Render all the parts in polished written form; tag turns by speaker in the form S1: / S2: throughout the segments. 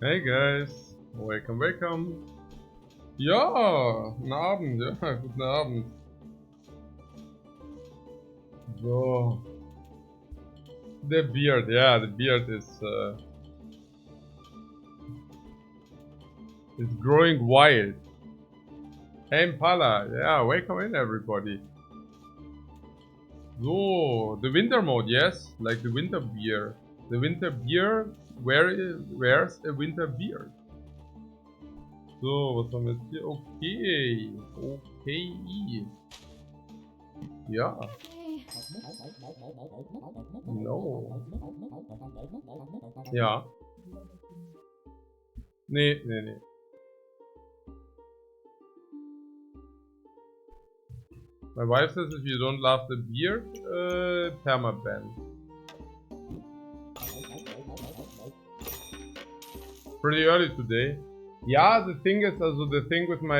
S1: Hey guys, welcome. Ja, guten Abend, ja, guten Abend. So, the beard, yeah, the beard is growing wild. Hey Impala, yeah, welcome in everybody. So, the winter mode, yes, like the winter beer. The winter beer, where's a winter beer? So, was haben wir jetzt hier? Okay. Ja. No. Ja. Nee. My wife says if you don't love the beard, permaban. Pretty early today. Yeah, the thing is also the thing with my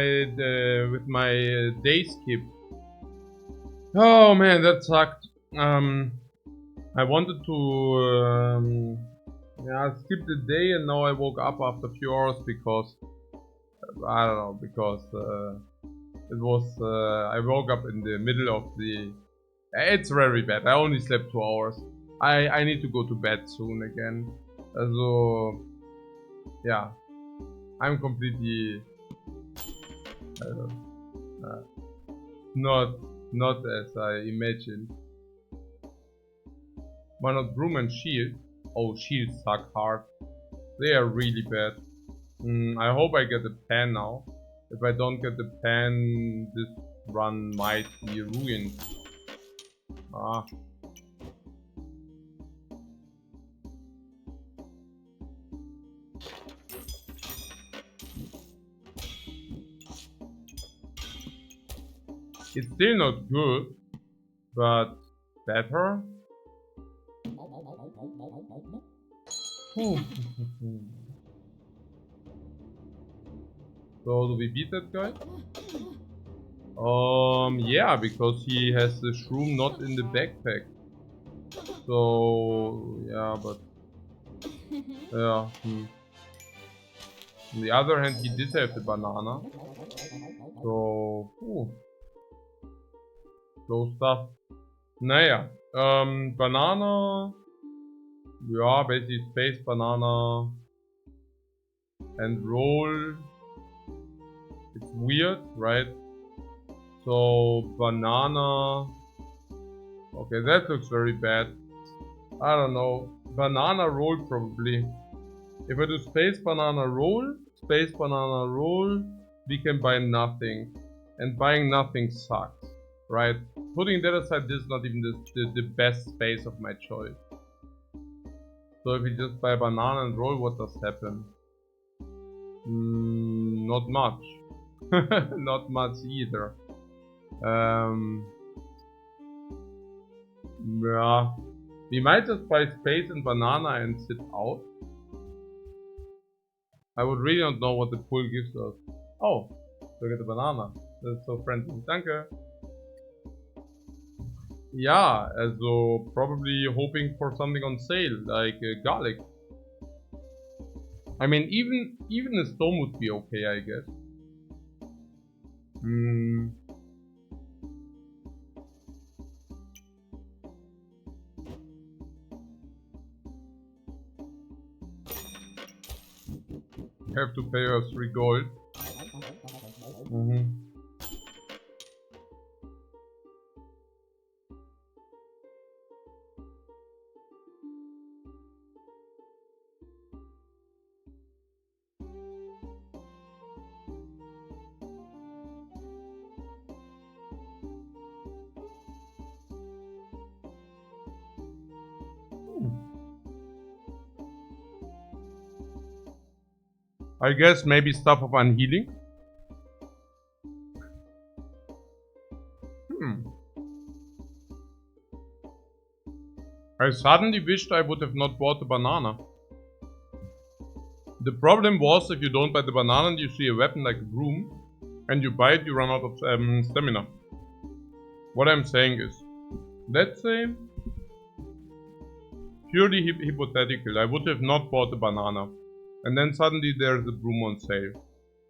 S1: day skip. Oh man, that sucked. I wanted to skip the day, and now I woke up after a few hours because I don't know, because it was I woke up in the middle of the. It's very bad. I only slept 2 hours. I need to go to bed soon again. So yeah, I'm completely I don't know, not as I imagined. Why not broom and shield? Oh, shields suck hard. They are really bad. I hope I get the pan now. If I don't get the pan, this run might be ruined. Ah. It's still not good, but better. So do we beat that guy? Yeah, because he has the shroom not in the backpack. So yeah, but yeah. On the other hand, he did have the banana. So slow stuff. Naja, banana. Yeah, basically space banana and roll. It's weird, right? So banana. Okay, that looks very bad. I don't know. Banana roll probably. If I do space banana roll, we can buy nothing. And buying nothing sucks, right? Putting that aside, this is not even the best space of my choice. So if we just buy banana and roll, what does happen? Not much. Not much either. Yeah. We might just buy space and banana and sit out. I would really not know what the pool gives us. Oh, look at the banana. That's so friendly. Danke. Yeah, also probably hoping for something on sale, like garlic. I mean, even a stone would be okay, I guess. Have to pay us 3 gold. I guess maybe stuff of unhealing. I suddenly wished I would have not bought the banana. The problem was if you don't buy the banana and you see a weapon like a broom and you buy it, you run out of stamina. What I'm saying is, let's say, purely hypothetical, I would have not bought the banana. And then suddenly there's a broom on sale.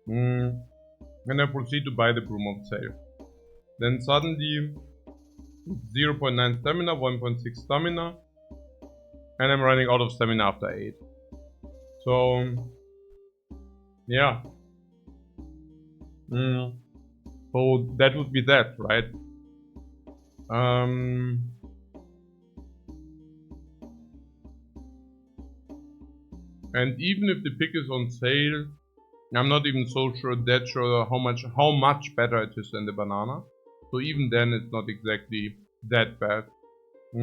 S1: And I proceed to buy the broom on sale. Then suddenly 0.9 stamina, 1.6 stamina, and I'm running out of stamina after 8. So yeah. So that would be that, right? And even if the pick is on sale, I'm not even so sure how much better it is than the banana. So even then it's not exactly that bad. I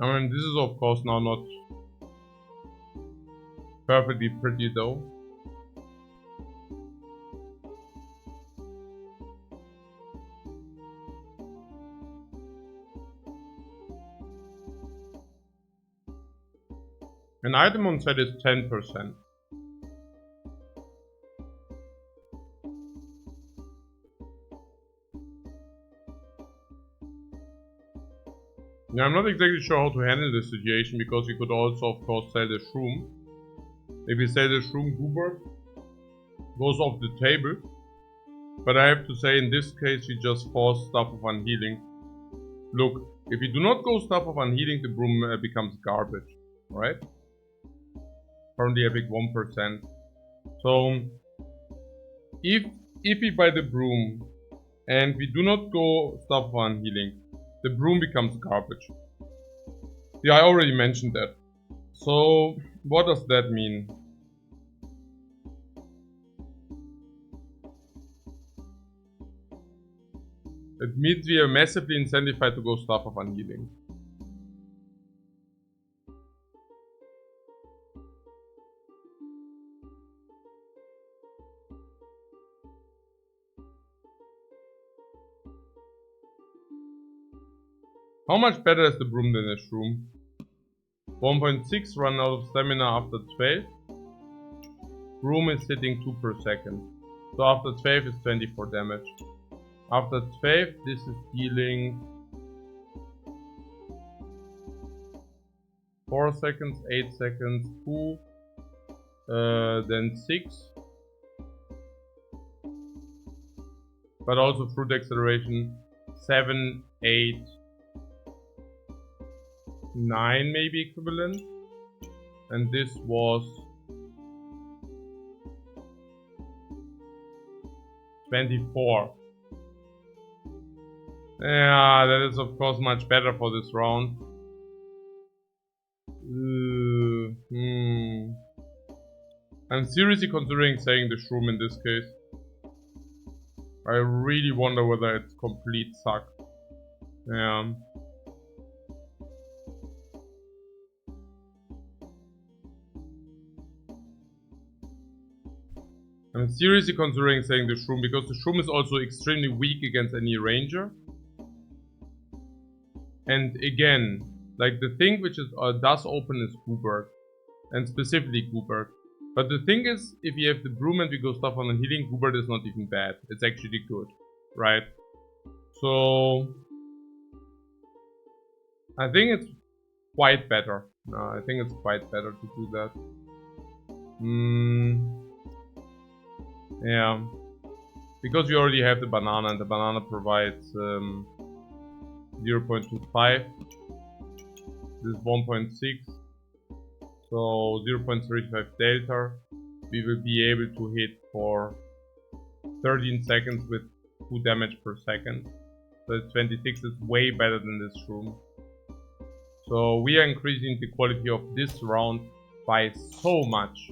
S1: mean, this is of course now not perfectly pretty though. An item on sale is 10%. Now, I'm not exactly sure how to handle this situation because we could also of course sell the shroom. If we sell the shroom, Goober goes off the table. But I have to say in this case we just force Staff of Unhealing. Look, if you do not go Staff of Unhealing, the broom becomes garbage, right? Currently epic 1%. So if we buy the broom and we do not go Staff of Unhealing, the broom becomes garbage. Yeah, I already mentioned that. So what does that mean? It means we are massively incentivized to go Staff of Unhealing. How much better is the broom than the shroom? 1.6 run out of stamina after 12. Broom is hitting 2 per second. So after 12 is 24 damage. After 12 this is healing 4 seconds, 8 seconds, 2, then 6. But also fruit acceleration 7, 8, 9 maybe equivalent. And this was 24. Yeah, that is of course much better for this round. I'm seriously considering saying the shroom in this case. I really wonder whether it's complete suck. Yeah. I'm seriously considering saying the shroom because the shroom is also extremely weak against any ranger. And again, like the thing which is does open is Goobert, and specifically Goobert. But the thing is, if you have the broom and we go Stuff on the healing, Goobert is not even bad. It's actually good, right? So I think it's quite better. I think it's quite better to do that. Yeah, because we already have the banana, and the banana provides 0.25. This is 1.6, so 0.35 delta. We will be able to hit for 13 seconds with 2 damage per second. So 26 is way better than this shroom. So we are increasing the quality of this round by so much.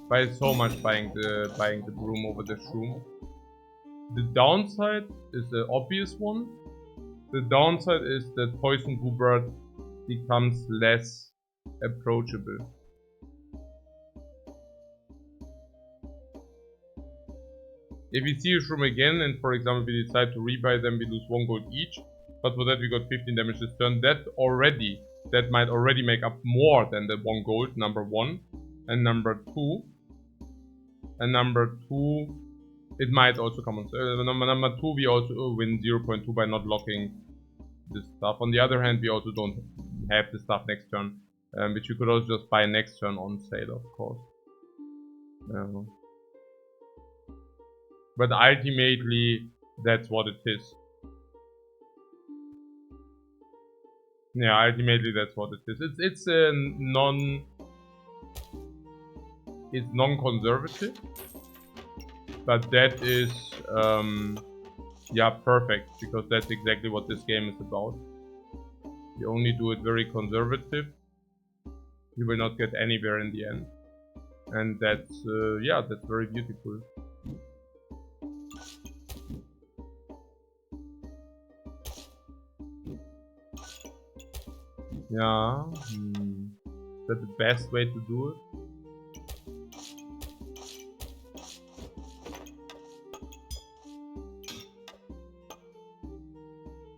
S1: Buying the broom over the shroom. The downside is the obvious one. The downside is that Poison Goobert becomes less approachable. If we see a shroom again and for example we decide to rebuy them, we lose 1 gold each. But for that we got 15 damage this turn. That might already make up more than the 1 gold, number 1. And number 2, it might also come on. Number 2, we also win 0.2 by not locking this stuff. On the other hand, we also don't have the stuff next turn. Which you could also just buy next turn on sale, of course. But ultimately, that's what it is. Yeah, ultimately that's what it is. It's a non-conservative, but that is yeah, perfect, because that's exactly what this game is about. You only do it very conservative, you will not get anywhere in the end, and that's yeah, that's very beautiful. Yeah, that's the best way to do it.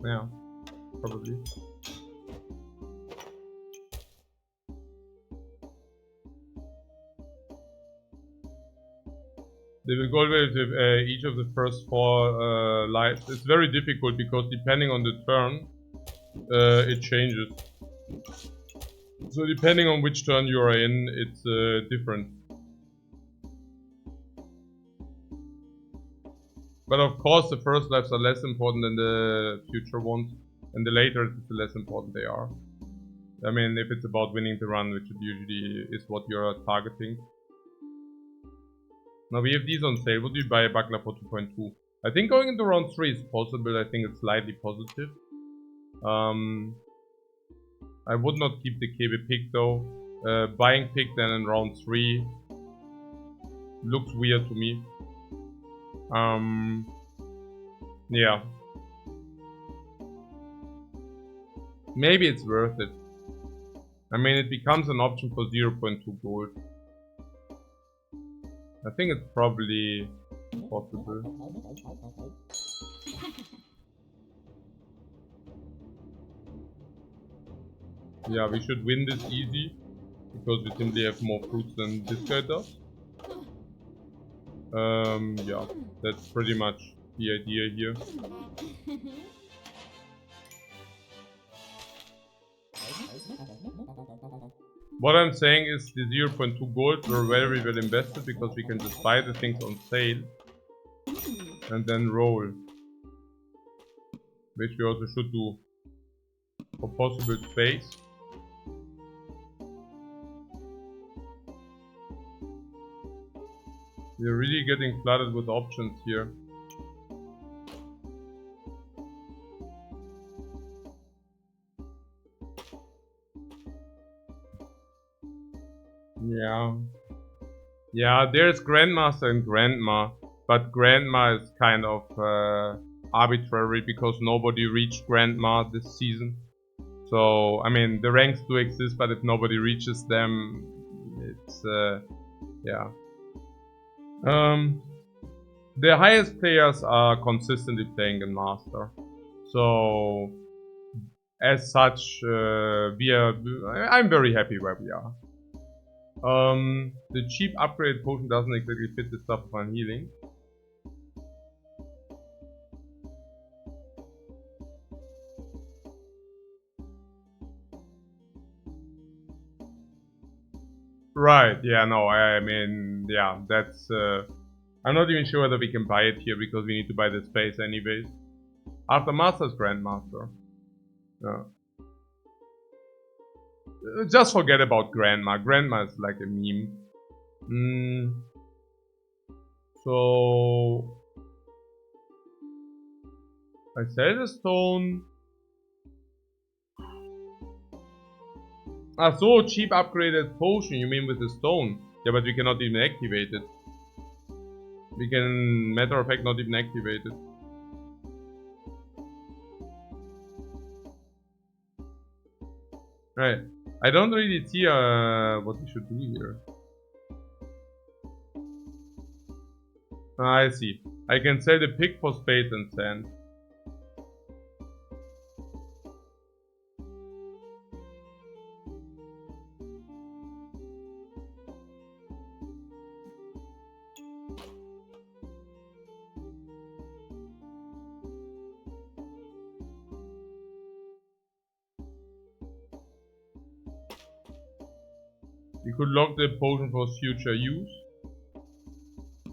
S1: Yeah, probably. They will go with each of the first 4 lives. It's very difficult because depending on the turn, it changes. So depending on which turn you are in, it's different. But of course, the first lives are less important than the future ones, and the later the less important they are. I mean, if it's about winning the run, which usually is what you're targeting. Now we have these on sale. Would you buy a buckler for 2.2? I think going into round 3 is possible. I think it's slightly positive. I would not keep the KB pick though. Buying pick then in round 3 looks weird to me. Yeah. Maybe it's worth it. I mean, it becomes an option for 0.2 gold. I think it's probably possible. Yeah, we should win this easy, because we simply have more fruits than this guy does. Yeah, that's pretty much the idea here. What I'm saying is the 0.2 gold were very well invested, because we can just buy the things on sale and then roll, which we also should do for possible space. We're really getting flooded with options here. Yeah, there's Grandmaster and Grandma, but Grandma is kind of arbitrary, because nobody reached Grandma this season. So, I mean, the ranks do exist, but if nobody reaches them, it's, yeah. The highest players are consistently playing in Master. So, as such, I'm very happy where we are. The cheap upgrade potion doesn't exactly fit the stuff of unhealing. Right, yeah, no, I mean, yeah, that's, I'm not even sure whether we can buy it here, because we need to buy the space anyways. After Master's Grandmaster. Yeah. Just forget about Grandma. Grandma is like a meme. So I sell the stone. Ah, so cheap upgraded potion. You mean with the stone? Yeah, but we cannot even activate it. We can, matter of fact, not even activate it. Right. I don't really see what we should do here. I see. I can sell the pick for space and sand. We could lock the potion for future use.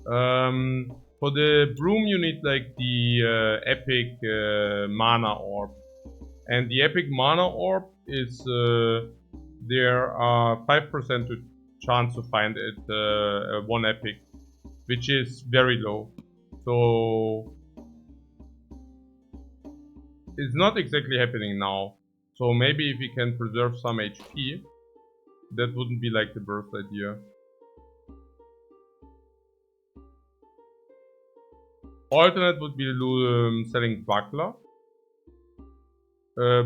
S1: For the broom you need like the epic mana orb. And the epic mana orb is there are 5% chance to find it one epic, which is very low. So it's not exactly happening now. So maybe if we can preserve some HP, that wouldn't be like the worst idea. Alternate would be selling buckler,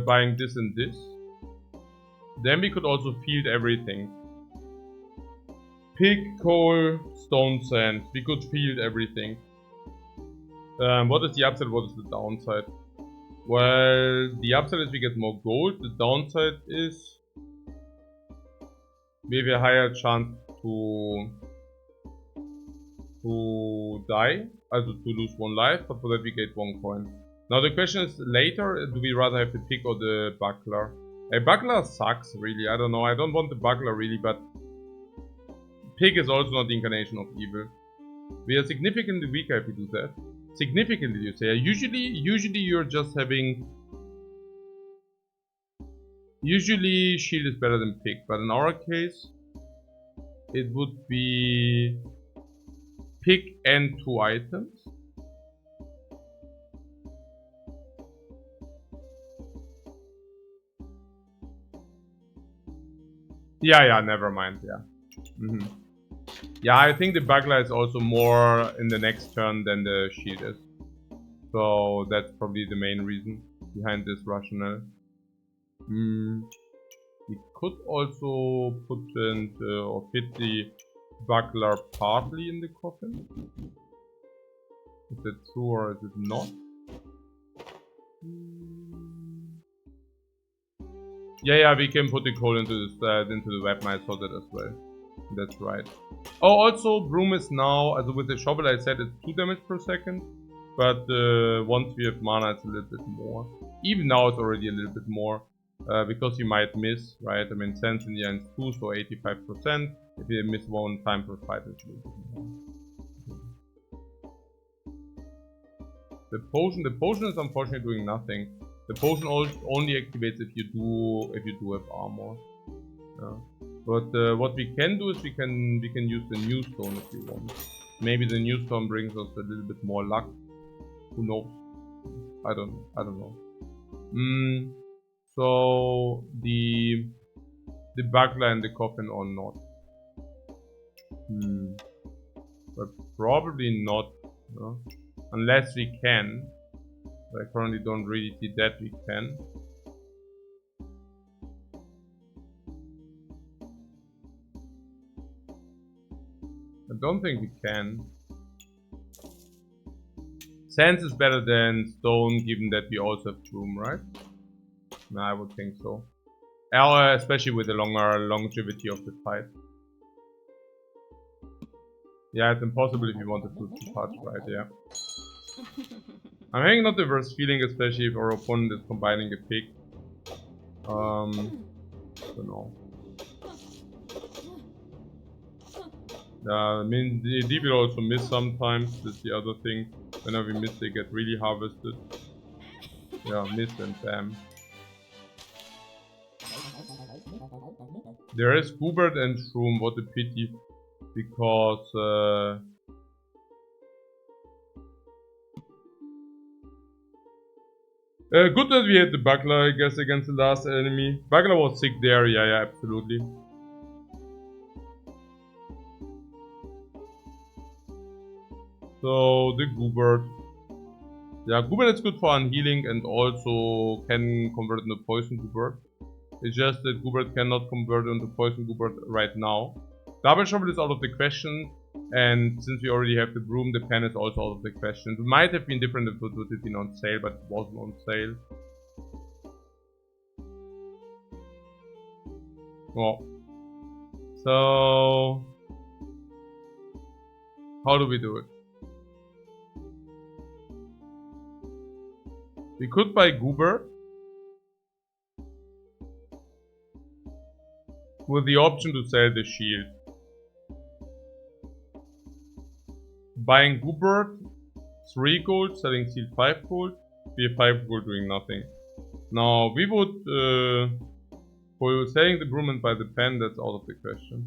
S1: buying this and this. Then we could also field everything. Pig, coal, stone, sand. We could field everything. What is the upside? What is the downside? Well, the upside is we get more gold. The downside is we have a higher chance to die, also to lose one life, but for that we get 1 coin. Now the question is later, do we rather have the pick or the buckler? A buckler sucks, really. I don't know. I don't want the buckler really, but pig is also not the incarnation of evil. We are significantly weaker if we do that. Significantly, you say. Usually you're just having. Usually shield is better than pig, but in our case, it would be pig and 2 items. Yeah, never mind, yeah. Yeah, I think the buckler is also more in the next turn than the shield is. So that's probably the main reason behind this rationale. We could also put in or fit the buckler partly in the coffin. Is that true or is it not? Yeah, we can put the coal into the weapon. I saw that as well. That's right. Oh, also broom is now, also with the shovel I said it's 2 damage per second, but once we have mana it's a little bit more. Even now it's already a little bit more, because you might miss, right? I mean, sense in the end is 2, so 85%. If you miss 1 time per fight, it's a little bit more. The potion is unfortunately doing nothing. The potion only activates if you do have armor. Yeah. But what we can do is we can use the new stone if you want. Maybe the new stone brings us a little bit more luck. Who knows? I don't know. So the buckler and the coffin or not? But probably not. No? Unless we can. I currently don't really see that we can. I don't think we can. Sense is better than stone, given that we also have broom, right? No, I would think so. Especially with the longer longevity of the fight. Yeah, it's impossible if you wanted to touch, right? Yeah. I'm having not the worst feeling, especially if our opponent is combining a pig. Don't know. I mean, the will also miss sometimes. That's the other thing. Whenever we miss, they get really harvested. Yeah, miss and bam. There is Goobert and Shroom. What a pity, because good that we had the buckler, I guess, against the last enemy. Buckler was sick there, yeah, absolutely. So, the Goobert. Yeah, Goobert is good for unhealing and also can convert into poison Goobert. It's just that Goobert cannot convert into poison Goobert right now. Double shovel is out of the question, and since we already have the broom, the pen is also out of the question. It might have been different if it would have been on sale, but it wasn't on sale. Well, so how do we do it? We could buy Goobert. with the option to sell the shield. Buying Goobert, 3 gold, selling shield 5 gold. We have 5 gold doing nothing. Now we would for selling the broom and buy the pen, that's out of the question.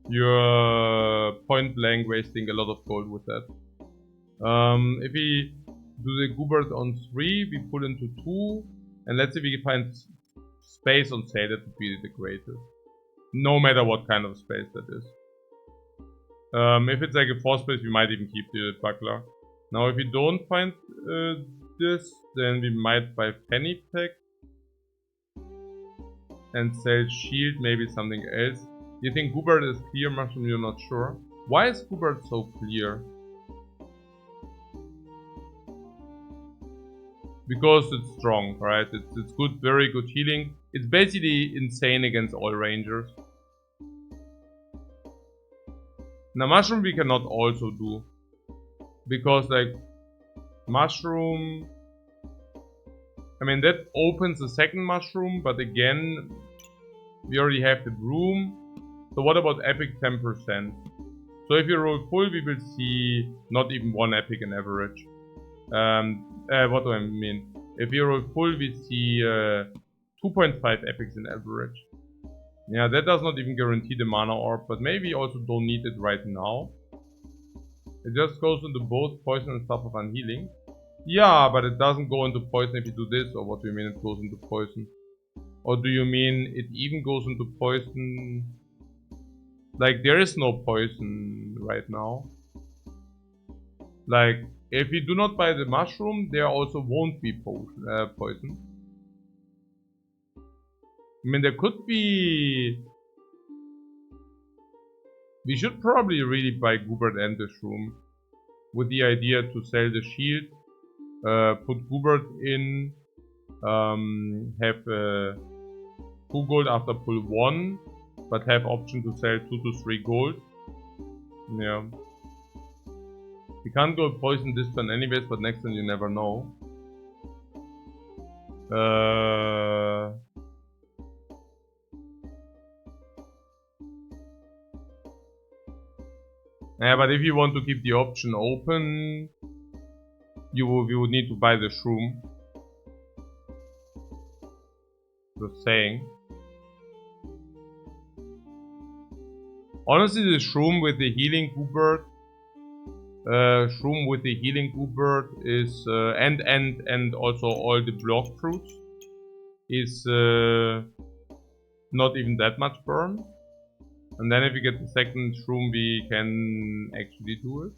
S1: You're point blank wasting a lot of gold with that. If we do the Goobert on 3, we pull into 2, and let's see if we can find space on sale. That would be the greatest. No matter what kind of space that is. If it's like a 4 space, we might even keep the buckler. Now if we don't find this, then we might buy Penny Pack and sell shield, maybe something else. You think Goobert is clear, Mushroom? You're not sure. Why is Goobert so clear? Because it's strong, right? It's good, very good healing. It's basically insane against all rangers. Now Mushroom we cannot also do. Because like Mushroom, I mean that opens the second Mushroom, but again we already have the broom. So what about epic 10%? So if you roll full, we will see not even 1 epic in average. What do I mean? If you roll full, we see 2.5 epics in average. Yeah, that does not even guarantee the mana orb, but maybe also don't need it right now. It just goes into both poison and stuff of unhealing. Yeah, but it doesn't go into poison if you do this, or what do you mean it goes into poison? Or do you mean it even goes into poison? Like, there is no poison right now. Like, if we do not buy the mushroom, there also won't be poison. I mean, there could be... We should probably really buy Goobert and the shroom. With the idea to sell the shield, put Goobert in, have 2 gold after pull 1, but have option to sell 2 to 3 gold. Yeah. We can't go poison this turn anyways, but next turn you never know. Yeah, but if you want to keep the option open, you would need to buy the shroom. Just saying. Honestly, the shroom with the healing Goobert, is and also all the block fruits is not even that much burn. And then if we get the second shroom, we can actually do it.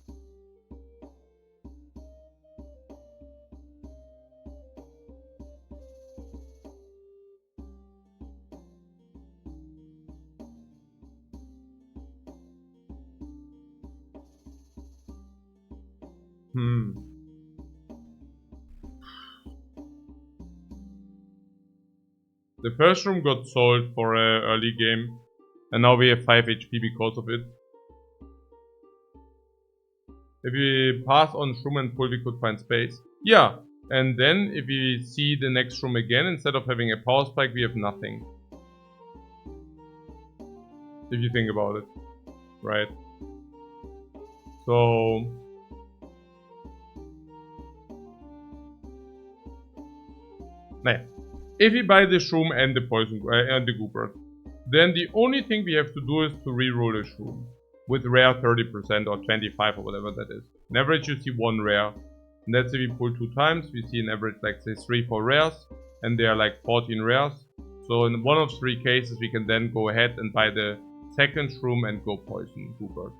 S1: The first room got sold for an early game, and now we have 5 HP because of it. If we pass on shroom and pull, we could find space. Yeah, and then if we see the next room again, instead of having a power spike, we have nothing. If you think about it, right? So... Naja. If we buy the shroom and the poison and the Goobert, then the only thing we have to do is to reroll the shroom with rare 30% or 25 or whatever that is. On average you see 1 rare. And that's if we pull 2 times, we see an average like say 3-4 rares, and there are like 14 rares. So in one of 3 cases we can then go ahead and buy the second shroom and go poison Goobert.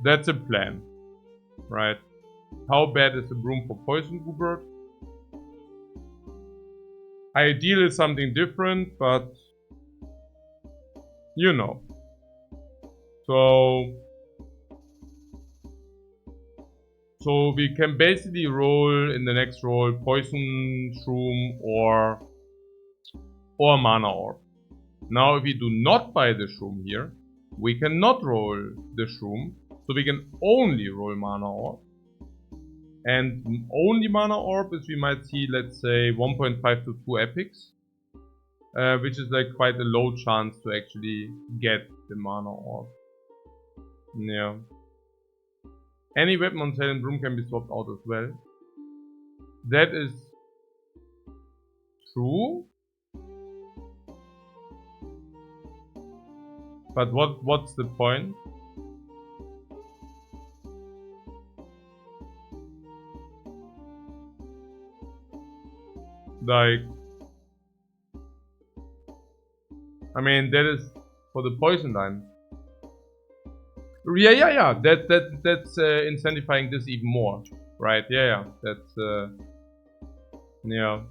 S1: That's a plan, right? How bad is the broom for poison Goobert? Ideal is something different, but you know. So we can basically roll in the next roll poison shroom or mana orb. Now if we do not buy the shroom here, we cannot roll the shroom, so we can only roll mana orb. And only mana orb is we might see, let's say, 1.5 to 2 epics. which is like quite a low chance to actually get the mana orb. Yeah. Any weapon on Talon Broom can be swapped out as well. That is true. But what's the point? Like, I mean, that is for the poison line. Yeah. That's incentivizing this even more, right? Yeah. That's yeah.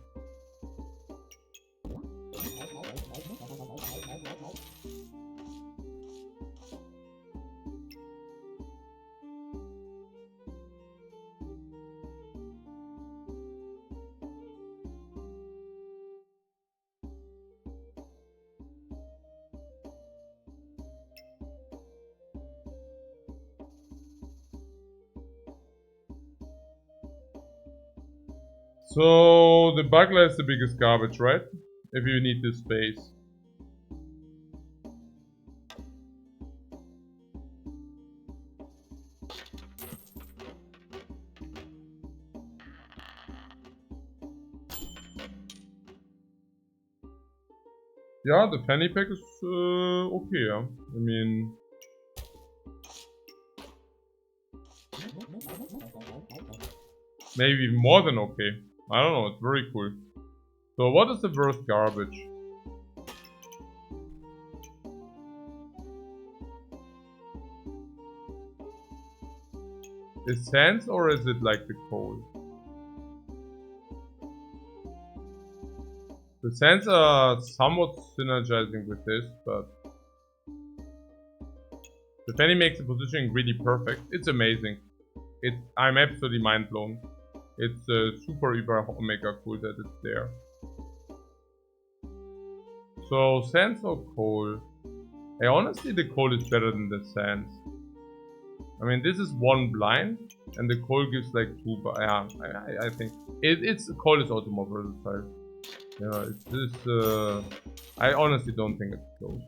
S1: So the bugler is the biggest garbage, right? If you need this space. Yeah, the fanny pack is okay, yeah. I mean... maybe more than okay. I don't know, it's very cool. So what is the worst garbage? Is sands or is it like the coal? The sands are somewhat synergizing with this, but the fanny makes the positioning really perfect. It's amazing. I'm absolutely mind blown. It's super uber omega cool that it's there. So sands or coal? Hey, honestly, the coal is better than the sands. I mean, this is one blind, and the coal gives like two. Yeah, I think it's coal is also more versatile. Yeah, it's this. I honestly don't think it's close.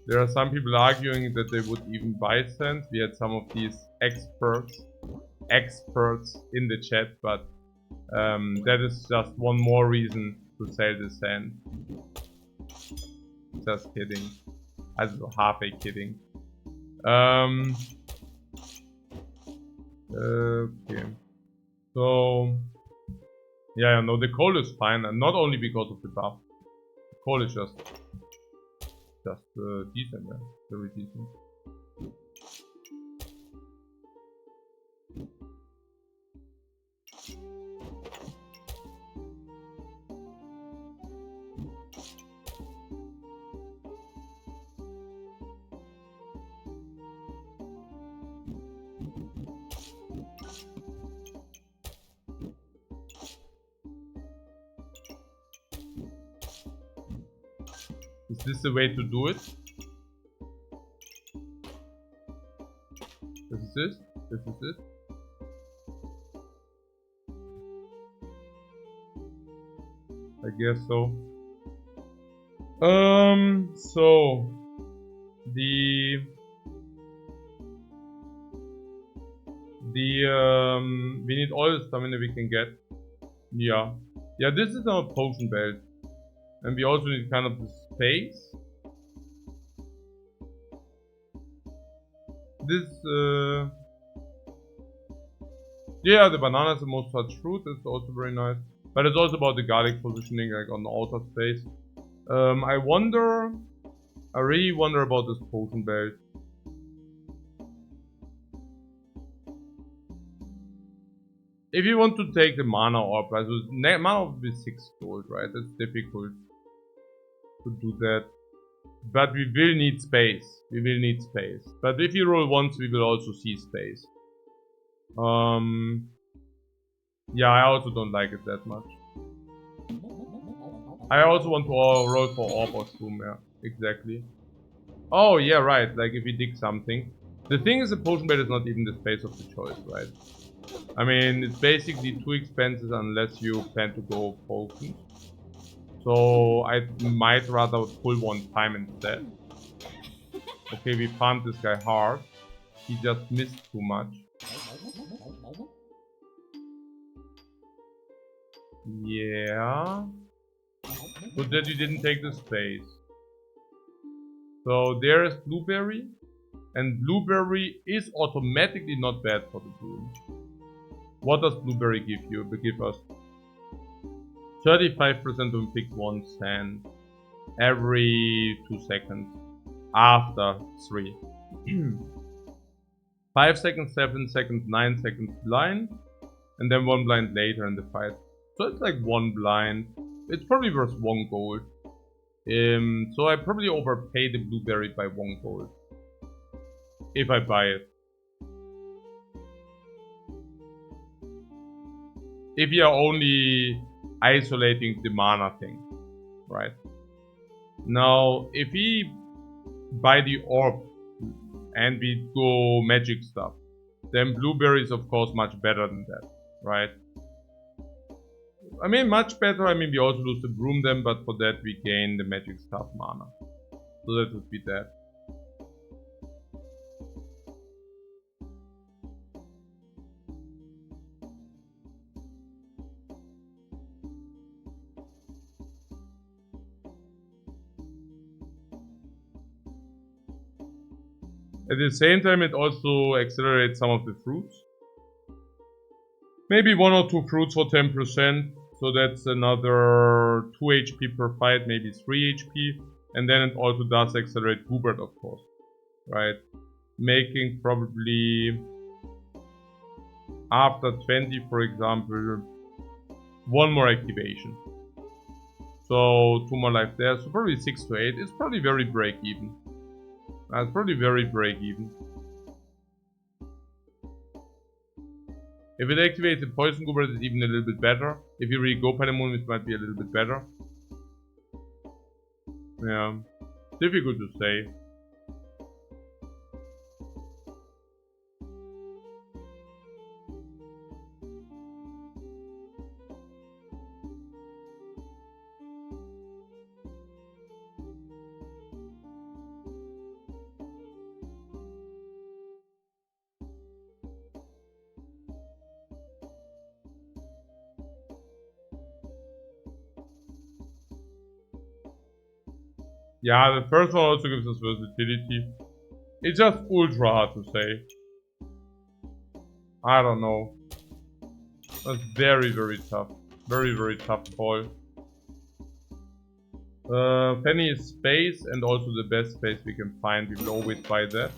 S1: There are some people arguing that they would even buy sands. We had some of these experts in the chat, but that is just one more reason to sell the sand. Just kidding. Also half a kidding. Okay. So yeah, no, the coal is fine, and not only because of the buff. The coal is just decent, yeah, very decent. Is this the way to do it? This is it? This is it? I guess so. So we need all the stamina we can get. Yeah. Yeah, this is our potion belt. And we also need kind of the space. This, yeah, the banana is the most touched fruit. It's also very nice. But it's also about the garlic positioning, like on the outer space. I really wonder about this potion belt. If you want to take the mana orb, right? So mana orb would be 6 gold, right? That's difficult to do that. But we will need space. We will need space. But if you roll once, we will also see space. Yeah, I also don't like it that much. I also want to roll for orb or zoom, yeah, exactly. Oh, yeah, right, like if you dig something. The thing is, the potion belt is not even the space of the choice, right? I mean, it's basically too expensive unless you plan to go potent. So I might rather pull one time instead. Okay, we farmed this guy hard. He just missed too much. Yeah. Good that you didn't take the space. So there's Blueberry. And Blueberry is automatically not bad for the Broom. What does Blueberry give you? It gives us 35% when pick 1 sand every 2 seconds after 3. 5 seconds, 7 seconds, 9 seconds blind, and then 1 blind later in the fight. So it's like 1 blind. It's probably worth 1 gold. So I probably overpay the Blueberry by 1 gold. If I buy it. If you are only isolating the mana thing, right? Now, if we buy the orb and we go magic stuff, then Blueberry is of course much better than that, right? I mean, much better. I mean, we also lose the Broom then, but for that we gain the magic stuff mana. So that would be that. At the same time, it also accelerates some of the fruits. Maybe 1 or 2 fruits for 10%. So that's another 2 HP per fight, maybe 3 HP. And then it also does accelerate Hubert, of course. Right? Making probably after 20, for example, 1 more activation. So 2 more life there. So probably 6 to 8. It's probably very break even. It's probably very break even. If it activates the Poison Goobert, it's even a little bit better. If you really go Panemon, it might be a little bit better. Yeah. Difficult to say. Yeah, the first one also gives us versatility. It's just ultra hard to say. I don't know. That's very, very tough. Very, very tough call. Penny is space and also the best space we can find. We will always buy that.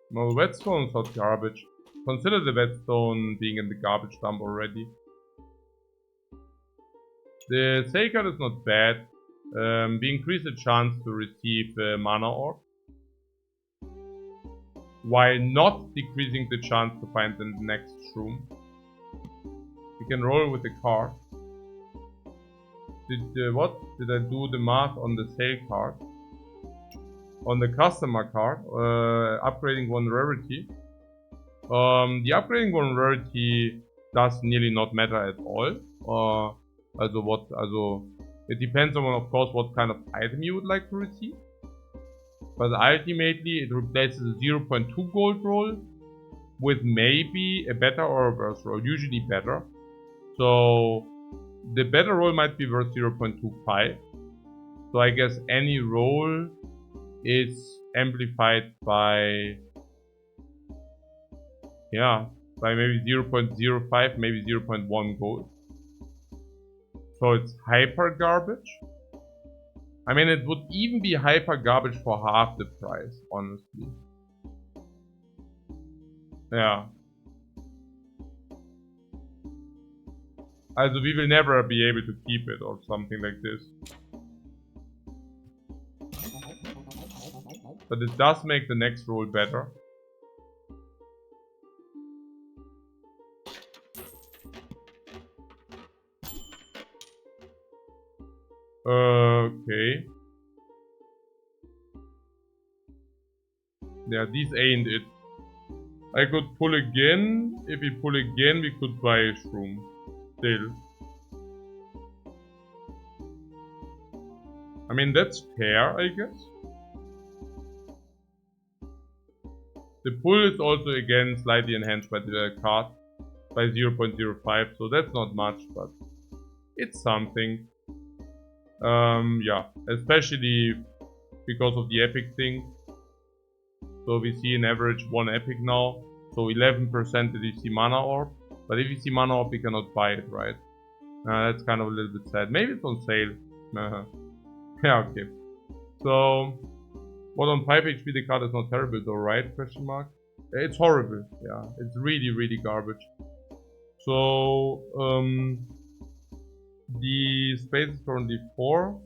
S1: No, the whetstone is not garbage. Consider the whetstone being in the garbage dump already. The sacred is not bad. We increase the chance to receive mana orb, while not decreasing the chance to find the next shroom. We can roll with the card. What? Did I do the math on the sale card? On the customer card, upgrading 1 rarity. The upgrading 1 rarity does nearly not matter at all. It depends on, of course, what kind of item you would like to receive. But ultimately, it replaces a 0.2 gold roll with maybe a better or a worse roll, usually better. So the better roll might be worth 0.25. So I guess any roll is amplified by, yeah, by maybe 0.05, maybe 0.1 gold. So it's hyper garbage. I mean, it would even be hyper garbage for half the price, honestly. Yeah. Also, we will never be able to keep it or something like this. But it does make the next roll better. Okay. Yeah, these ain't it. I could pull again. If we pull again, we could buy a shroom. Still. I mean, that's fair, I guess. The pull is also again slightly enhanced by the card by 0.05, so that's not much, but it's something. Yeah, especially because of the epic thing. So we see an average 1 epic now, so 11% that you see mana orb, but if you see mana orb, you cannot buy it, right? That's kind of a little bit sad. Maybe it's on sale. Yeah, okay. So, what on 5 HP the card is not terrible though, right? Question mark. It's horrible. Yeah, it's really, really garbage. So, the space is currently 4.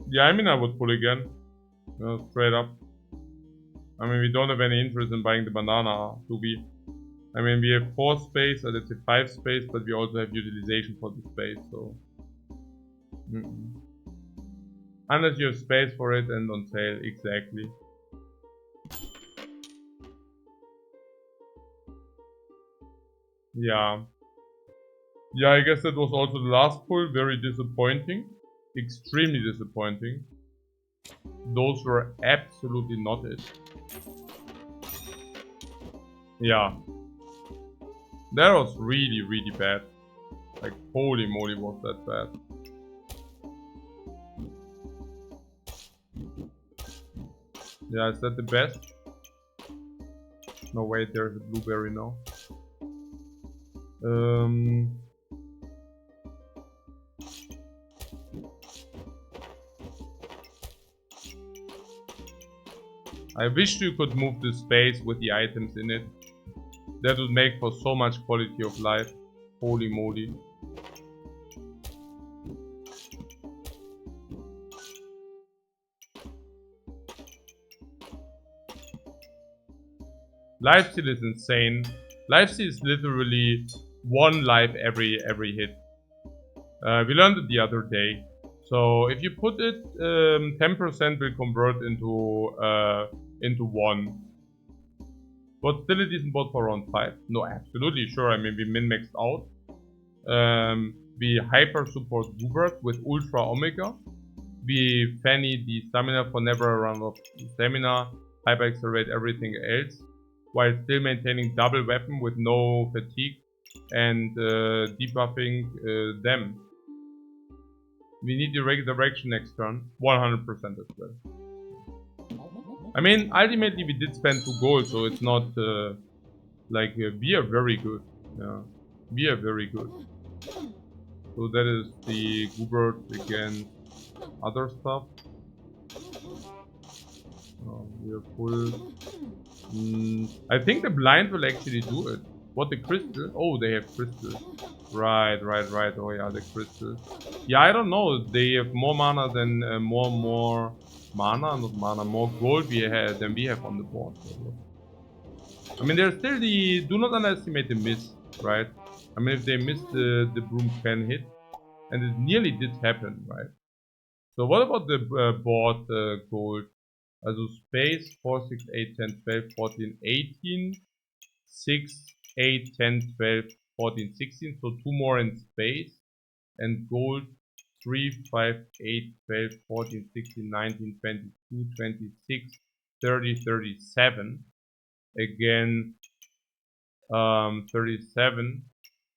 S1: Yeah, I mean I would pull again. Straight up. I mean we don't have any interest in buying the banana, do we? I mean we have 4 space, or let's say 5 space, but we also have utilization for the space, so... Unless you have space for it and on sale, exactly. Yeah. Yeah, I guess that was also the last pull. Very disappointing. Extremely disappointing. Those were absolutely not it. Yeah. That was really, really bad. Like, holy moly was that bad. Yeah, is that the best? No, wait, there's a blueberry now. I wish you could move the space with the items in it. That would make for so much quality of life. Holy moly. Lifesteal is insane. Lifesteal is literally 1 life every hit. We learned it the other day. So if you put it, 10% will convert into 1. But still a decent bot for round 5. No, absolutely sure. I mean, we min-maxed out. We hyper support Goobert with Ultra Omega. We fanny the stamina for never a run of stamina. Hyper accelerate everything else, while still maintaining double weapon with no fatigue and debuffing them. We need the direction next turn, 100% as well. I mean, ultimately we did spend 2 gold, so it's not like we are very good. Yeah, we are very good. So that is the Goobert against other stuff. We are full. I think the blind will actually do it. What, the crystal? Oh, they have crystals. Right. Oh yeah, the crystals. Yeah, I don't know. They have more mana than more mana, not mana, more gold than we have on the board. I mean, there's still the. Do not underestimate the miss, right? I mean, if they miss the broom can hit, and it nearly did happen, right? So what about the board gold? Also Space 4, 6, 8, 10, 12, 14, 18, 6, 8, 10, 12, 14, 16. So 2 more in space. And gold 3, 5, 8, 12, 14, 16, 19, 22, 26, 30, 37. Again, 37.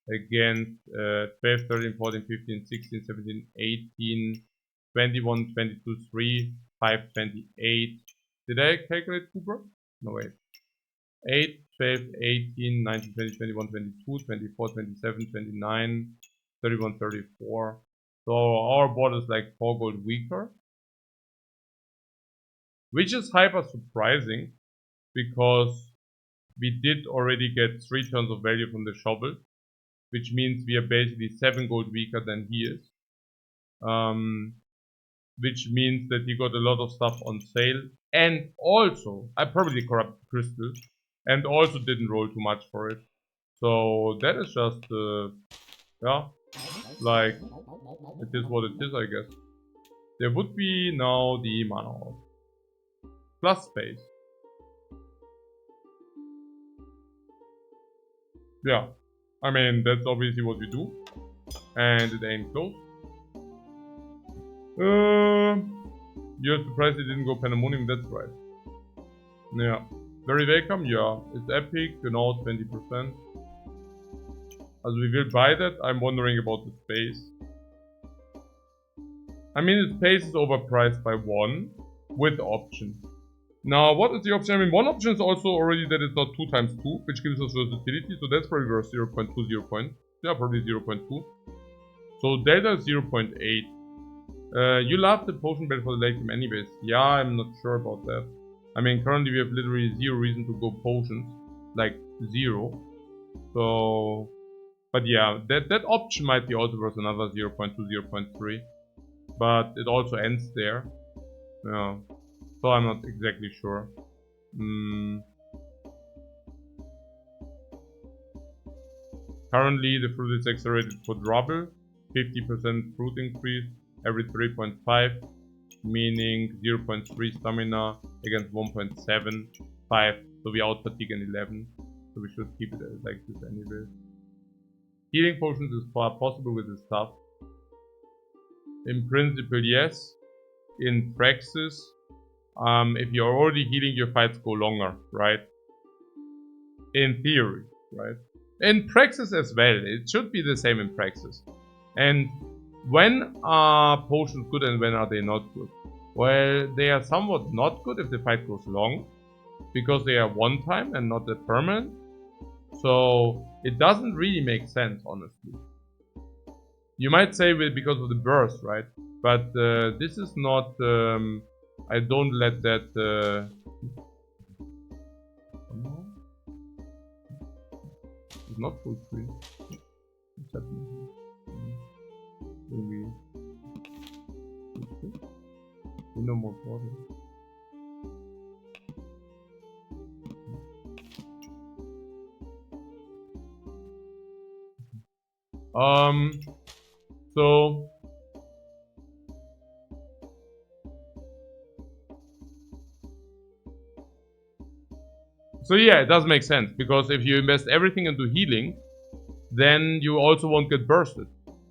S1: Again, 12, 13, 14, 15, 16, 17, 18, 21, 22, 3, 5, 28. Did I calculate Cooper? No, wait. 8, 12, 18, 19, 20, 21, 22, 24, 27, 29, 31, 34. So our board is like 4 gold weaker. Which is hyper surprising, because we did already get 3 turns of value from the shovel, which means we are basically 7 gold weaker than he is. Which means that he got a lot of stuff on sale, and also I probably corrupted crystal, and also didn't roll too much for it. So that is just yeah, like it is what it is, I guess. There would be now the mana orb plus space. Yeah. I mean, that's obviously what we do. And it ain't close. You're surprised it didn't go Pandemonium, that's right. Yeah. Very welcome, yeah. It's epic, 20%. As we will buy that, I'm wondering about the space. I mean, the space is overpriced by 1 with option. Now, what is the option? I mean, one option is also already that it's not 2 times 2, which gives us versatility, so that's probably worth 0.2, 0. Yeah, probably 0.2. So delta is 0.8. You love the potion bet for the late game anyways. Yeah, I'm not sure about that. I mean, currently we have literally 0 reason to go potions. Like, 0. So... But yeah, that option might be also worth another 0.2, 0.3. But it also ends there. Yeah. So I'm not exactly sure. Currently the fruit is accelerated quadruple. 50% fruit increase every 3.5. Meaning 0.3 stamina against 1.75. So we out fatigue in 11. So we should keep it like this anyway. Healing potions is far possible with this stuff. In principle, yes. In praxis, if you're already healing, your fights go longer, right? In theory, right? In praxis as well, it should be the same in praxis. And when are potions good and when are they not good? Well, they are somewhat not good if the fight goes long, because they are one time and not a permanent. So it doesn't really make sense, honestly. You might say because of the burst, right? But this is not. I don't let that. It's not full screen. What's happening here? Maybe. No more water. So yeah, it does make sense, because if you invest everything into healing, then you also won't get bursted,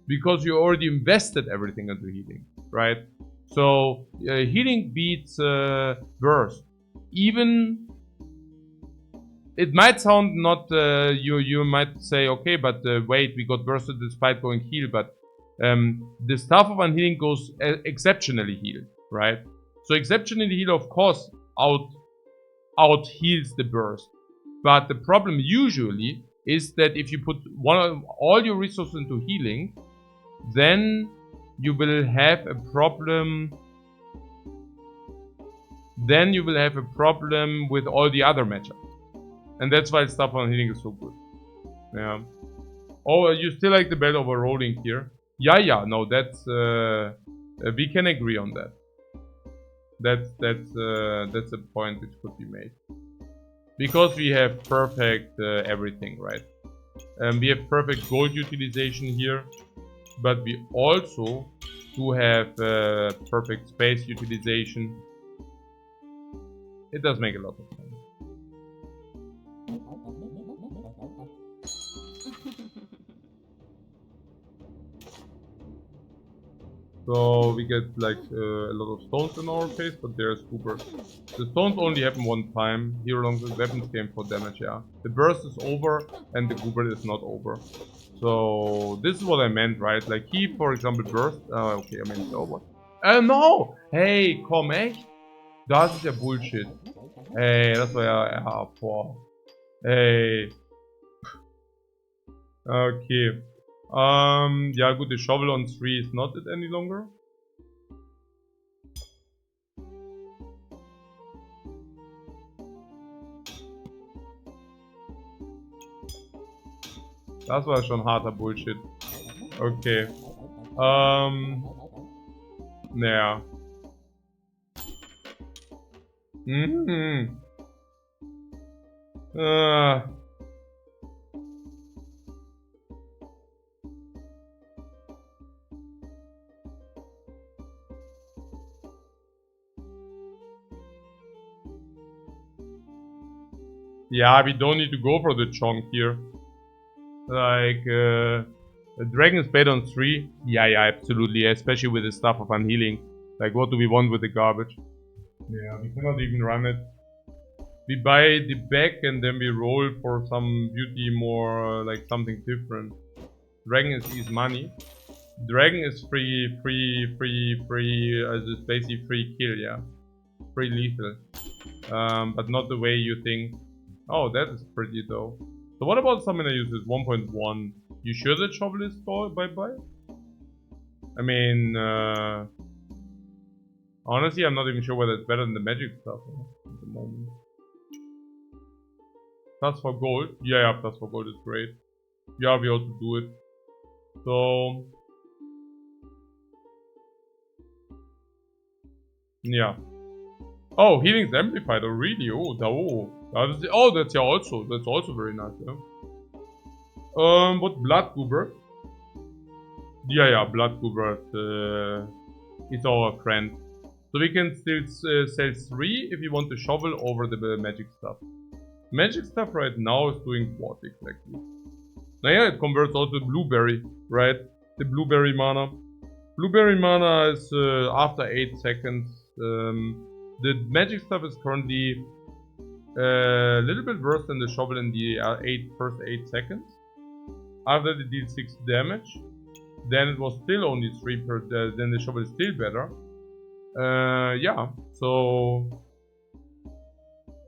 S1: because you already invested everything into healing, right? So healing beats burst. Even it might sound not you might say, okay, but wait, we got bursted despite going heal, but the staff of unhealing goes exceptionally healed, right? So exceptionally heal, of course, out heals the burst. But the problem usually is that if you put all your resources into healing, then you will have a problem. Then you will have a problem with all the other matchups. And that's why stuff on healing is so good. Yeah. Oh, you still like the belt over rolling here? Yeah, no, that's we can agree on that. That's a point which could be made. Because we have perfect everything, right? We have perfect gold utilization here, but we also do have perfect space utilization. It does make a lot of sense. So we get like a lot of stones in our case, but there's goobers. The stones only happen one time. Here along the weapons game for damage, yeah. The burst is over and the goober is not over. So this is what I meant, right? Like he, for example, burst. Okay, I mean it's over. No! Hey, komm, echt? Das ist ja Bullshit. Hey, das war ja boah. Hey. Okay. Yeah, good, the shovel on 3 is not it any longer. Das war schon harter Bullshit. Okay. Naja. Yeah, we don't need to go for the chunk here. Like, a dragon is better on 3. Yeah, absolutely. Especially with the stuff of unhealing. Like, what do we want with the garbage? Yeah, we cannot even run it. We buy the back and then we roll for some beauty more, like something different. Dragon is money. Dragon is free, it's basically free kill, yeah. Free lethal. But not the way you think. Oh, that is pretty though. So what about summoner uses 1.1? You sure that shovel is bye-bye? I mean, honestly, I'm not even sure whether it's better than the magic stuff at the moment. Plus for gold. Yeah, plus for gold is great. Yeah, we also do it. So, yeah. Oh, healing's amplified. Oh, really? That's yeah, that's also very nice. Yeah. What blood goober? Yeah, blood goober is our friend. So we can still sell 3 if you want to shovel over the magic stuff. Magic stuff right now is doing what exactly? Now yeah, it converts also blueberry, right? The blueberry mana. Blueberry mana is after 8 seconds. The magic stuff is currently a little bit worse than the shovel in the first 8 seconds. After it deals 6 damage, then it was still only 3 per. Then the shovel is still better. Yeah. So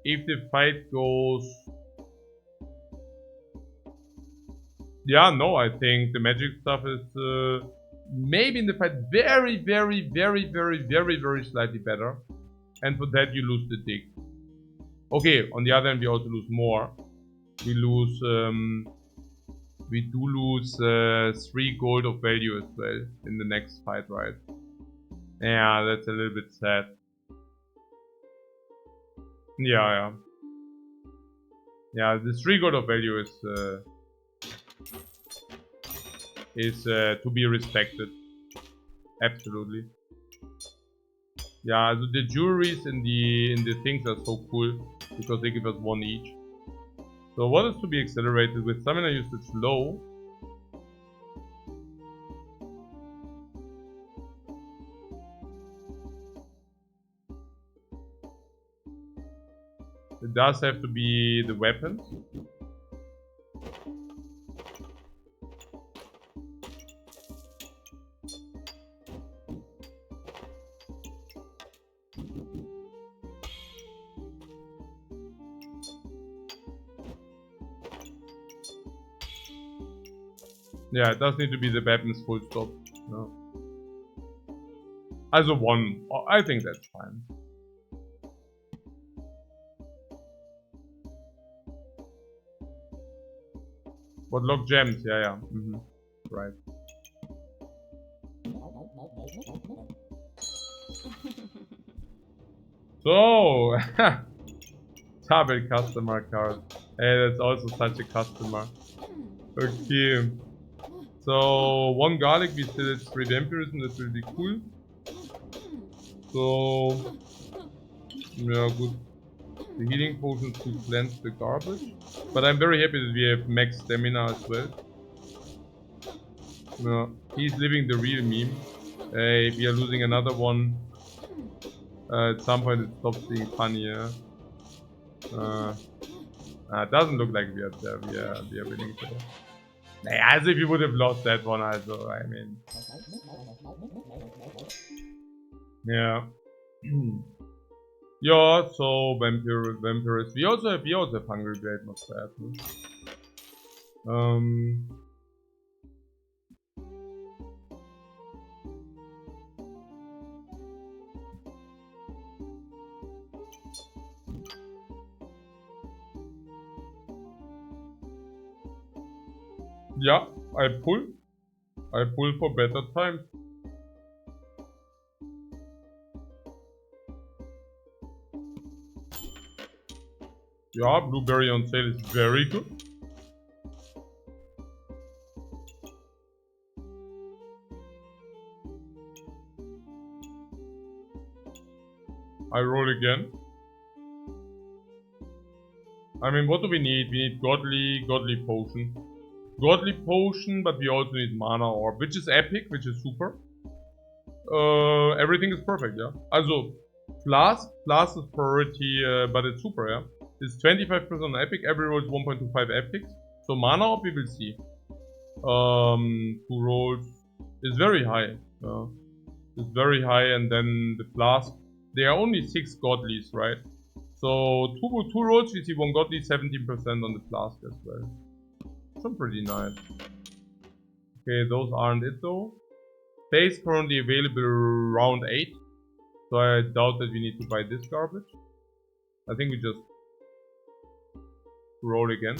S1: if the fight goes, yeah, no, I think the magic stuff is maybe in the fight very slightly better, and for that you lose the dig. Okay, on the other hand, we also lose more. We lose. We do lose 3 gold of value as well in the next fight, right? Yeah, that's a little bit sad. Yeah. Yeah, the 3 gold of value is to be respected. Absolutely. Yeah, the jewelries in the things are so cool because they give us 1 each. So what is to be accelerated with stamina usage low? It does have to be the weapons. Yeah, it does need to be the weapons full stop. No. Also 1. I think that's fine. What lock gems? Yeah. Right. So, Tabel customer card. Hey, that's also such a customer. Okay. So, 1 garlic, we still have 3 vampirism, that will be cool. So, yeah, good. The healing potions to cleanse the garbage. But I'm very happy that we have max stamina as well. Yeah, he's living the real meme. If we are losing another one, at some point it stops being funny, yeah. It doesn't look like we are winning so. As if we would have lost that one also, I mean. Yeah. Yeah, so vampires. We also have Hungry Blade, not bad. Yeah, I pull for better times. Yeah, blueberry on sale is very good. I roll again. I mean, what do we need? We need godly potion. Godly Potion, but we also need Mana Orb, which is epic, which is super. Everything is perfect, yeah. Also, Flask is priority, but it's super, yeah. It's 25% epic, every roll is 1.25 epics. So Mana Orb we will see. 2 rolls is very high. It's very high, and then the Flask. There are only 6 Godlies, right? So 2 rolls we see 1 Godly, 17% on the Flask as well. So pretty nice. Okay, those aren't it though. Space currently available round 8. So I doubt that we need to buy this garbage. I think we just roll again.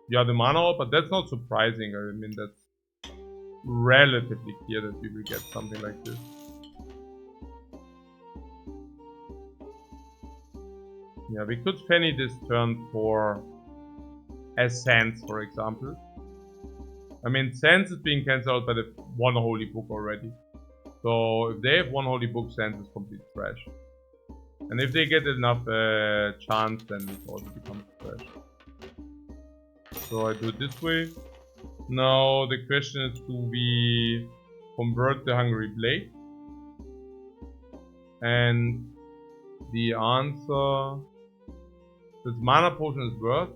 S1: Yeah, the mana orb, but that's not surprising. I mean, that's relatively clear that we will get something like this. Yeah, we could Fanny this turn for as Sands, for example. I mean, Sands is being cancelled by the 1 Holy Book already. So if they have 1 Holy Book, Sands is complete trash. And if they get enough chance, then it also becomes trash. So I do it this way. Now the question is, do we convert the Hungry Blade? And the answer, this mana potion is worth.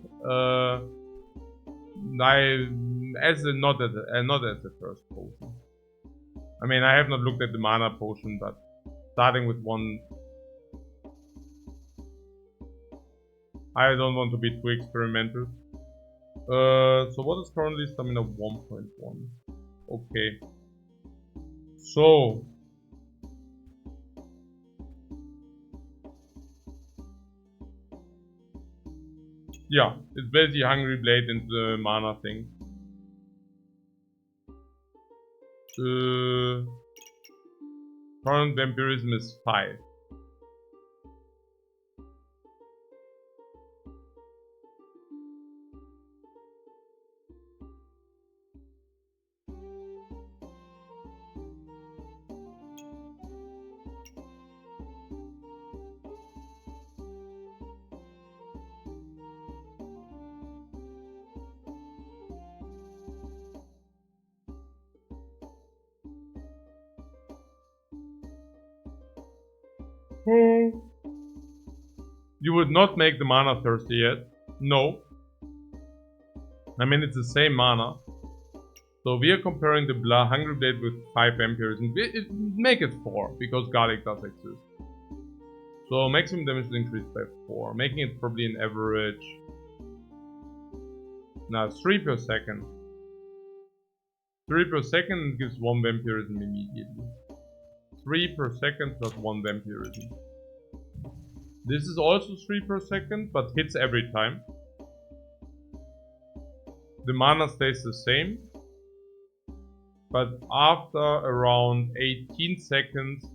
S1: Not as the first potion. I mean, I have not looked at the mana potion, but starting with 1. I don't want to be too experimental. So what is currently stamina 1.1? Okay. So yeah, it's basically Hungry Blade and the mana thing. Current vampirism is 5. You would not make the mana thirsty yet? No. I mean, it's the same mana. So we are comparing the Hungry Blade with 5 vampirism. Make it 4, because garlic does exist. So maximum damage is increased by 4, making it probably an average. Now 3 per second. 3 per second gives 1 vampirism immediately. 3 per second plus 1 vampirism. This is also 3 per second, but hits every time. The mana stays the same. But after around 18 seconds,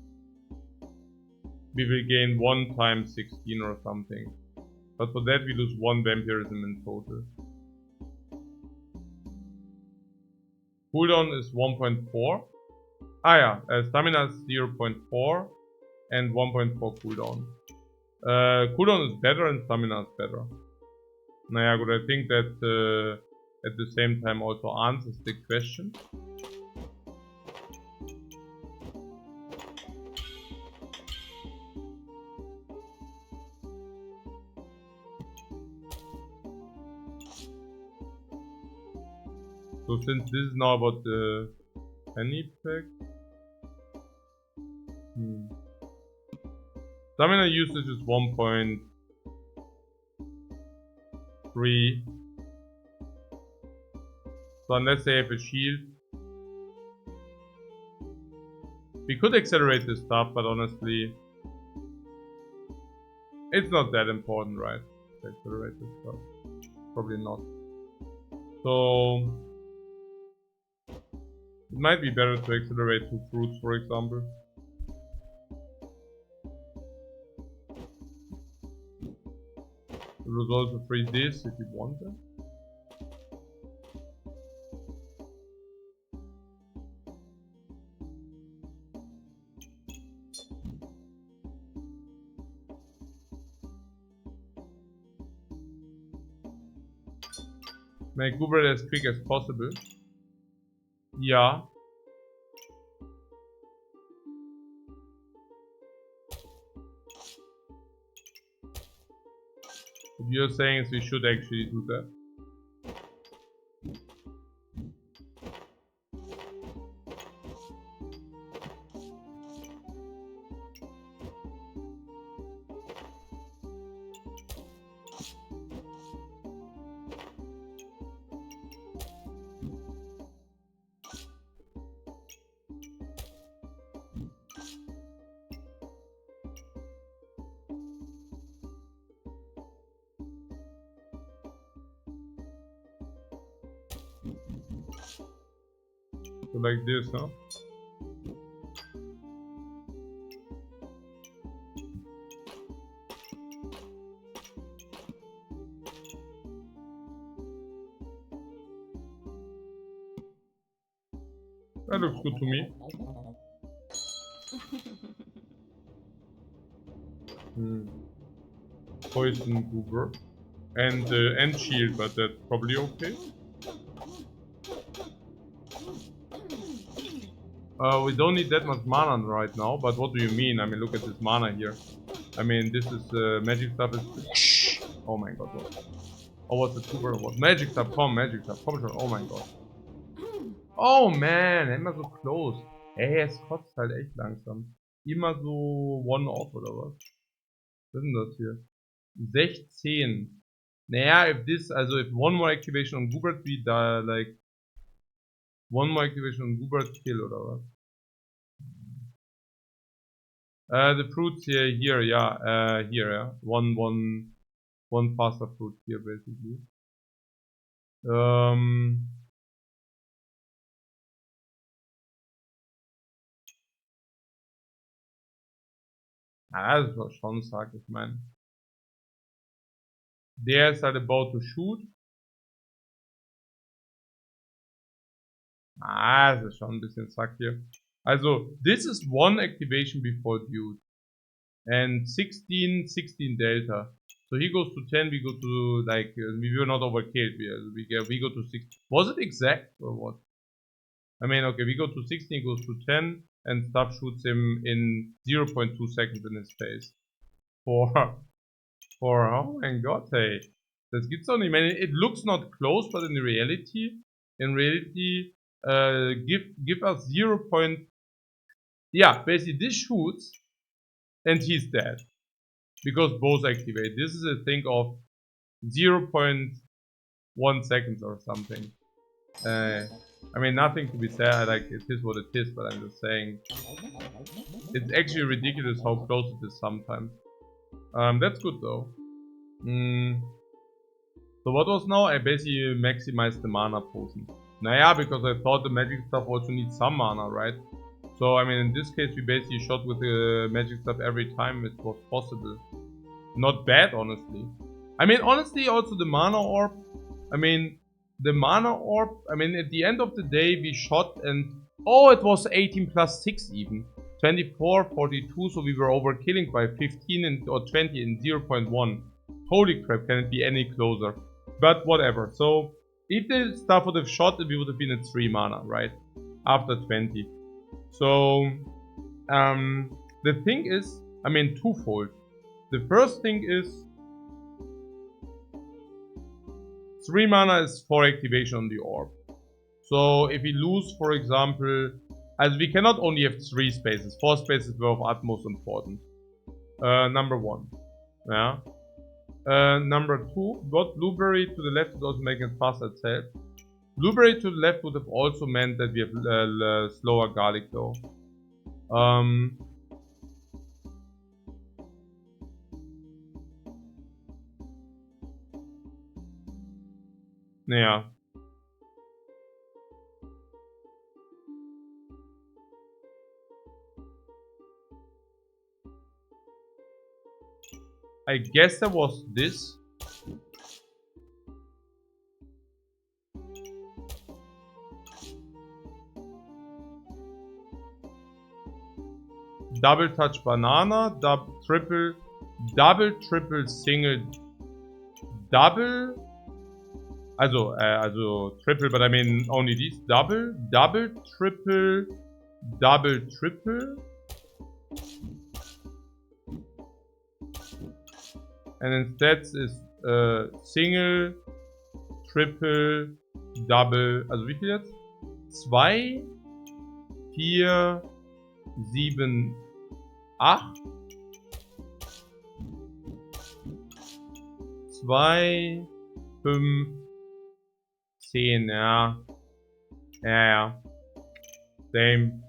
S1: we will gain 1 times 16 or something. But for that we lose 1 vampirism in total. Cooldown is 1.4. Stamina is 0.4 and 1.4 cooldown. Cooldown is better and stamina is better. Naja, good, I think that at the same time also answers the question. So since this is now about the penny pack. Stamina usage is 1.3. So unless they have a shield. We could accelerate this stuff, but honestly, it's not that important, right? To accelerate this stuff. Probably not. So it might be better to accelerate 2 fruits, for example. It was also free this if you want it. Make Goober as quick as possible. Yeah. What you're saying is we should actually do that. So like this, huh? That looks good to me. Poison Goober. And shield, but that's probably okay. We don't need that much mana right now, but what do you mean? I mean, look at this mana here. I mean, this is magic stuff is... Oh my god, what? Oh, what's the Goober? What? Magic stuff, come, magic stuff, come schon. Oh mein Gott. Oh man, immer so close. Ey, es kotzt halt echt langsam. Immer so One-Off oder was? Was ist denn das hier? 16. Naja, if this, also if one more activation on Goobert, we die, like, one more activation on Goobert kill oder was? The fruits here, yeah, here, yeah. One faster fruit here, basically. Das war schon, sag ich mein. Der ist halt about to shoot. Das ist schon ein bisschen zack hier. Also, this is one activation before dude. And 16 delta. So he goes to 10, we go to, like, we were not overkilled. We go to 6. Was it exact or what? I mean, okay, we go to 16, goes to 10, and stuff shoots him in 0.2 seconds in his face. For, oh my god, hey. Das gibt's doch nicht. I mean, it looks not close, but in reality, give us 0. Yeah, basically this shoots, and he's dead. Because both activate. This is a thing of 0.1 seconds or something. I mean, nothing to be said, like, it is what it is, but I'm just saying. It's actually ridiculous how close it is sometimes. That's good though. So what was now? I basically maximized the mana potion. Naja, because I thought the magic stuff also needs some mana, right? So, I mean, in this case, we basically shot with the magic stuff every time it was possible. Not bad, honestly. I mean, honestly, also the mana orb. I mean, the mana orb. I mean, at the end of the day, we shot and... Oh, it was 18 plus 6 even. 24, 42, so we were overkilling by 15 or 20 in 0.1. Holy crap, can it be any closer? But whatever. So, if the stuff would have shot, we would have been at 3 mana, right? After 20. So, the thing is, I mean, twofold. The first thing is 3 mana is 4 activation on the orb. So if we lose, for example, as we cannot only have 3 spaces, 4 spaces were of utmost importance. Number 1. Yeah. Number 2, got blueberry to the left would also make it fast itself. Blueberry to the left would have also meant that we have slower garlic though. Yeah. I guess there was this. Double touch banana, triple, single, double. Also triple, but I mean only these. Double, double, triple, double, triple. And then stats is Single, Triple, Double. Also wie viel jetzt? 2, 4, 7, 8. 2, 5, 10, ja. Ja. Same.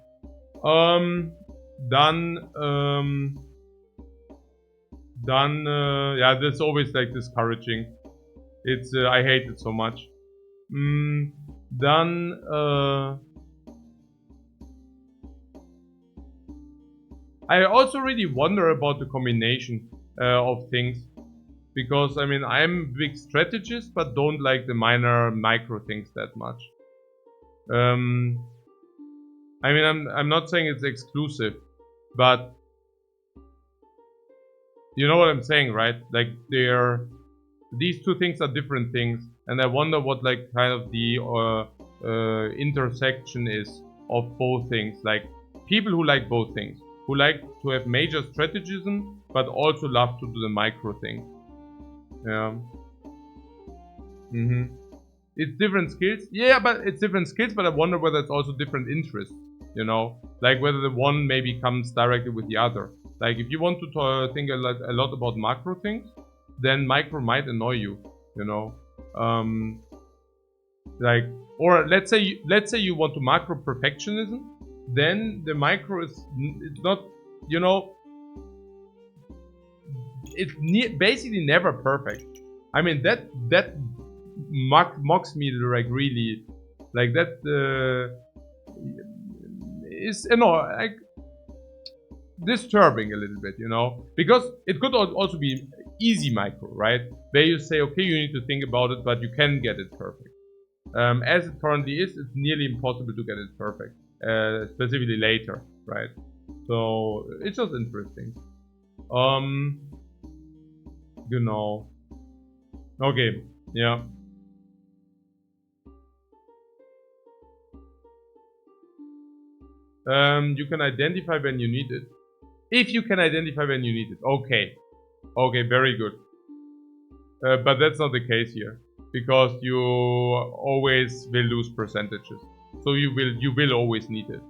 S1: Yeah, that's always like discouraging. It's, I hate it so much. I also really wonder about the combination of things. Because, I mean, I'm a big strategist, but don't like the micro things that much. I mean, I'm not saying it's exclusive, but you know what I'm saying, right? Like, these two things are different things, and I wonder what, like, kind of the intersection is of both things. Like, people who like both things, who like to have major strategism, but also love to do the micro thing. Yeah. It's different skills. Yeah, but it's different skills, but I wonder whether it's also different interests, you know? Like whether the one maybe comes directly with the other. Like if you want to think a lot about macro things, then micro might annoy you, you know? Like, or let's say you want to macro perfectionism, then the micro is, it's not, you know, it's basically never perfect. I mean, that mocks me like really, like that is, you know, like disturbing a little bit, you know, because it could also be easy micro, right? Where you say, okay, you need to think about it, but you can get it perfect. As it currently is, it's nearly impossible to get it perfect, specifically later, right? So it's just interesting. You know. Okay, yeah. You can identify when you need it. If you can identify when you need it. Okay. Okay, very good. But that's not the case here. Because you always will lose percentages. So you will always need it.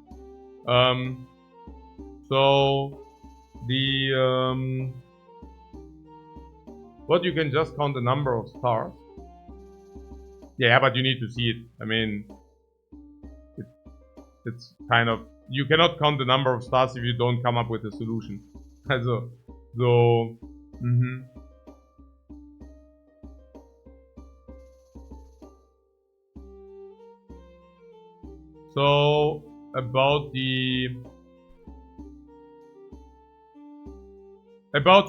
S1: So the what, you can just count the number of stars. Yeah, but you need to see it. I mean, it's kind of, you cannot count the number of stars if you don't come up with a solution. So about the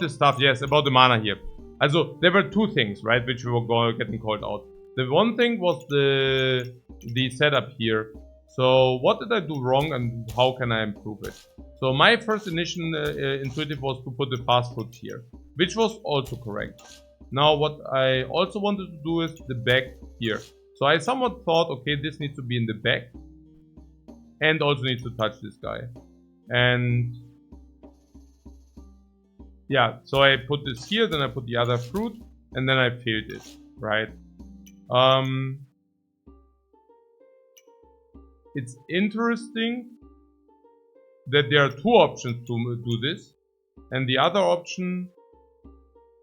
S1: stuff, yes, about the mana here. Also, there were two things, right, which were getting called out. The one thing was the setup here. So what did I do wrong and how can I improve it? So my first initial intuitive was to put the fast food here, which was also correct. Now what I also wanted to do is the back here. So I somewhat thought, okay, this needs to be in the back and also needs to touch this guy. And yeah, so I put this here, then I put the other fruit, and then I filled it, right? It's interesting that there are two options to do this, and the other option,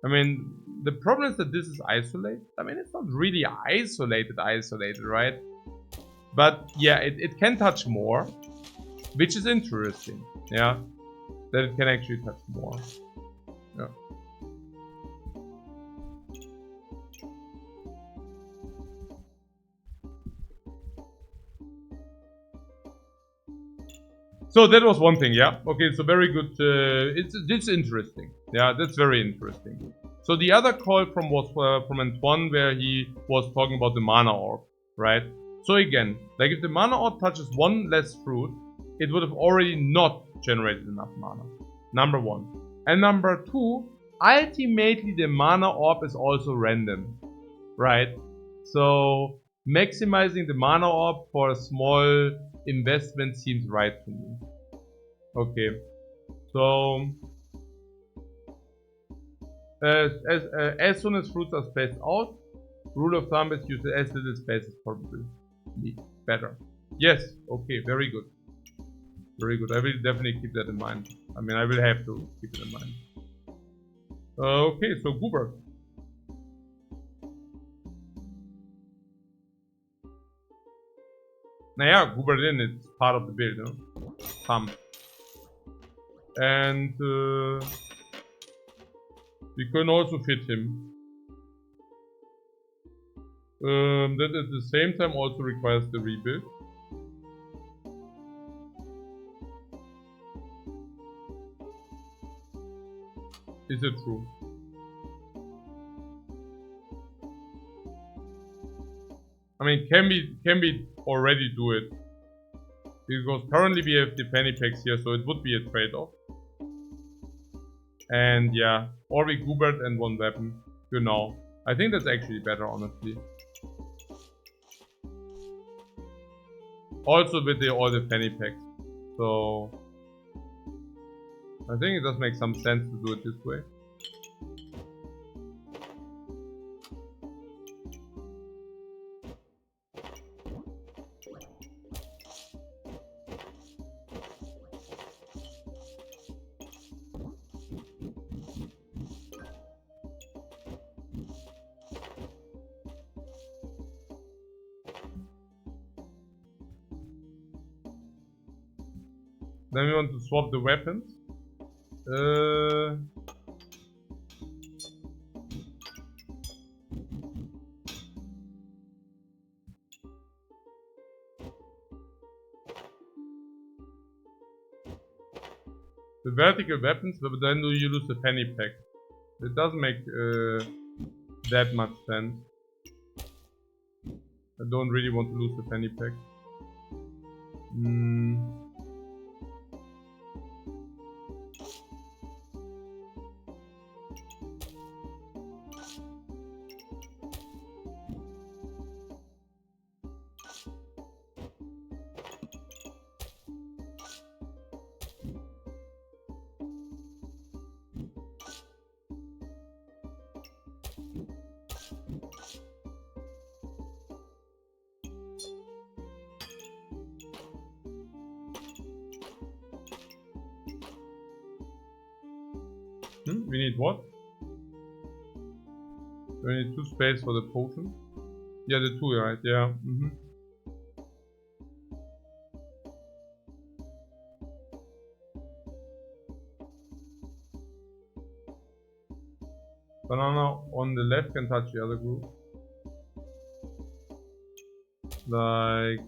S1: I mean, the problem is that this is isolated. I mean, it's not really isolated, right? But yeah, it can touch more, which is interesting, yeah, that it can actually touch more. Yeah. So that was one thing, yeah. Okay, so very good. It's interesting. Yeah, that's very interesting. So the other call was from Antoine, where he was talking about the mana orb, right? So again, like if the mana orb touches one less fruit, it would have already not generated enough mana. Number one. And number two, ultimately the mana orb is also random, right? So maximizing the mana orb for a small investment seems right to me. Okay, so as soon as fruits are spaced out, rule of thumb is use as little space as probably better. Yes, okay, very good. Very good. I will definitely keep that in mind. I mean, I will have to keep it in mind. Okay, so Goober. Naja, Goober in, it's part of the build, no? Pump. And we can also fit him. That at the same time also requires the rebuild. Is it true? I mean, can we already do it? Because currently we have the penny packs here, so it would be a trade-off. And yeah, or we Goobert and one weapon, you know. I think that's actually better, honestly. Also with all the penny packs. So I think it does make some sense to do it this way. Then we want to swap the weapons. The vertical weapons, but then do you lose the penny pack? It doesn't make that much sense. I don't really want to lose the penny pack. We need what? We need 2 space for the potion. Yeah, the 2, right? Yeah. Banana on the left can touch the other group. Like...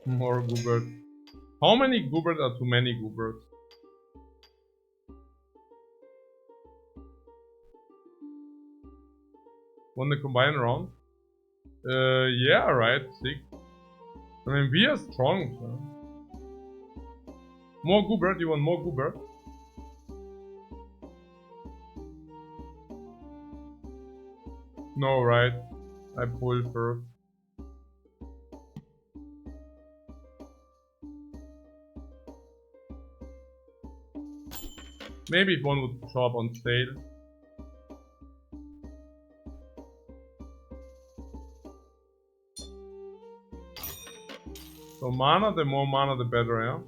S1: More Goobert. How many Goobert are too many Goobert? Want to combine around? Yeah, right, sick. I mean, we are strong, so. More Goobert, you want more Goobert? No, right. I pull first. Maybe if one would show up on sale. So mana, the more mana the better, yeah?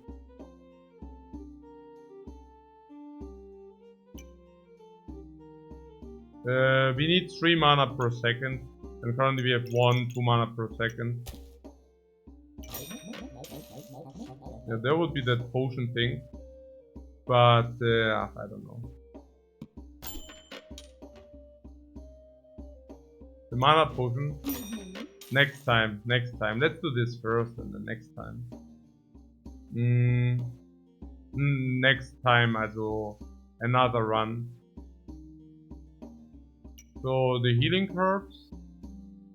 S1: We need 3 mana per second. And currently we have 2 mana per second. Yeah, there would be that potion thing. But, I don't know. The mana potion. Next time. Let's do this first and then next time. Next time, also another run. So, the healing curves.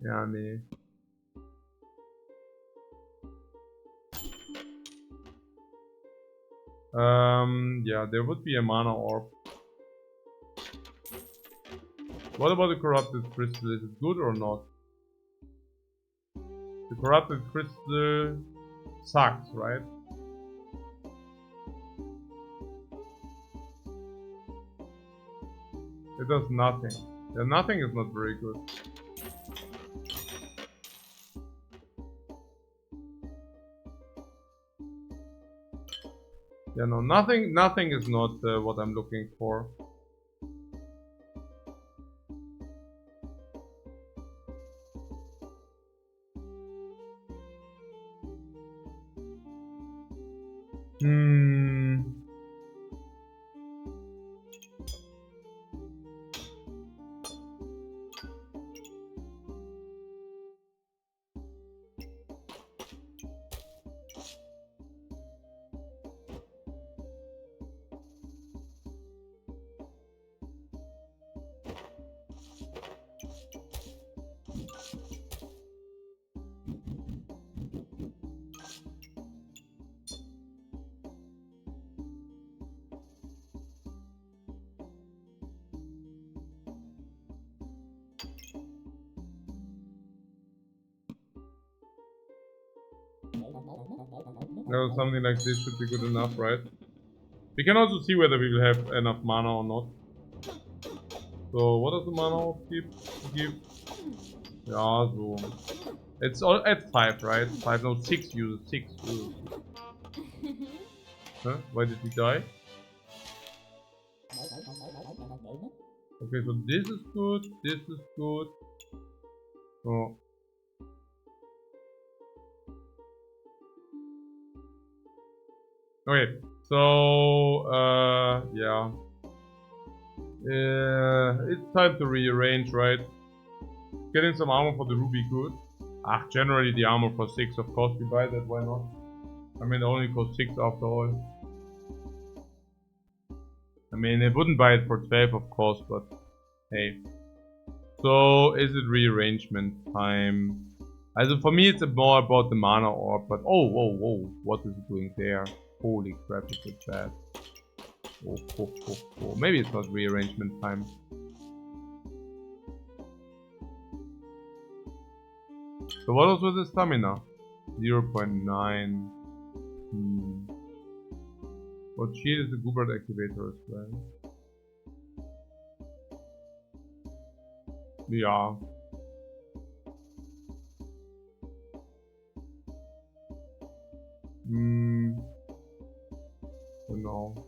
S1: Ja, nee. Yeah, there would be a mana orb. What about the corrupted crystal? Is it good or not? The corrupted crystal sucks, right? It does nothing. Yeah, nothing is not very good. Yeah, no, nothing is not what I'm looking for. No, something like this should be good enough, right? We can also see whether we will have enough mana or not. So, what does the mana give? Yeah, so... It's all at 5, right? 5, no, 6 uses. 6 uses. Huh? Why did he die? Okay, so this is good, this is good. Oh. Okay, so, yeah. It's time to rearrange, right? Getting some armor for the ruby good. Generally the armor for 6, of course we buy that, why not? I mean, it only costs 6 after all. I mean, I wouldn't buy it for 12, of course, but hey. So, is it rearrangement time? Also, for me, it's more about the mana orb, but whoa, what is it doing there? Holy crap, is it bad? Oh. Maybe it's not rearrangement time. So, what was with the stamina? 0.9. What shield is the Goobert activator as well? Yeah. Genau.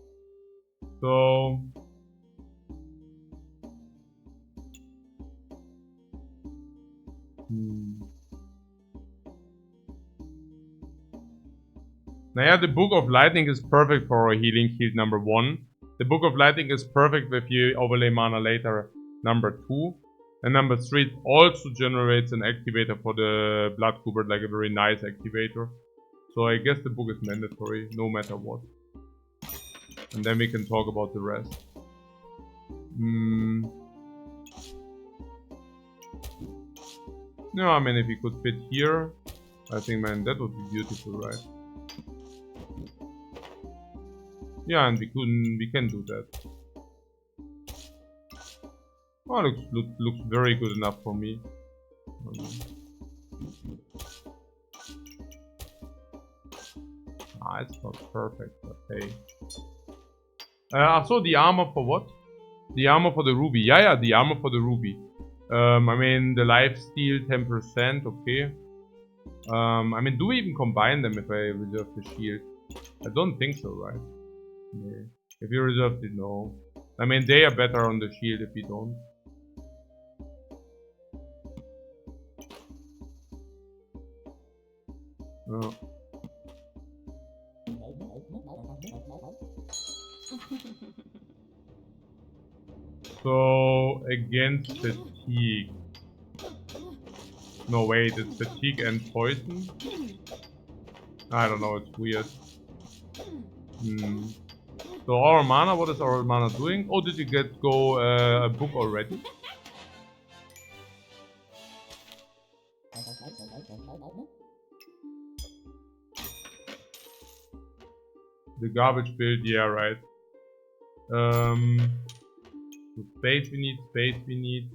S1: So. Naja, the Book of Lightning is perfect for a healing shield number 1. The Book of Lightning is perfect if you overlay mana later number 2. And number 3, it also generates an activator for the Blood Goobert, like a very nice activator. So I guess the book is mandatory, no matter what. And then we can talk about the rest. No, I mean, if we could fit here, I think, man, that would be beautiful, right? Yeah, and we can do that. Oh, looks very good enough for me. It's not perfect, but hey. So the armor for what? The armor for the ruby. Yeah, the armor for the ruby. I mean, the life steal 10%, okay. I mean, do we even combine them if I reserve the shield? I don't think so, right? Yeah. If you reserve it, no. I mean, they are better on the shield if you don't. Oh. So, against fatigue. No, wait, it's fatigue and poison? I don't know, it's weird. So, our mana, what is our mana doing? Oh, did you go a book already? The garbage build, yeah, right. So space we need.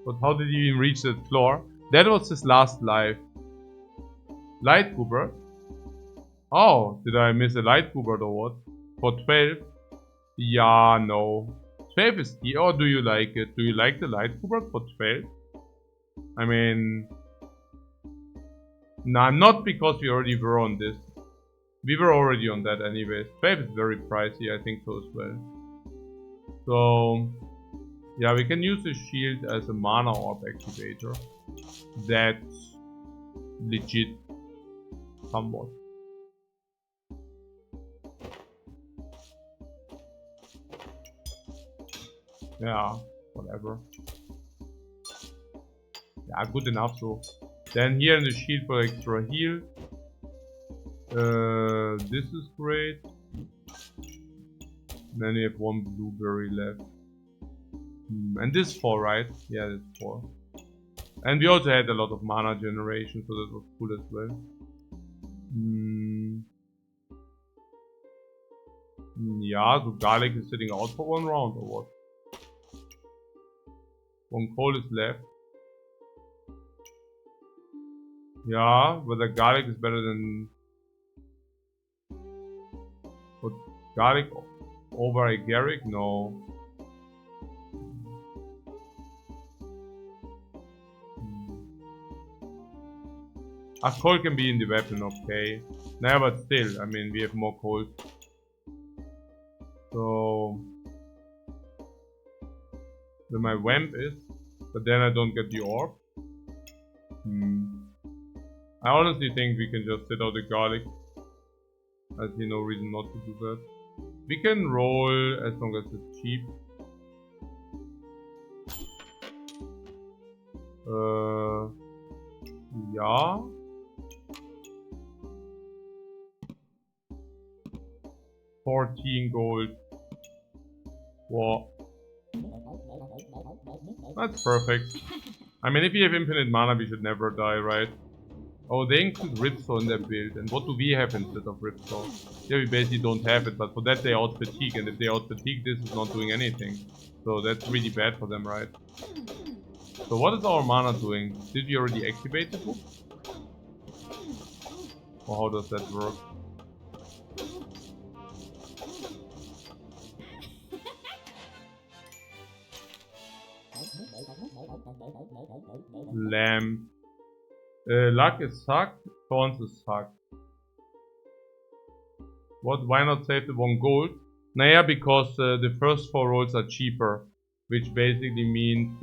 S1: But how did you even reach that floor? That was his last life. Light Cooper? Oh, did I miss a Light Cooper or what? For 12? Yeah, no. 12 is the, or do you like it? Do you like the Light Cooper for 12? I mean... Nah, not because we already were on this. We were already on that anyways. 12 is very pricey, I think so as well. So... Yeah, we can use the shield as a mana orb activator. That's legit. Somewhat. Yeah, whatever. Yeah, good enough so. Then here in the shield for extra heal. This is great. Then we have one blueberry left. And this 4, right? Yeah, it's 4. And we also had a lot of mana generation, so that was cool as well. Yeah, so garlic is sitting out for 1 round or what? 1 coal is left. Yeah, but the garlic is better than... But garlic over a Garrick? No. A coal can be in the weapon, okay. Nah, but still, I mean, we have more coals. So... Then my vamp is, but then I don't get the orb. I honestly think we can just sit out the garlic. I see no reason not to do that. We can roll as long as it's cheap. Yeah. $14 gold. Wow. That's perfect. I mean, if you have infinite mana, we should never die, right? Oh, they include Ripsaw in their build. And what do we have instead of Ripsaw? Yeah, we basically don't have it, but for that they out fatigue. And if they out fatigue, this is not doing anything. So that's really bad for them, right? So what is our mana doing? Did we already activate the book? Or how does that work? Lamb. Luck is sucked, thorns is sucked. What? Why not save the 1 gold? Naja, because the first 4 rolls are cheaper, which basically means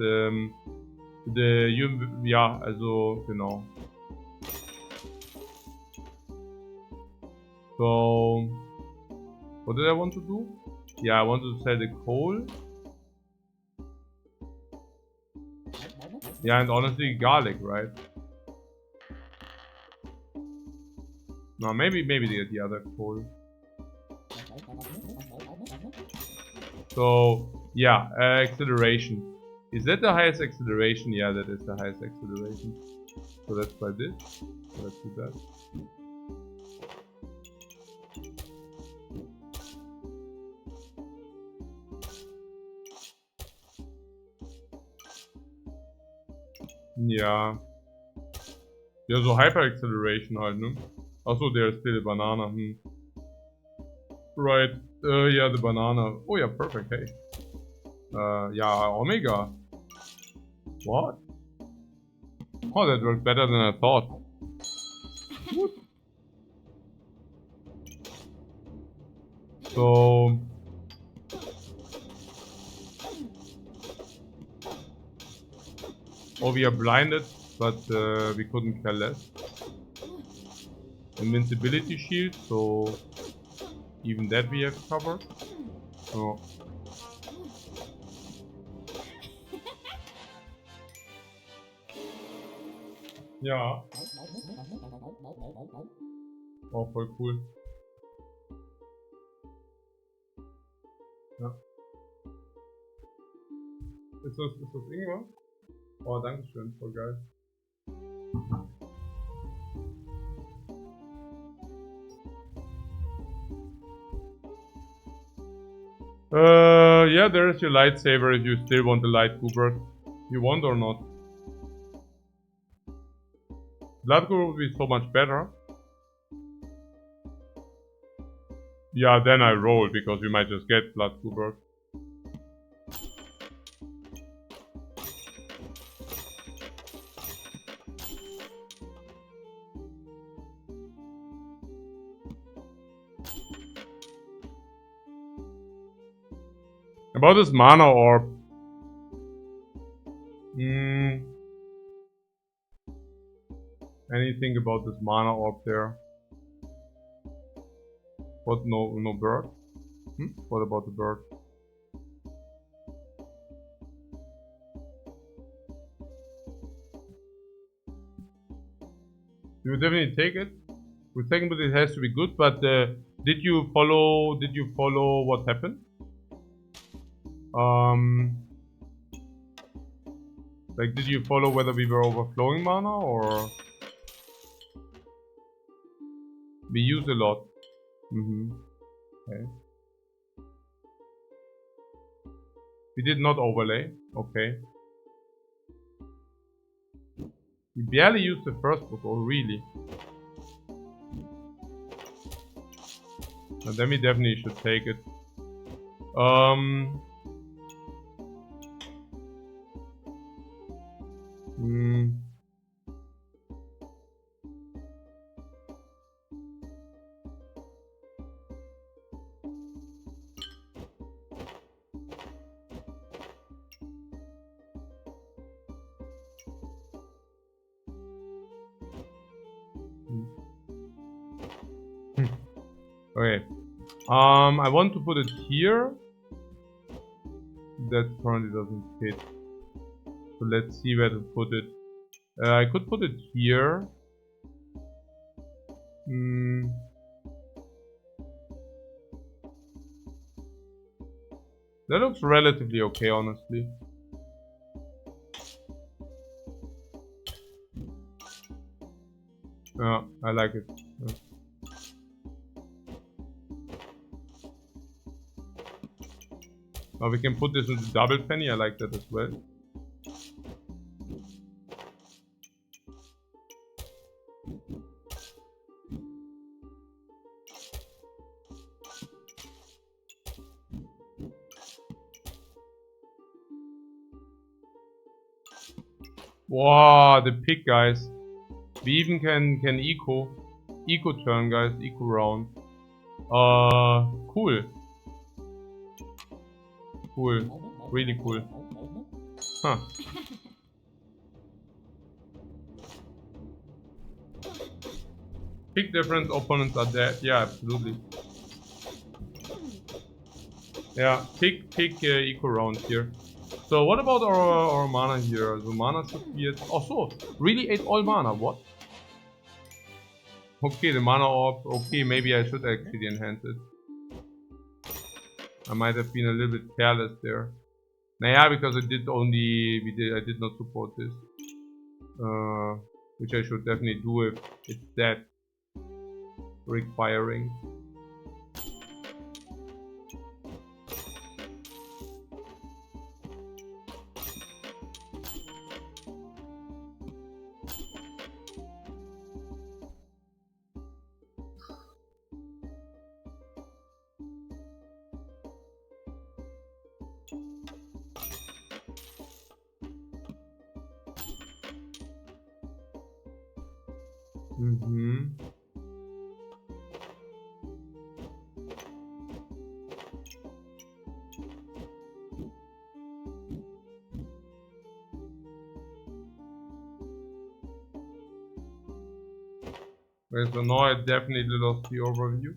S1: ja, also genau. So, what did I want to do? Yeah, I want to sell the coal. Yeah, and honestly, garlic, right? No, maybe the other coal. So, yeah, acceleration. Is that the highest acceleration? Yeah, that is the highest acceleration. So let's try this. So let's do that. Ja. Ja, so Hyper-Acceleration halt, ne? Achso, there's still a banana. Right. Yeah, the banana. Oh, yeah, perfect, hey. Yeah, Omega. What? Oh, that worked better than I thought. What? So... Or we are blinded, but we couldn't care less. Invincibility shield, so even that we have covered. So yeah. Oh, voll cool. Ja. Ist das irgendwas? Oh, dankeschön, voll geil. Yeah, there is your lightsaber if you still want the light goober. You want or not? Blood goober would be so much better. Yeah, then I roll because we might just get blood goober. About this mana orb. Anything about this mana orb there? What? No bird? What about the bird? You would definitely take it. With second, but it has to be good. But did you follow? Did you follow what happened? Like, did you follow whether we were overflowing mana or we used a lot? Okay. We did not overlay. Okay. We barely used the first book. Oh, really? And then we definitely should take it. Okay. I want to put it here. That currently doesn't fit. So let's see where to put it. I could put it here. That looks relatively okay, honestly. Yeah, I like it. Yeah. Now we can put this into double penny. I like that as well. Wow, the pick, guys. We even can eco turn, guys, eco round. Cool. Cool, really cool. Huh. Pick difference, opponents are dead. Yeah, absolutely. Yeah, pick eco round here. So what about our mana here? The mana should be at... Oh, so really ate all mana. What? Okay, the mana orb. Okay, maybe I should actually enhance it. I might have been a little bit careless there. Naja, because I did not support this. Which I should definitely do if it's that requiring. Okay, so now I definitely lost the overview.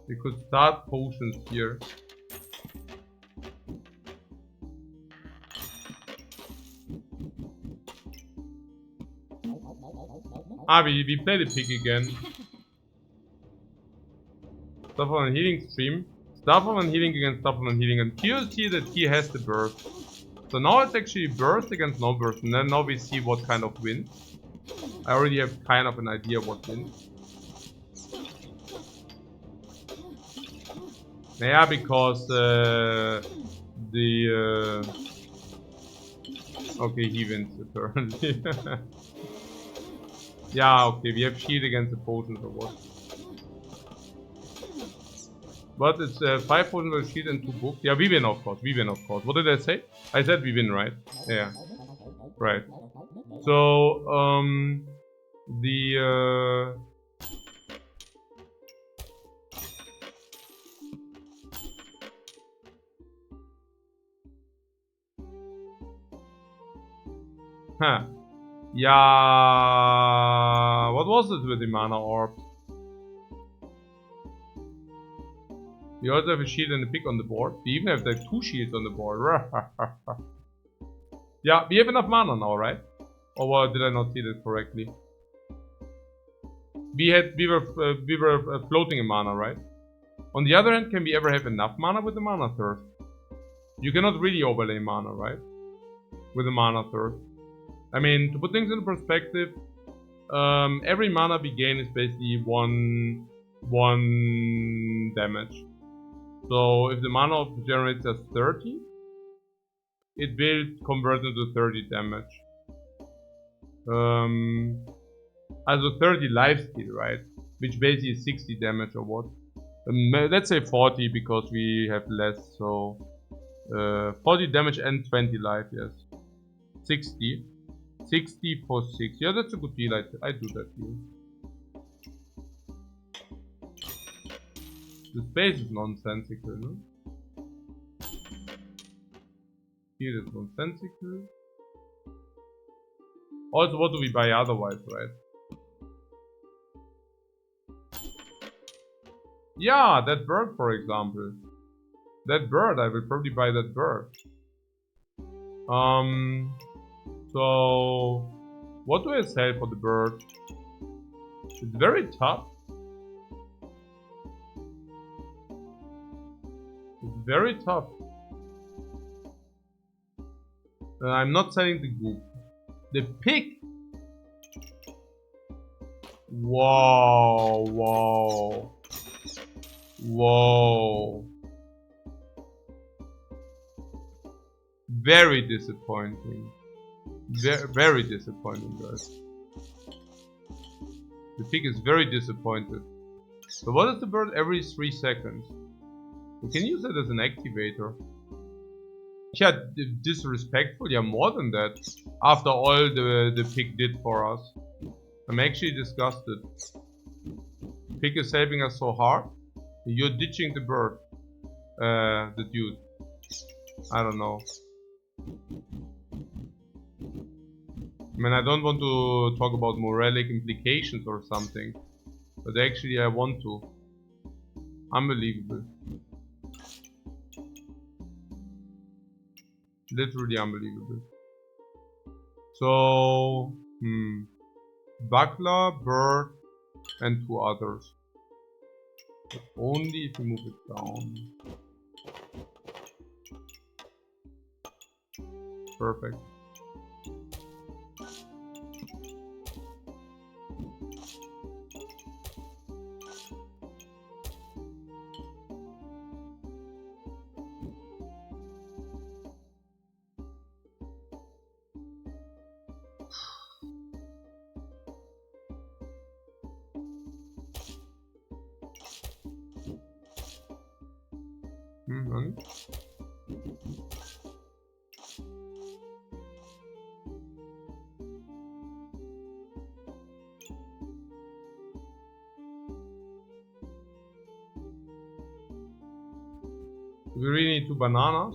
S1: We could start potions here. We play the pig again. Stuff on healing stream. Stuff on healing against stuff on healing. And here you see that he has the burst. So now it's actually burst against no burst. And then now we see what kind of wins. I already have kind of an idea what wins. Yeah, because okay, he wins apparently. Yeah, okay, we have shield against the potions or what? But it's 5 potions with shield and 2 books. Yeah, we win of course, we win of course. What did I say? I said we win, right? Yeah. Right. So, huh. Yeah, what was it with the mana orb? We also have a shield and a pick on the board. We even have like 2 shields on the board. Yeah, we have enough mana now, right? Or did I not see that correctly? We were floating in mana, right? On the other hand, can we ever have enough mana with the mana thirst? You cannot really overlay mana, right? With a mana thirst. I mean, to put things into perspective, every mana we gain is basically one damage. So if the mana generates as 30, it will convert into 30 damage. Also 30 lifesteal, right? Which basically is 60 damage or what? Let's say 40 because we have less, so 40 damage and 20 life, yes. 60. 60 for 6. Yeah, that's a good deal. I do that deal. The space is nonsensical, no? Here is nonsensical. Also, what do we buy otherwise, right? Yeah, that bird, for example. That bird, I will probably buy that bird. So... What do I sell for the bird? It's very tough. It's very tough. I'm not selling the goop. The pig! Whoa, whoa. Whoa. Very disappointing. Very disappointing, guys. The pig is very disappointed. So what is the bird every 3 seconds? We can use it as an activator. Yeah, disrespectful. Yeah, more than that. After all the pig did for us. I'm actually disgusted. Pig is helping us so hard. You're ditching the bird. The dude. I don't know. I mean, I don't want to talk about moralic implications or something. But actually I want to. Unbelievable. Literally unbelievable. So, Buckler, Bird, and 2 others. But only if we move it down. Perfect. Do we really need 2 bananas?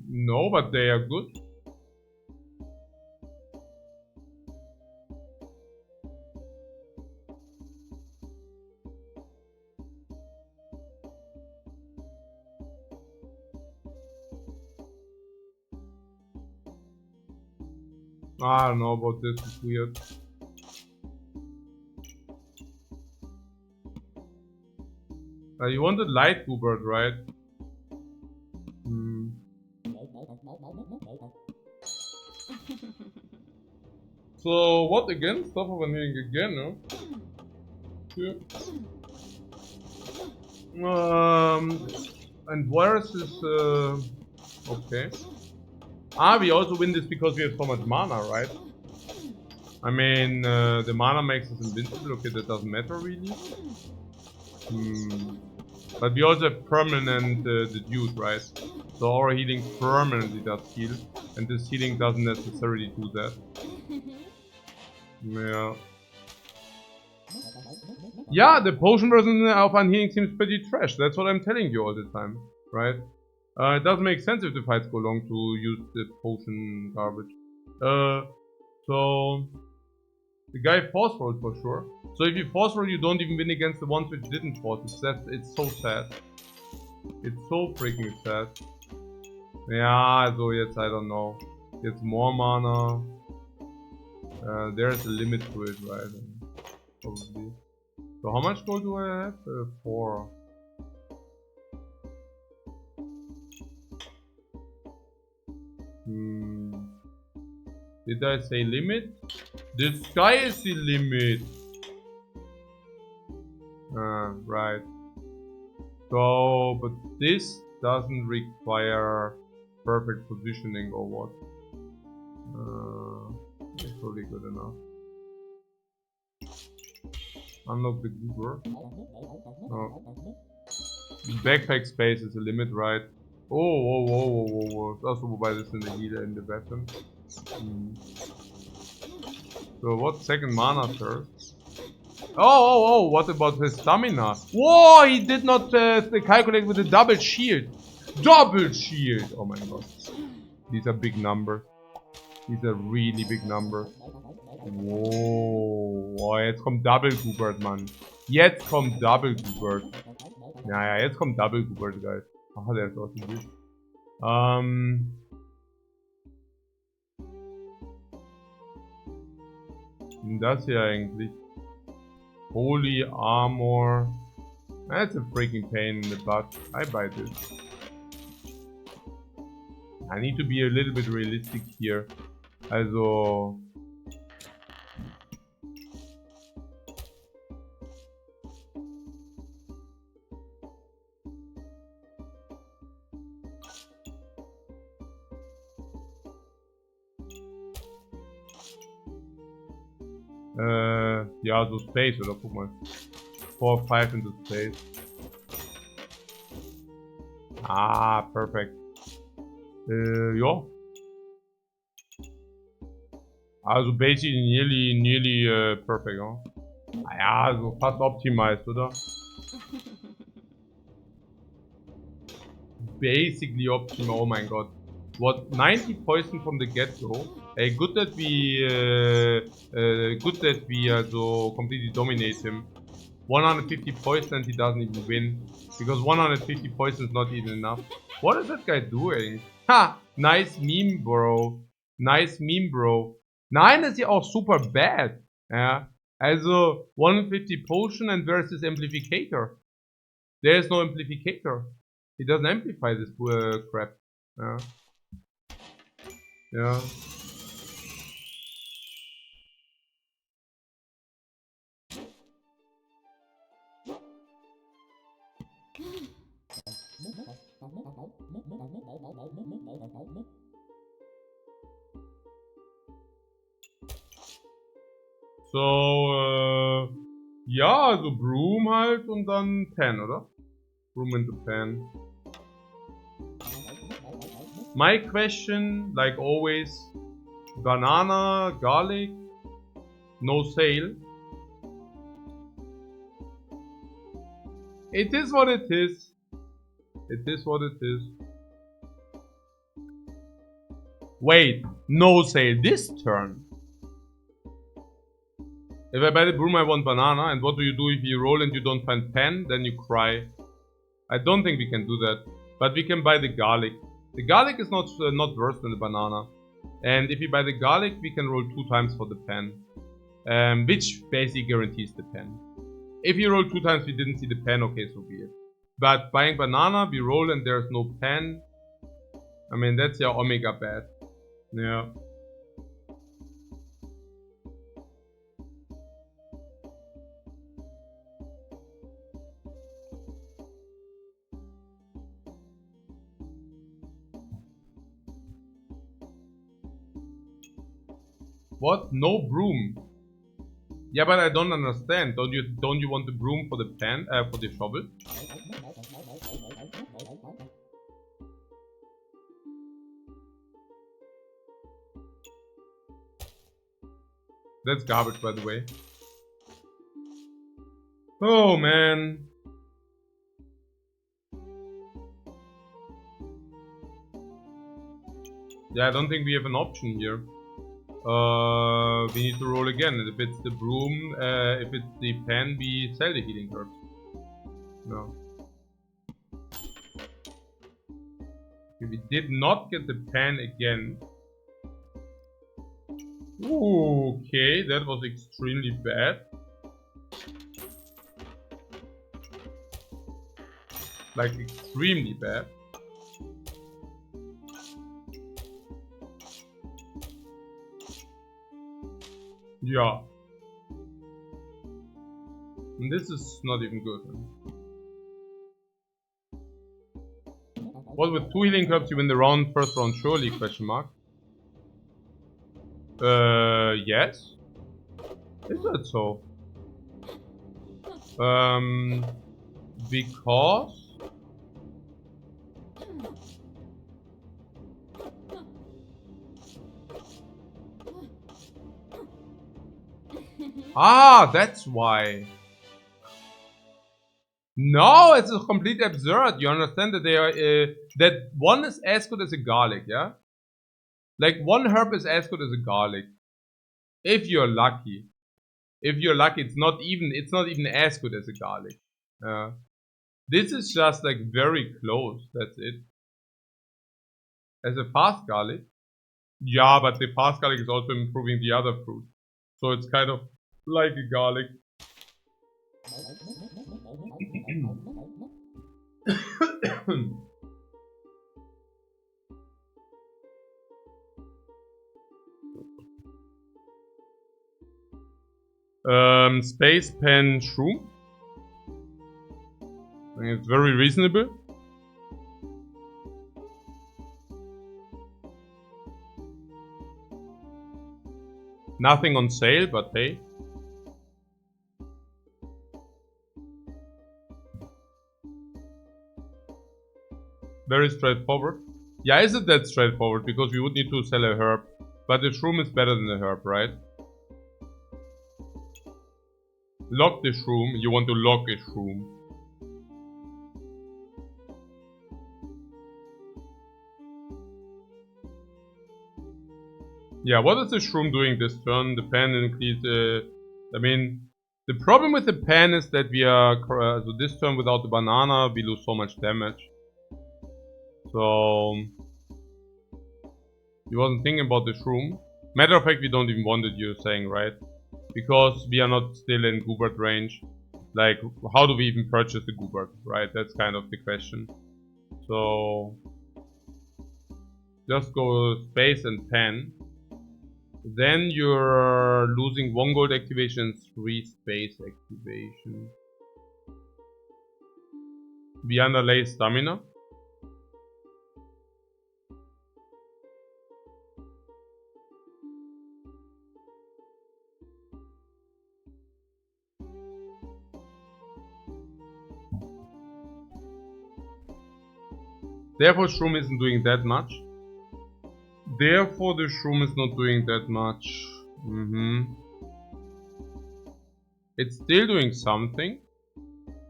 S1: No, but they are good. I don't know about this, it's weird. You wanted light Goobert, right? So, what again? Stop overheating again, no? Yeah. And where is this, okay. We also win this because we have so much mana, right? I mean, the mana makes us invincible. Okay, that doesn't matter really. But we also have permanent the dude, right? So our healing permanently does heal. And this healing doesn't necessarily do that. Yeah. Yeah, the potion version of unhealing seems pretty trash. That's what I'm telling you all the time, right? It doesn't make sense if the fights go long to use the potion garbage. So the guy force rolled for sure. So if you force roll, you don't even win against the ones which didn't force. It's so sad. It's so freaking sad. Yeah, so jetzt I don't know. It's more mana. There's a limit to it, right? Probably. So how much gold do I have? 4. Did I say limit? The sky is the limit. Right. So, but this doesn't require perfect positioning or what? It's probably good enough. Unlock the Goober. Oh. Backpack space is a limit, right? Whoa. Also, wobei this in the healer in the weapon. So, what second mana first? Oh, what about his stamina? Whoa, he did not calculate with a double shield. Double shield! Oh my god. These are big numbers. These are really big numbers. Whoa. Oh, jetzt kommt Double Goobert, Mann. Jetzt kommt Double Goobert. Ja, jetzt kommt Double Goobert, guys. Ach, der ist auch so gut. Das hier eigentlich. Holy Armor. That's a freaking pain in the butt. I buy this. I need to be a little bit realistic here. Also... ja, so Space, oder? Guck mal. 4, 5 into Space. Ah, perfect. Ja. Also basically nearly perfect, ja. Naja, so fast optimized, oder? Basically optimal, oh mein Gott. What, 90 poison from the get-go? Hey, good that we so completely dominate him. 150 poison and he doesn't even win. Because 150 poison is not even enough. What is that guy doing? Ha! Nice meme, bro. Nice meme, bro. Nein, ist ja auch super bad. Ja. Also, 150 potion and versus amplificator. There is no amplificator. He doesn't amplify this crap. Yeah. Yeah. So, ja, also Broom halt und dann Pan, oder? Broom into Pan. My question, like always, banana, garlic, no sale. It is what it is. It is what it is. Wait, no sale this turn. If I buy the broom, I want banana. And what do you do if you roll and you don't find pen? Then you cry. I don't think we can do that. But we can buy the garlic. The garlic is not worse than the banana. And if we buy the garlic, we can roll 2 times for the pen. Which basically guarantees the pen. If you roll 2 times, we didn't see the pen, okay, so be it. But buying banana, we roll and there's no pen. I mean, that's your omega bad. Yeah. What? No broom? Yeah, but I don't understand. Don't you want the broom for the pen? For the shovel? That's garbage, by the way. Oh man. Yeah, I don't think we have an option here. We need to roll again. And if it's the broom, if it's the pen, we sell the healing herbs. No. Okay, we did not get the pen again. Okay, that was extremely bad. Like, extremely bad. Yeah. And this is not even good. What, with 2 healing herbs you win the round, first round surely, question mark? Yes? Is that so? Because... Ah, that's why. No, it's a completely absurd. You understand that they are that one is as good as a garlic, yeah? Like 1 herb is as good as a garlic. If you're lucky. If you're lucky, it's not even as good as a garlic. This is just like very close, that's it. As a fast garlic. Yeah, but the fast garlic is also improving the other fruit. So it's kind of like a garlic. Space pen shroom. I think it's very reasonable. Nothing on sale, but hey. Very straightforward. Yeah, isn't that straightforward? Because we would need to sell a herb. But the shroom is better than the herb, right? Lock the shroom. You want to lock a shroom. Yeah, what is the shroom doing this turn? The pen increase. I mean, the problem with the pen is that we are so this turn without the banana we lose so much damage. So you wasn't thinking about the shroom. Matter of fact, we don't even want it. You're saying, right? Because we are not still in Goobert range. Like, how do we even purchase the Goobert, right? That's kind of the question. So just go space and pen. Then you're losing 1 gold activation, 3 space activation. We underlay stamina. Therefore, shroom isn't doing that much. Therefore, the shroom is not doing that much. It's still doing something.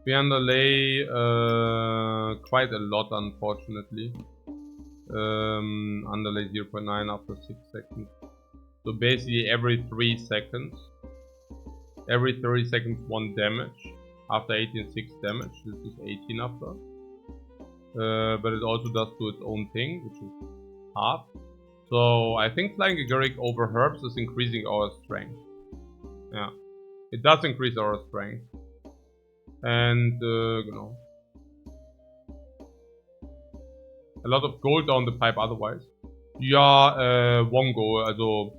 S1: We underlay quite a lot, unfortunately. Underlay 0.9 after 6 seconds. So basically every 3 seconds. Every 30 seconds 1 damage. After 18, 6 damage. This is 18 after. But it also does do its own thing, which is half. So I think flying Agaric over herbs is increasing our strength. Yeah. It does increase our strength. And, you know. A lot of gold down the pipe otherwise. Yeah, 1 gold. Also,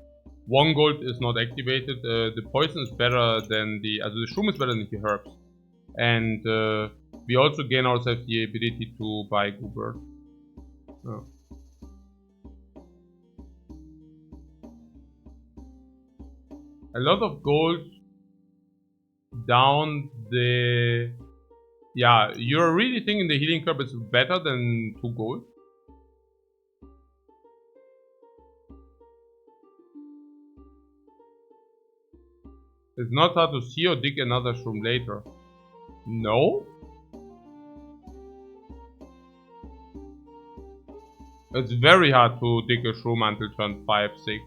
S1: 1 gold is not activated. The poison is better than the... Also, the shroom is better than the herbs. And we also gain ourselves the ability to buy goober. Yeah. A lot of gold down the... Yeah, you're really thinking the healing curve is better than 2 gold? It's not hard to see or dig another shroom later. No? It's very hard to dig a shroom until turn 5, 6.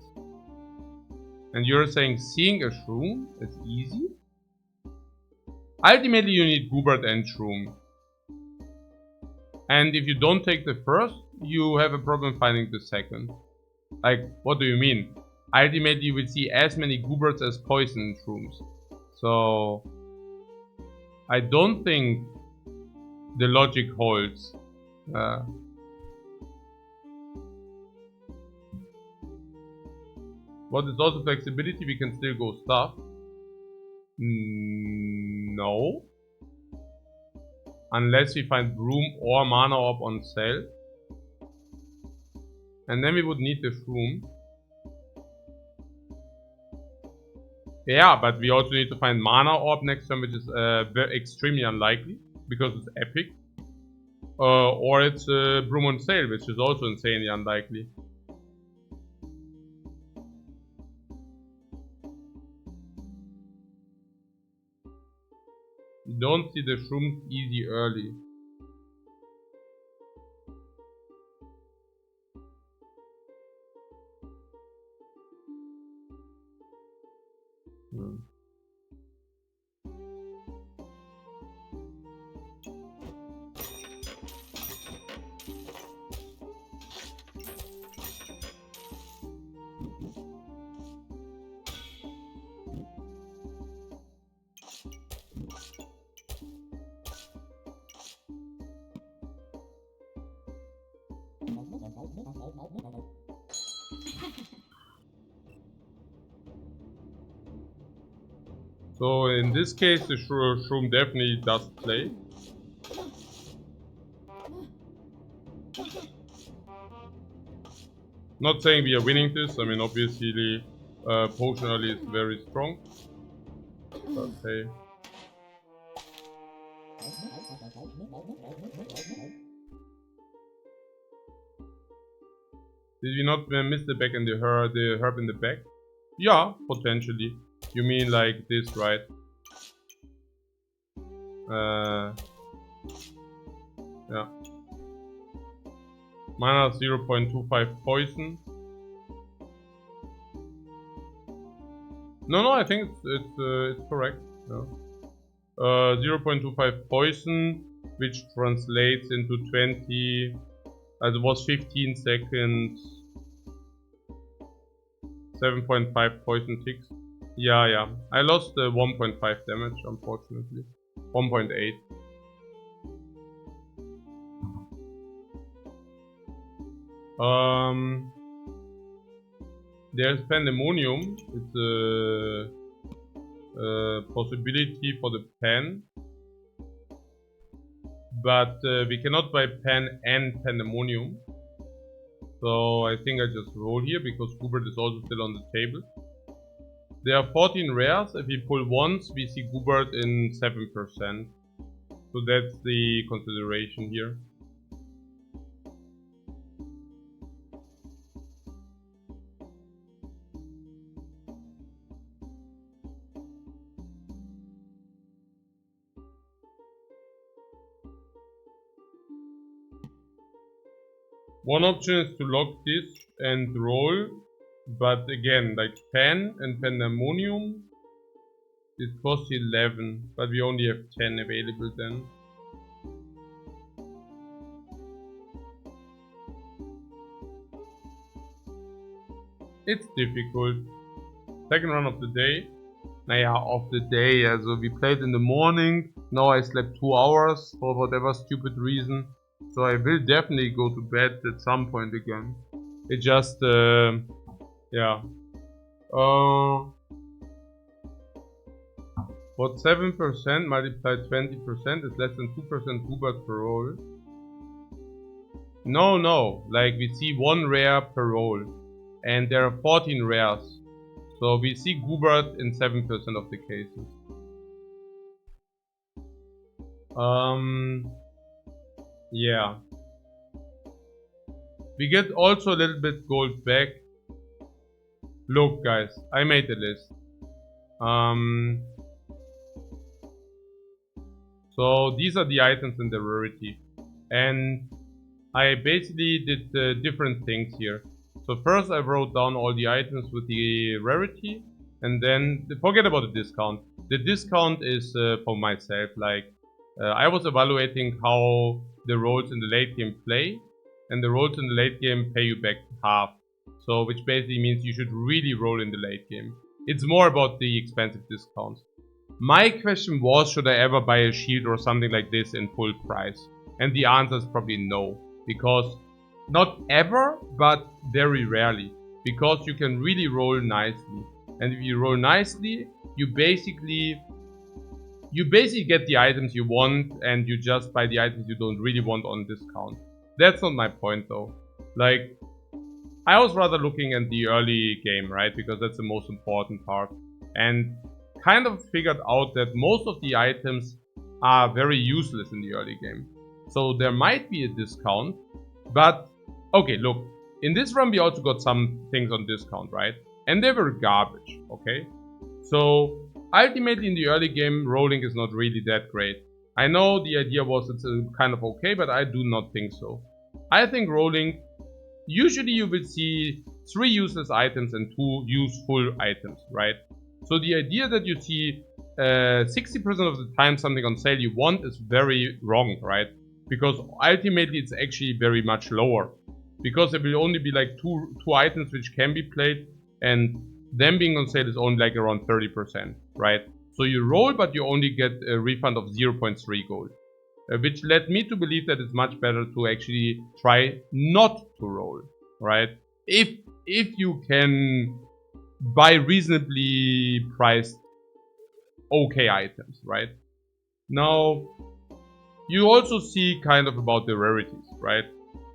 S1: And you're saying seeing a shroom is easy? Ultimately you need Goobert and shroom. And if you don't take the first, you have a problem finding the second. Like, what do you mean? Ultimately you will see as many Gooberts as poison shrooms. So... I don't think the logic holds. What is also flexibility, we can still go stuff. No. Unless we find Broom or Mana Orb on sale. And then we would need the Shroom. Yeah, but we also need to find Mana Orb next turn, which is extremely unlikely. Because it's epic. Or it's Broom on sale, which is also insanely unlikely. You don't see the Shrooms easy early. So in this case, the Shroom definitely does play. Not saying we are winning this. I mean, obviously, Potion early is very strong. But hey. Did we not miss the back and the herb in the back? Yeah, potentially. You mean like this, right? Yeah. Minus 0.25 poison. No, I think it's correct. Yeah. 0.25 poison, which translates into 20. As it was 15 seconds. 7.5 poison ticks. Yeah. I lost 1.5 damage, unfortunately. 1.8. There's Pandemonium. It's a possibility for the pen. But we cannot buy pen and Pandemonium. So I think I just roll here because Goobert is also still on the table. There are 14 rares. If we pull once, we see Goobert in 7%. So that's the consideration here. One option is to lock this and roll, but again, like Pan and Pandemonium, it costs 11, but we only have 10 available then. It's difficult. Second run of the day. Naja, of the day. Also we played in the morning. Now I slept 2 hours for whatever stupid reason. So I will definitely go to bed at some point again. It just, yeah. What 7% multiplied 20% is less than 2% Hubert per roll. No. Like we see 1 rare per roll. And there are 14 rares. So we see Gubert in 7% of the cases. Yeah. We get also a little bit gold back. Look guys, I made the list. So these are the items in the rarity. And I basically did different things here. So first I wrote down all the items with the rarity, and then forget about the discount. The discount is for myself, like I was evaluating how the rolls in the late game play, and the rolls in the late game pay you back half. So which basically means you should really roll in the late game. It's more about the expensive discounts. My question was, should I ever buy a shield or something like this in full price? And the answer is probably no, because not ever, but very rarely. Because you can really roll nicely. And if you roll nicely, you basically get the items you want, and you just buy the items you don't really want on discount. That's not my point though. Like, I was rather looking at the early game, right? Because that's the most important part. And kind of figured out that most of the items are very useless in the early game. So there might be a discount, but okay, look, in this run we also got some things on discount, right? And they were garbage, okay? So ultimately in the early game, rolling is not really that great. I know the idea was it's kind of okay, but I do not think so. I think rolling, usually you will see 3 useless items and 2 useful items, right? So the idea that you see 60% of the time something on sale you want is very wrong, right? Because ultimately it's actually very much lower. Because there will only be like two items which can be played, and them being on sale is only like around 30%, right? So you roll, but you only get a refund of 0.3 gold. Which led me to believe that it's much better to actually try not to roll, right? If you can buy reasonably priced okay items, right? Now, you also see kind of about the rarities, right?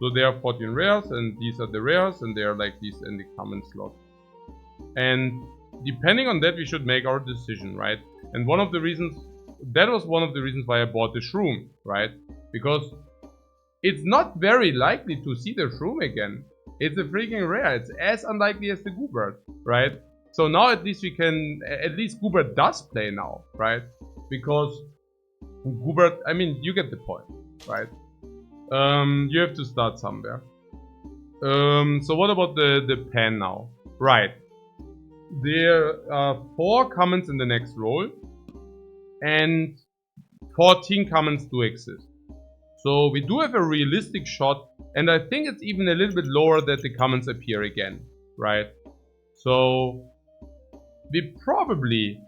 S1: So there are 14 rares, and these are the rares, and they are like these in the common slot. And depending on that, we should make our decision, right? And one of the reasons, that was one of the reasons why I bought the shroom, right? Because it's not very likely to see the shroom again. It's a freaking rare. It's as unlikely as the Goobert, right? So now at least we can, at least Goobert does play now, right? Because Goobert, I mean, you get the point, right? You have to start somewhere. So what about the pen now? Right. There are 4 comments in the next roll, and 14 comments do exist. So we do have a realistic shot, and I think it's even a little bit lower that the comments appear again, right? So we probably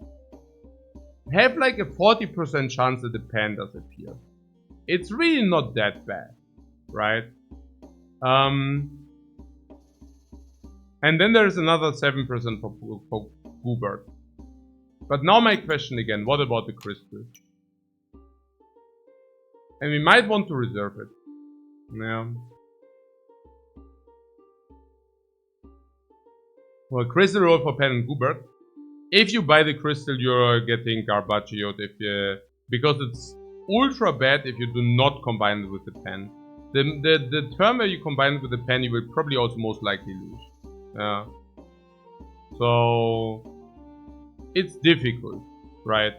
S1: have like a 40% chance that the pen does appear. It's really not that bad, right? And then there's another 7% for Goobert. But now my question again, what about the crystal? And we might want to reserve it. Yeah. Well, crystal roll for pen and Goobert. If you buy the crystal, you're getting Garbaggioed because it's ultra bad if you do not combine it with the pen. The turn where you combine it with the pen, you will probably also most likely lose. Yeah. So it's difficult, right?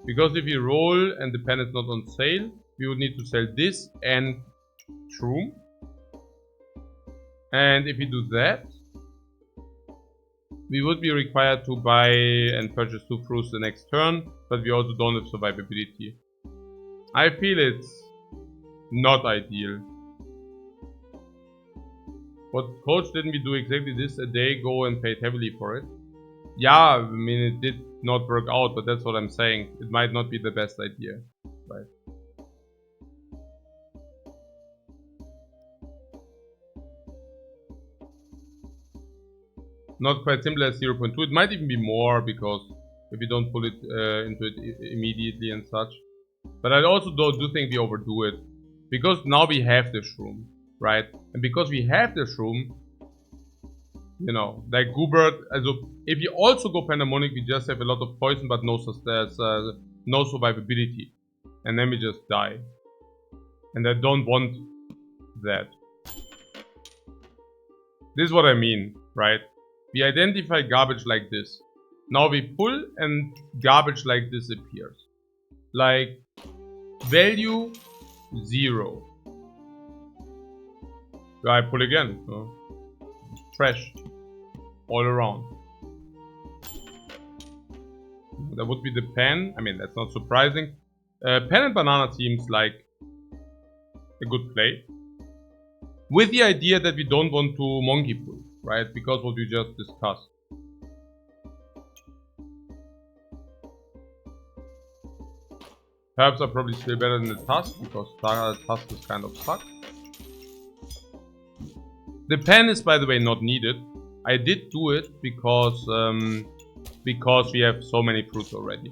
S1: Because if you roll and the pen is not on sale, we would need to sell this and shroom. And if we do that, we would be required to buy and purchase 2 fruits the next turn, but we also don't have survivability. I feel it's not ideal. What coach didn't we do exactly this a day ago and paid heavily for it? Yeah, I mean it did not work out, but that's what I'm saying. It might not be the best idea, right? Not quite simple as 0.2. It might even be more because if we don't pull it into it immediately and such. But I also do think we overdo it because now we have the shroom, right? And because we have the shroom, you know, like Goobert, also if you also go Pandemonic, we just have a lot of poison but no survivability. And then we just die. And I don't want that. This is what I mean, right? We identify garbage like this. Now we pull and garbage like this appears. Like value 0. I pull again. Trash. All around. That would be the pen. I mean, that's not surprising. Pen and banana seems like a good play. With the idea that we don't want to monkey pull, right? Because what we just discussed. Herbs are probably still better than the tusk because tusk is kind of stuck. The pen is, by the way, not needed. I did do it because we have so many fruits already.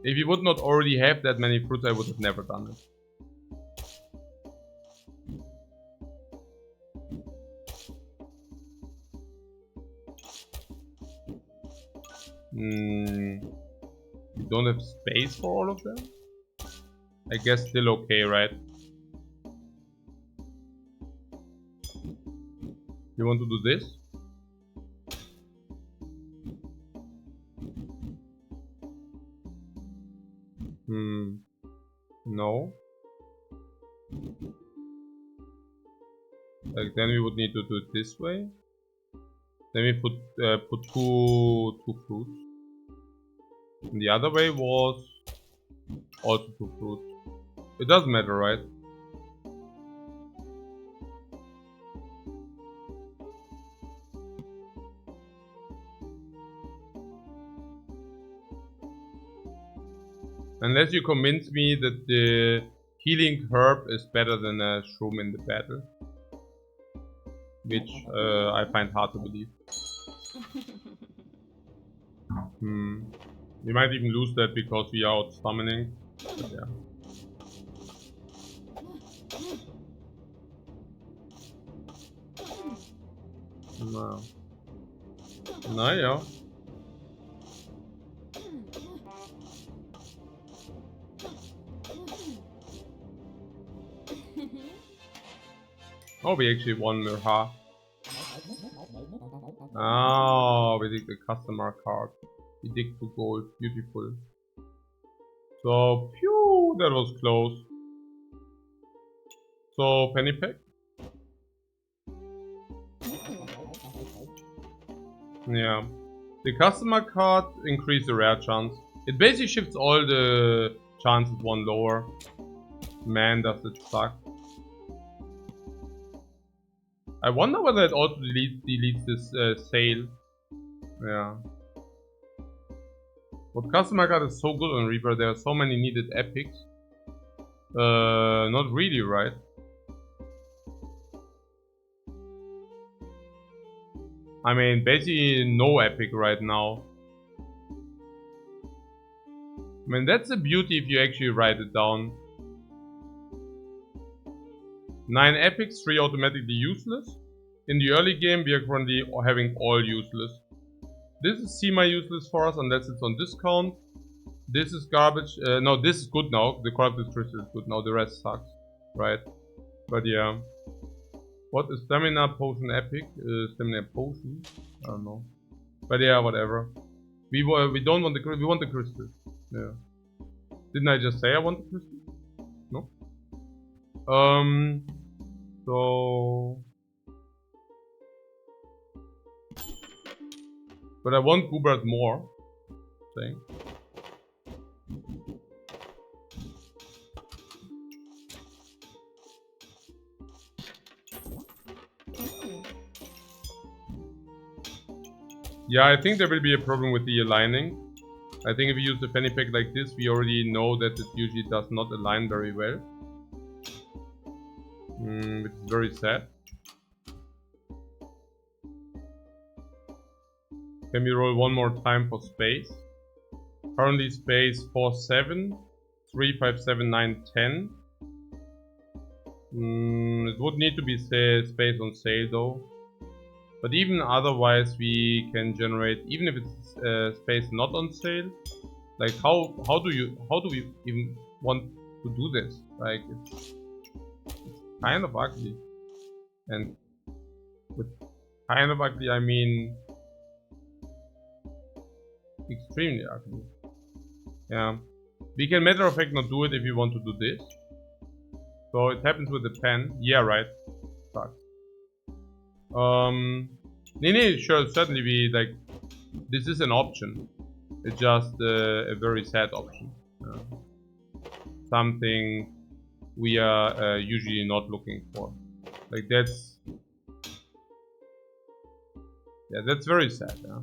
S1: If we would not already have that many fruits, I would have never done it. We don't have space for all of them? I guess still okay, right? You want to do this? No. Like then we would need to do it this way. Then we put two fruits. And the other way was also 2 fruits. It doesn't matter, right? Unless you convince me that the healing herb is better than a shroom in the battle. Which I find hard to believe. We might even lose that because we are out summoning. But yeah. Naja. Oh, we actually won Mirha. Oh, we did the customer card. We dig 2 gold. Beautiful. So, phew, that was close. So, penny pack. Yeah. The customer card increased the rare chance. It basically shifts all the chances 1 lower. Man, does it suck. I wonder whether it also deletes this sale. Yeah. What customer card is so good on Reaper? There are so many needed epics. Not really, right? I mean, basically no epic right now. I mean, that's the beauty if you actually write it down. 9 epics, 3 automatically useless. In the early game, we are currently having all useless. This is semi-useless for us unless it's on discount. This is garbage. No, this is good now. The corrupted crystal is good now. The rest sucks, right? But yeah. What is stamina potion epic? Stamina potion? I don't know. But yeah, whatever. We don't want the crystal. We want the crystal. Yeah. Didn't I just say I want the crystal? No. So But I want Goobert more. Saying. Yeah, I think there will be a problem with the aligning. I think if we use the fanny pack like this, we already know that it usually does not align very well. Which is very sad. Can we roll one more time for space? Currently space 4, 7, 3, 5, 7, 9, 10. It would need to be space on sale though. But even otherwise we can generate, even if it's space not on sale. Like how do we even want to do this? Like it's kind of ugly. And with kind of ugly I mean extremely ugly. Yeah. We can matter of fact not do it if you want to do this. So it happens with the pen. Yeah, right. Sucks. Sure, certainly we like this is an option. It's just a very sad option. Something we are usually not looking for. Like that's that's very sad. Yeah.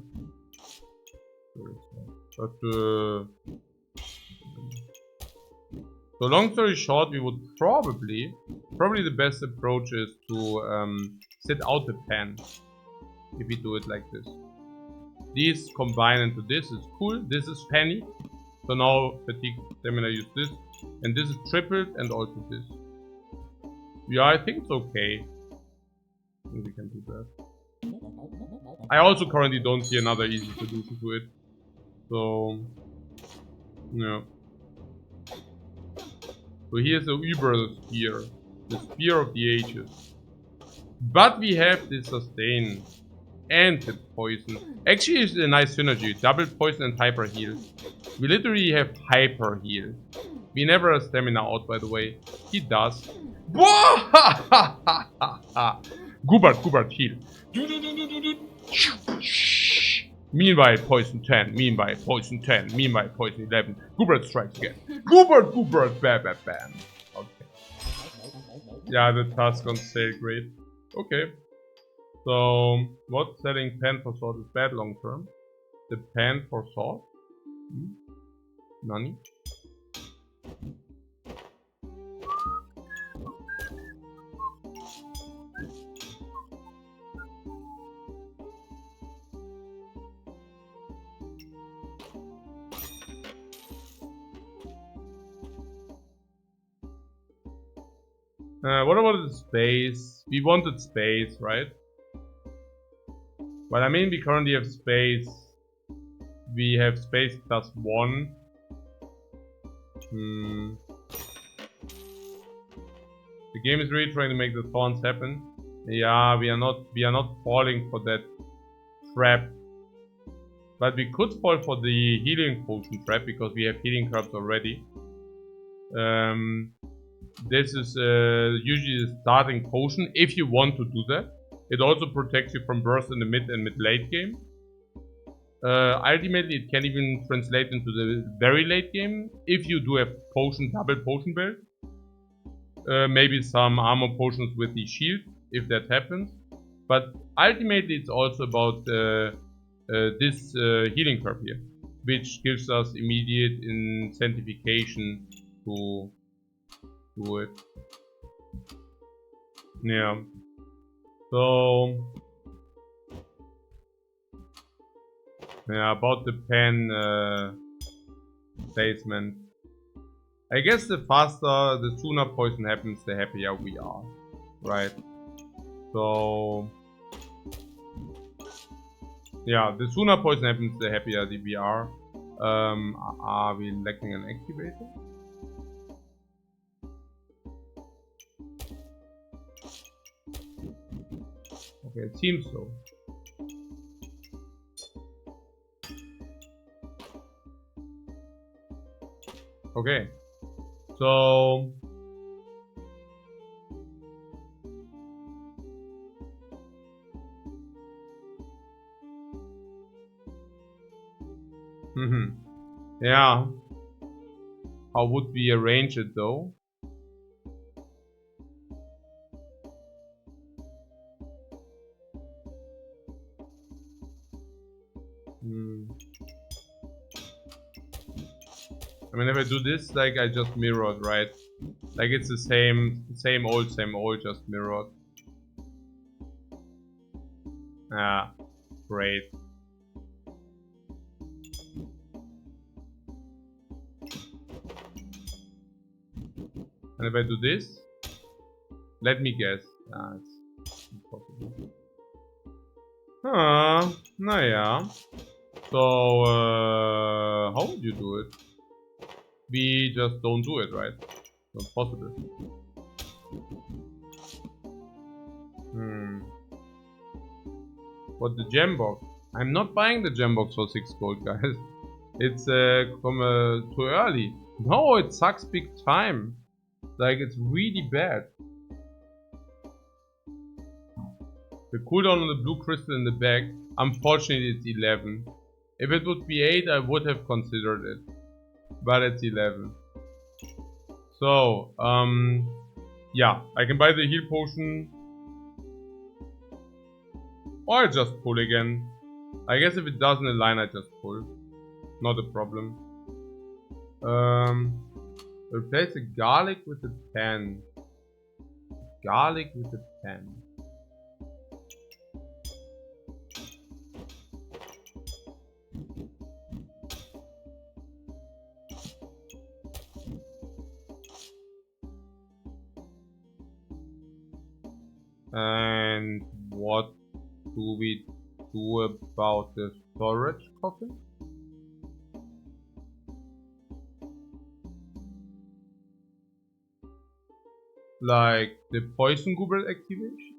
S1: Very sad. But so long story short, we would probably the best approach is to sit out the pen if we do it like this. These combine into this is cool. This is penny. So now fatigue stamina use this, and this is tripled and also this. Yeah, I think it's okay. I think we can do that. I also currently don't see another easy solution to it. So yeah. So here's the Uber Spear. The Spear of the Ages. But we have this sustain and hit poison. Actually it's a nice synergy. Double poison and hyper heal. We literally have hyper heal. We never have stamina out by the way. He does. Goobert heal. Meanwhile, poison 10. Meanwhile, poison 10. Meanwhile, poison 11. Goobert strikes again. Goobert, bam, bam, bam. Okay. Yeah, the task on sale, great. Okay. So, what selling pen for sword is bad long term? The pen for sword? Nani? What about the space? We wanted space, right? Well, I mean, we currently have space. We have space plus 1. The game is really trying to make the thorns happen. Yeah, we are not falling for that trap. But we could fall for the healing potion trap because we have healing crabs already. This is usually the starting potion if you want to do that. It also protects you from burst in the mid and mid-late game. Ultimately, it can even translate into the very late game if you do have double potion belt. Maybe some armor potions with the shield if that happens. But ultimately, it's also about this healing curve here, which gives us immediate incentivization to do it. Yeah. So yeah, about the pen placement. I guess the sooner poison happens, the happier we are, right? So yeah, the sooner poison happens, the happier we are. Are we lacking an activator? Okay, it seems so. Okay, so Yeah. How would we arrange it though? I mean, if I do this, like I just mirrored, right? Like it's the same old, just mirrored. Ah, great. And if I do this, let me guess. Ah, it's impossible. Naja. So, how would you do it? We just don't do it, right? Not possible. What the gem box? I'm not buying the gem box for 6 gold, guys. It's too early. No, it sucks big time. Like, it's really bad. The cooldown on the blue crystal in the back, unfortunately it's 11. If it would be 8, I would have considered it. But it's 11. So, yeah, I can buy the heal potion. Or I just pull again. I guess if it doesn't align, I just pull. Not a problem. Replace the garlic with the pen. Garlic with the pen. And what do we do about the storage coffin? Like the poison goober activation?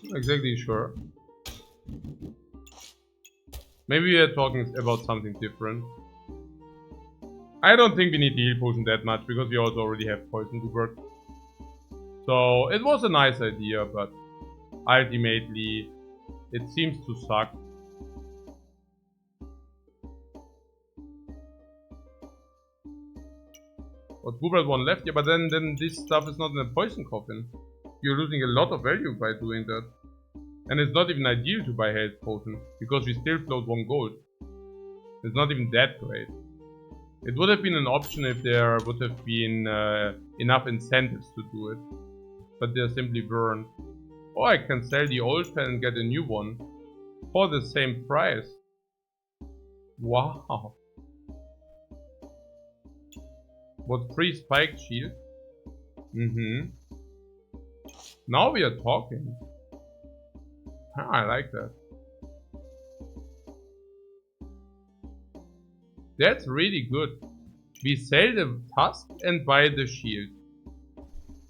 S1: Not exactly sure. Maybe we are talking about something different. I don't think we need the heal potion that much because we also already have poison goober. So it was a nice idea, but ultimately it seems to suck. But Goober has one left, yeah, but then this stuff is not in a poison coffin. You're losing a lot of value by doing that. And it's not even ideal to buy health potion, because we still float 1 gold. It's not even that great. It would have been an option if there would have been enough incentives to do it. But they're simply burned. Or I can sell the old pen and get a new one. For the same price. Wow. What, free spike shield? Now we are talking. I like that. That's really good. We sell the tusk and buy the shield.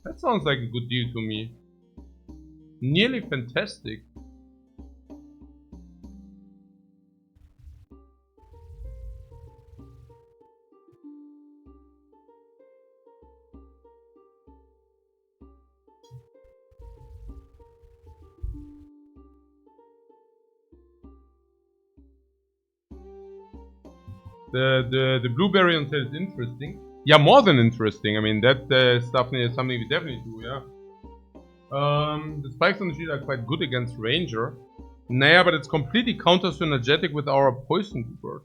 S1: That sounds like a good deal to me. Nearly fantastic. The blueberry on sale is interesting. Yeah, more than interesting. I mean, that stuff is something we definitely do, yeah. The spikes on the shield are quite good against Ranger. Naja, but it's completely counter-synergetic with our poison bird.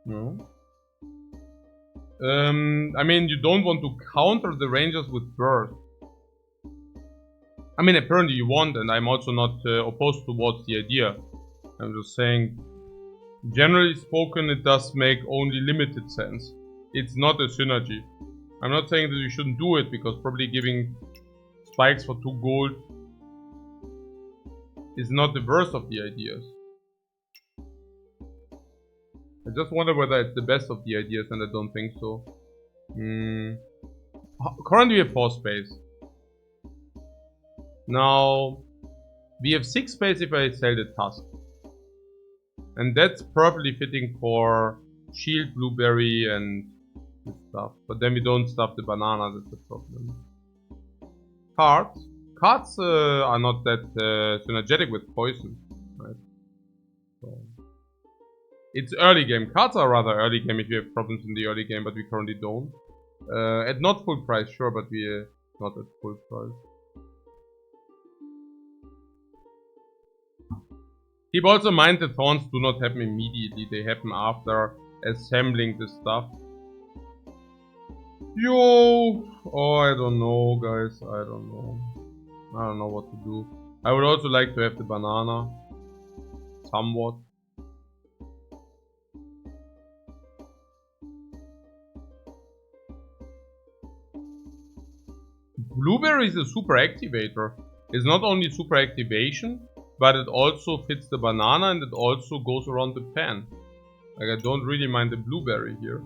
S1: No. I mean, you don't want to counter the Rangers with burst. I mean, apparently you want, and I'm also not opposed towards the idea. I'm just saying, generally spoken, it does make only limited sense. It's not a synergy. I'm not saying that you shouldn't do it, because probably giving spikes for 2 gold is not the worst of the ideas. I just wonder whether it's the best of the ideas, and I don't think so. Currently we have 4 space. Now, we have 6 space if I sell the tusk. And that's probably fitting for shield, blueberry, and stuff. But then we don't stuff the banana, that's the problem. Cards cards are not that synergetic with poison, right? So it's early game. Cards are rather early game if you have problems in the early game, but we currently don't. At not full price, sure, but we not at full price. Keep also in mind that thorns do not happen immediately, they happen after assembling the stuff. Yo! Oh, I don't know, guys, I don't know. I don't know what to do. I would also like to have the banana. Somewhat. Blueberry is a super activator. It's not only super activation, but it also fits the banana and it also goes around the pan. Like, I don't really mind the blueberry here.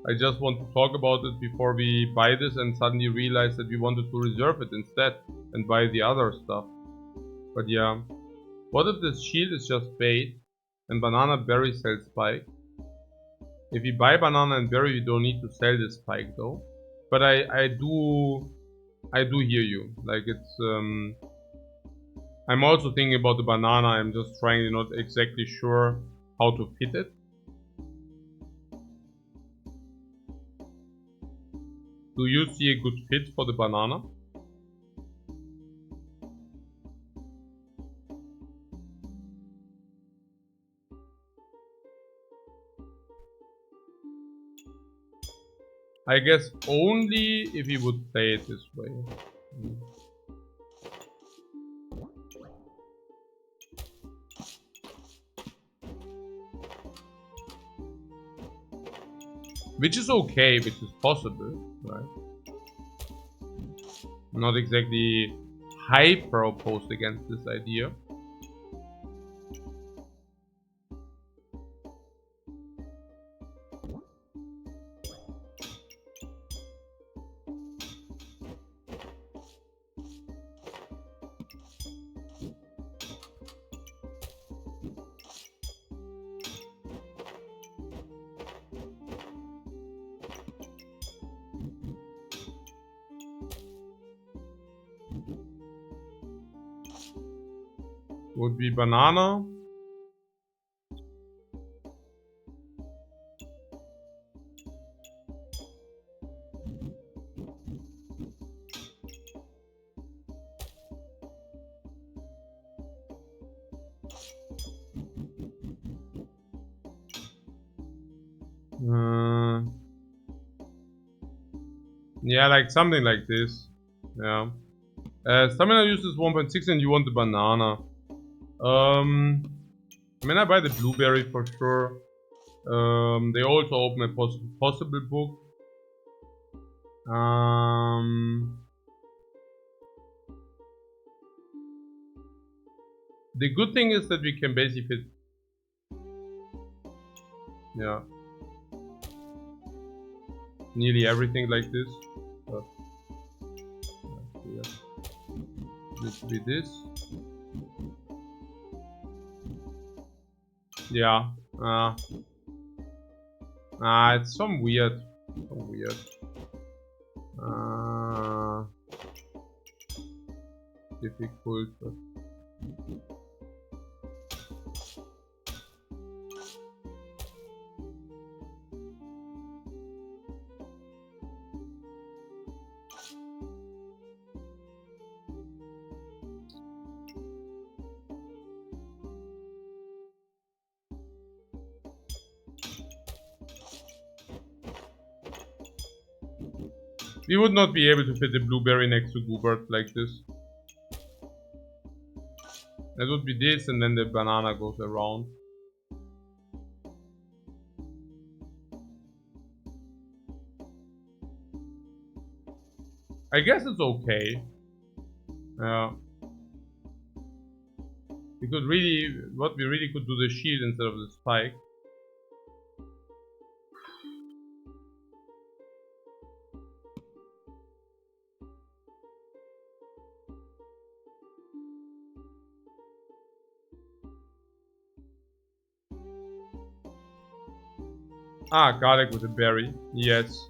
S1: I just want to talk about it before we buy this and suddenly realize that we wanted to reserve it instead and buy the other stuff. But yeah. What if this shield is just bait and banana berry sells spike? If we buy banana and berry, we don't need to sell this spike though. But I do hear you. Like, it's I'm also thinking about the banana. I'm just trying, not exactly sure how to fit it. Do you see a good fit for the banana? I guess only if you would play it this way. Which is okay, which is possible, right? I'm not exactly hyper opposed against this idea. Would be banana. Yeah, like something like this. Yeah. Stamina uses 1.6 and you want the banana. I mean, I buy the blueberry for sure. They also open a possible book. The good thing is that we can basically fit. Yeah. Nearly everything like this. But, yeah. Needs to be this. Yeah. It's some weird. Difficult. But we would not be able to fit the blueberry next to Goobert like this. That would be this, and then the banana goes around. I guess it's okay. We could really, what we really could do the shield instead of the spike. Garlic with a berry. Yes.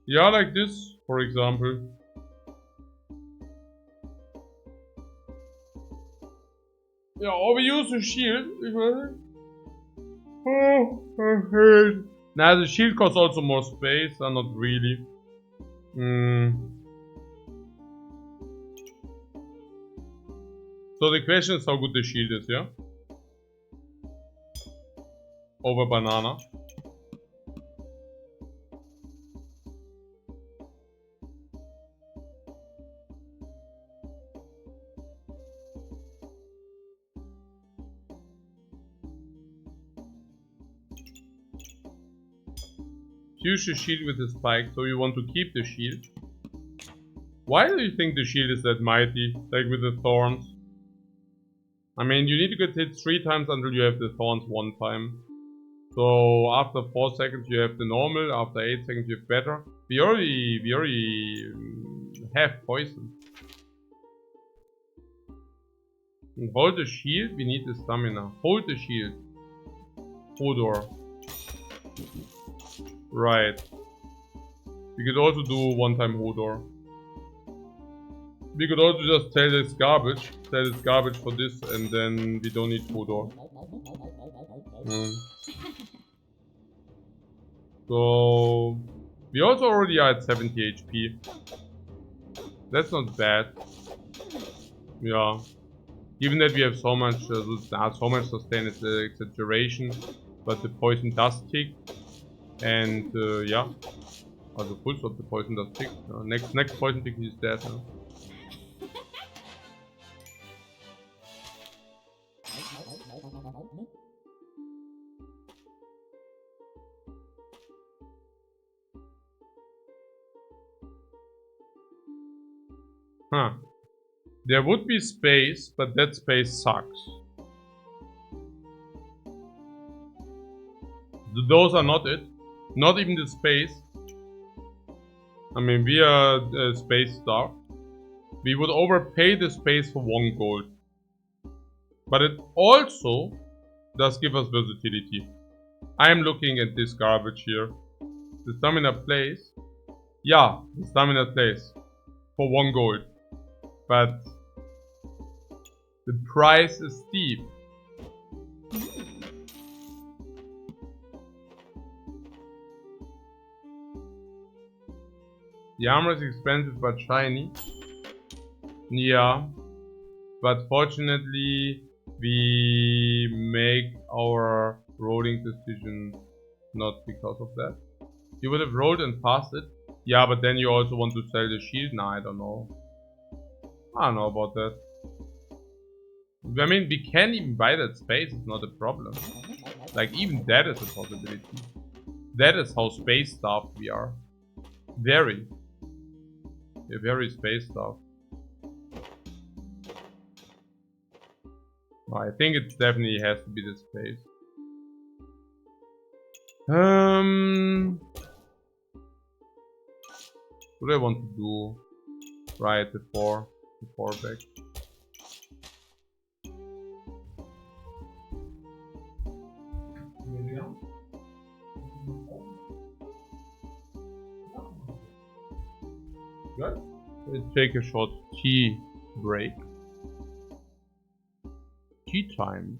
S1: Yeah, like this, for example. Yeah, or we use the shield. Nah, the shield costs also more space, not really. So the question is how good the shield is, yeah? Over banana. Use the shield with the spike, so you want to keep the shield. Why do you think the shield is that mighty, like with the thorns? I mean, you need to get hit 3 times until you have the thorns 1 time. So after 4 seconds you have the normal, after 8 seconds you have better. We already have poison. And hold the shield, we need the stamina. Hold the shield. Hodor. Right. We could also do 1 time Hodor. We could also just sell this garbage for this, and then we don't need Hodor. So we also already are at 70 HP. That's not bad. Yeah. Given that we have so much sustain is an exaggeration, but the poison does tick, and yeah, also full stop, the poison does tick. Next poison tick is dead now. Huh. There would be space, but that space sucks. Those are not it. Not even the space. I mean, we are space starved. We would overpay the space for 1 gold. But it also does give us versatility. I am looking at this garbage here. The stamina plays. Yeah, the stamina plays. For 1 gold. But the price is steep. The armor is expensive but shiny. Yeah. But fortunately, we make our rolling decision not because of that. You would have rolled and passed it. Yeah, but then you also want to sell the shield? Nah, I don't know. I don't know about that. I mean, we can even buy that space, it's not a problem. Like, even that is a possibility. That is how space starved we are. Very. We're very space starved. No, I think it definitely has to be the space. What do I want to do right before back? Good. Let's take a short tea break. Tea time.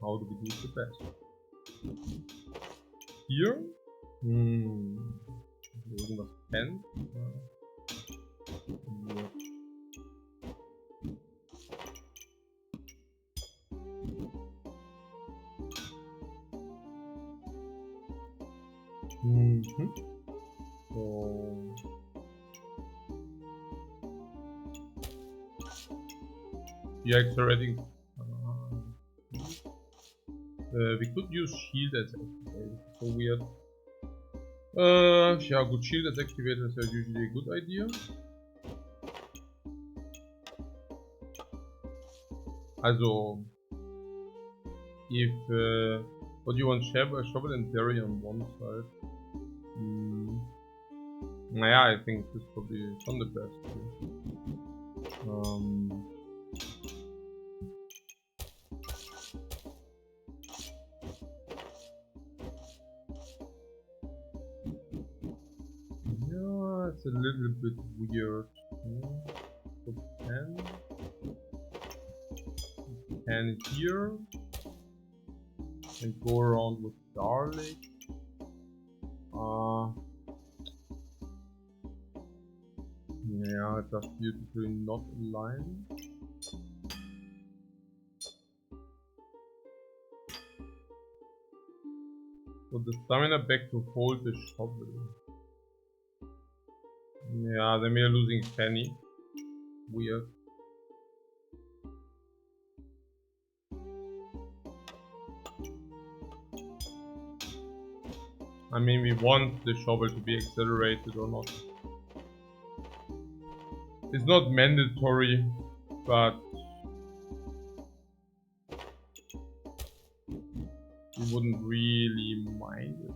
S1: How do we do the best? Here? Irgendwas kennt? So yeah, accelerating. We could use shield as activated. So weird. Yeah, good. Shield as activated is usually a good idea. Also, if what do you want, shovel and berry on one side? Naja, I think this is probably not the best. Yeah, it's a little bit weird. So pan here and go around with garlic. Yeah, just beautifully not aligned. So the stamina back to hold the shovel. Yeah, then we are losing Penny. Weird. I mean, we want the shovel to be accelerated or not. It's not mandatory, but we wouldn't really mind it.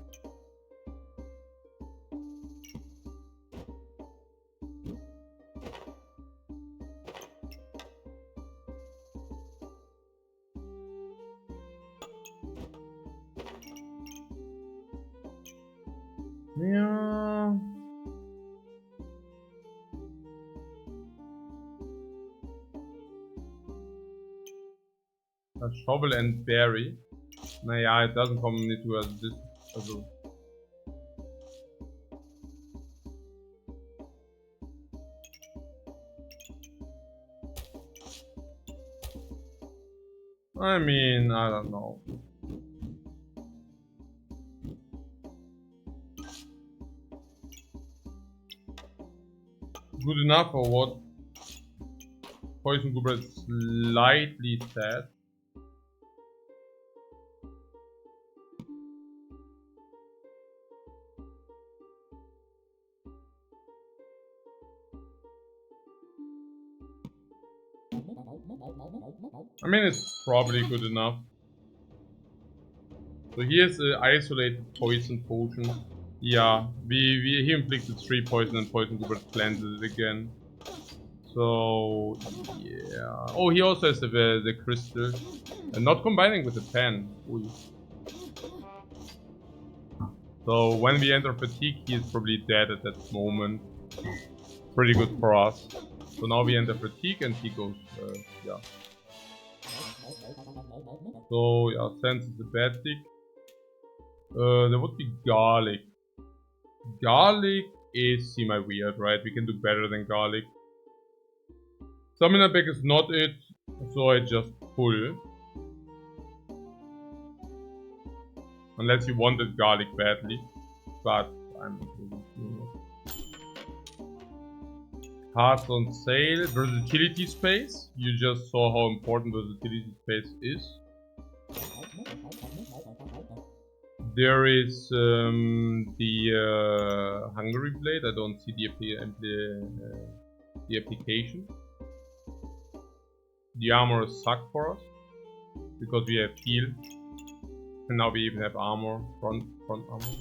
S1: Yeah. A shovel and berry. Naja, it doesn't come into as this. Also. I mean, I don't know. Good enough or what? Poison Goober is slightly sad. I mean, it's probably good enough. So here's the isolated poison potion. Yeah, he inflicted 3 poison and Poison Goober cleanses it again. So yeah. Oh, he also has the crystal, and not combining with the pen. Ooh. So when we enter fatigue, he is probably dead at that moment. Pretty good for us. So now we enter fatigue, and he goes. Yeah. So yeah, sense is a bad tick. There would be garlic. Garlic is semi-weird, right? We can do better than garlic. Stamina back is not it, so I just pull. Unless you wanted garlic badly, but I'm not really doing it. Cards on sale, versatility space. You just saw how important versatility space is. There is the Hungry Blade. I don't see the application. The armor suck for us because we have heal, and now we even have armor, front armor.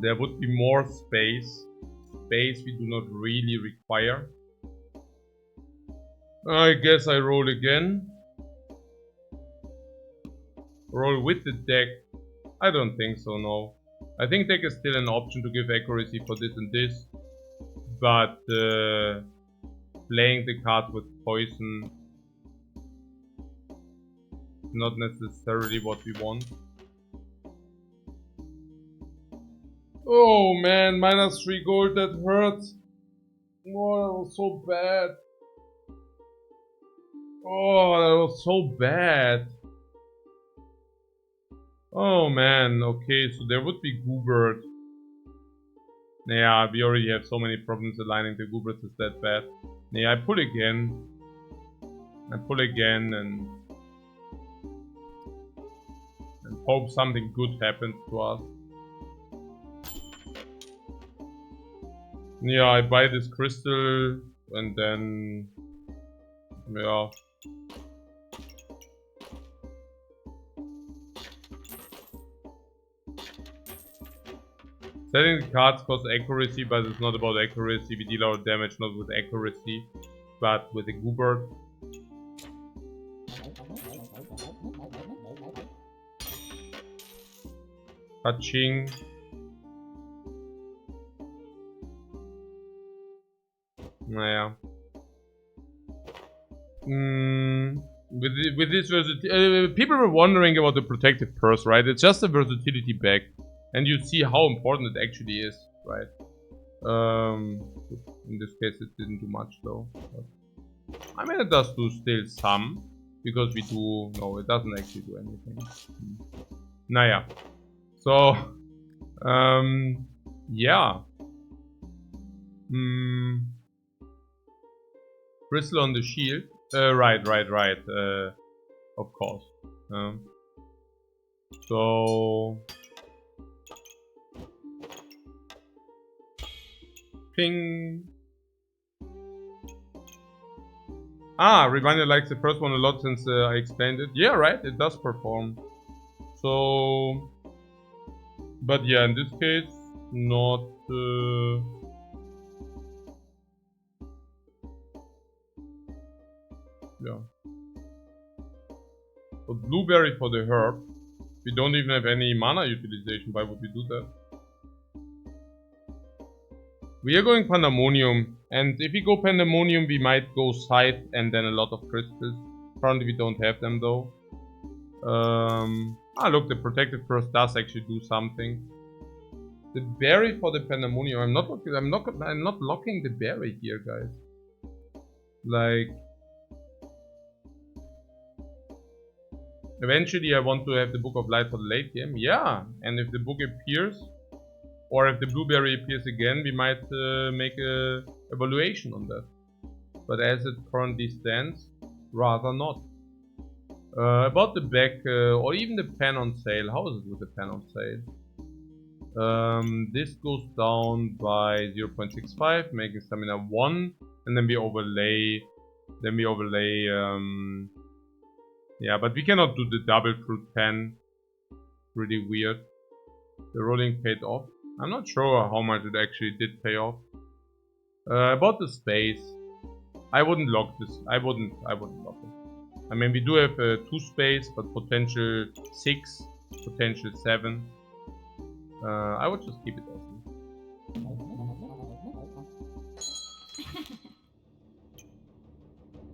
S1: There would be more space. Space we do not really require. I guess I roll again. Roll with the deck. I don't think so, no. I think deck is still an option to give accuracy for this and this. But playing the cards with poison. Not necessarily what we want. Oh man, -3 gold, that hurts. Oh, that was so bad. Oh, that was so bad. Oh man, okay, so there would be Goobert. Yeah, we already have so many problems aligning the Goobert is that bad. Yeah, I pull again. And hope something good happens to us. Yeah, I buy this crystal and then yeah. Setting the cards costs accuracy, but it's not about accuracy. We deal our damage not with accuracy, but with a Goobert. Touching. Naja. With this versatility, people were wondering about the protective purse, right? It's just a versatility bag, and you see how important it actually is, right? In this case, it didn't do much though. But, I mean, it does do still some, because we do. No, it doesn't actually do anything. Naja. So, yeah. Bristle on the shield. Right. Of course. So... Ping. Ah, Reminder likes the first one a lot since I explained it. Yeah, right, it does perform. So... But yeah, in this case, not... Yeah. But blueberry for the herb. We don't even have any mana utilization. Why would we do that? We are going Pandemonium. And if we go Pandemonium, we might go Scythe and then a lot of crystals. Currently we don't have them though. Look, the protective purse does actually do something. The berry for the Pandemonium. I'm not locking the berry here, guys. Like, eventually I want to have the Book of Light for the late game. Yeah, and if the book appears, or if the blueberry appears again, we might make a evaluation on that. But as it currently stands, rather not. About the back, or even the pen on sale. How is it with the pen on sale? This goes down by 0.65, making stamina 1, and then we overlay. Yeah, but we cannot do the double fruit pen. Really weird. The rolling paid off. I'm not sure how much it actually did pay off. About the space, I wouldn't lock this. I wouldn't lock it. I mean, we do have 2 space, but potential 6, potential 7. I would just keep it open.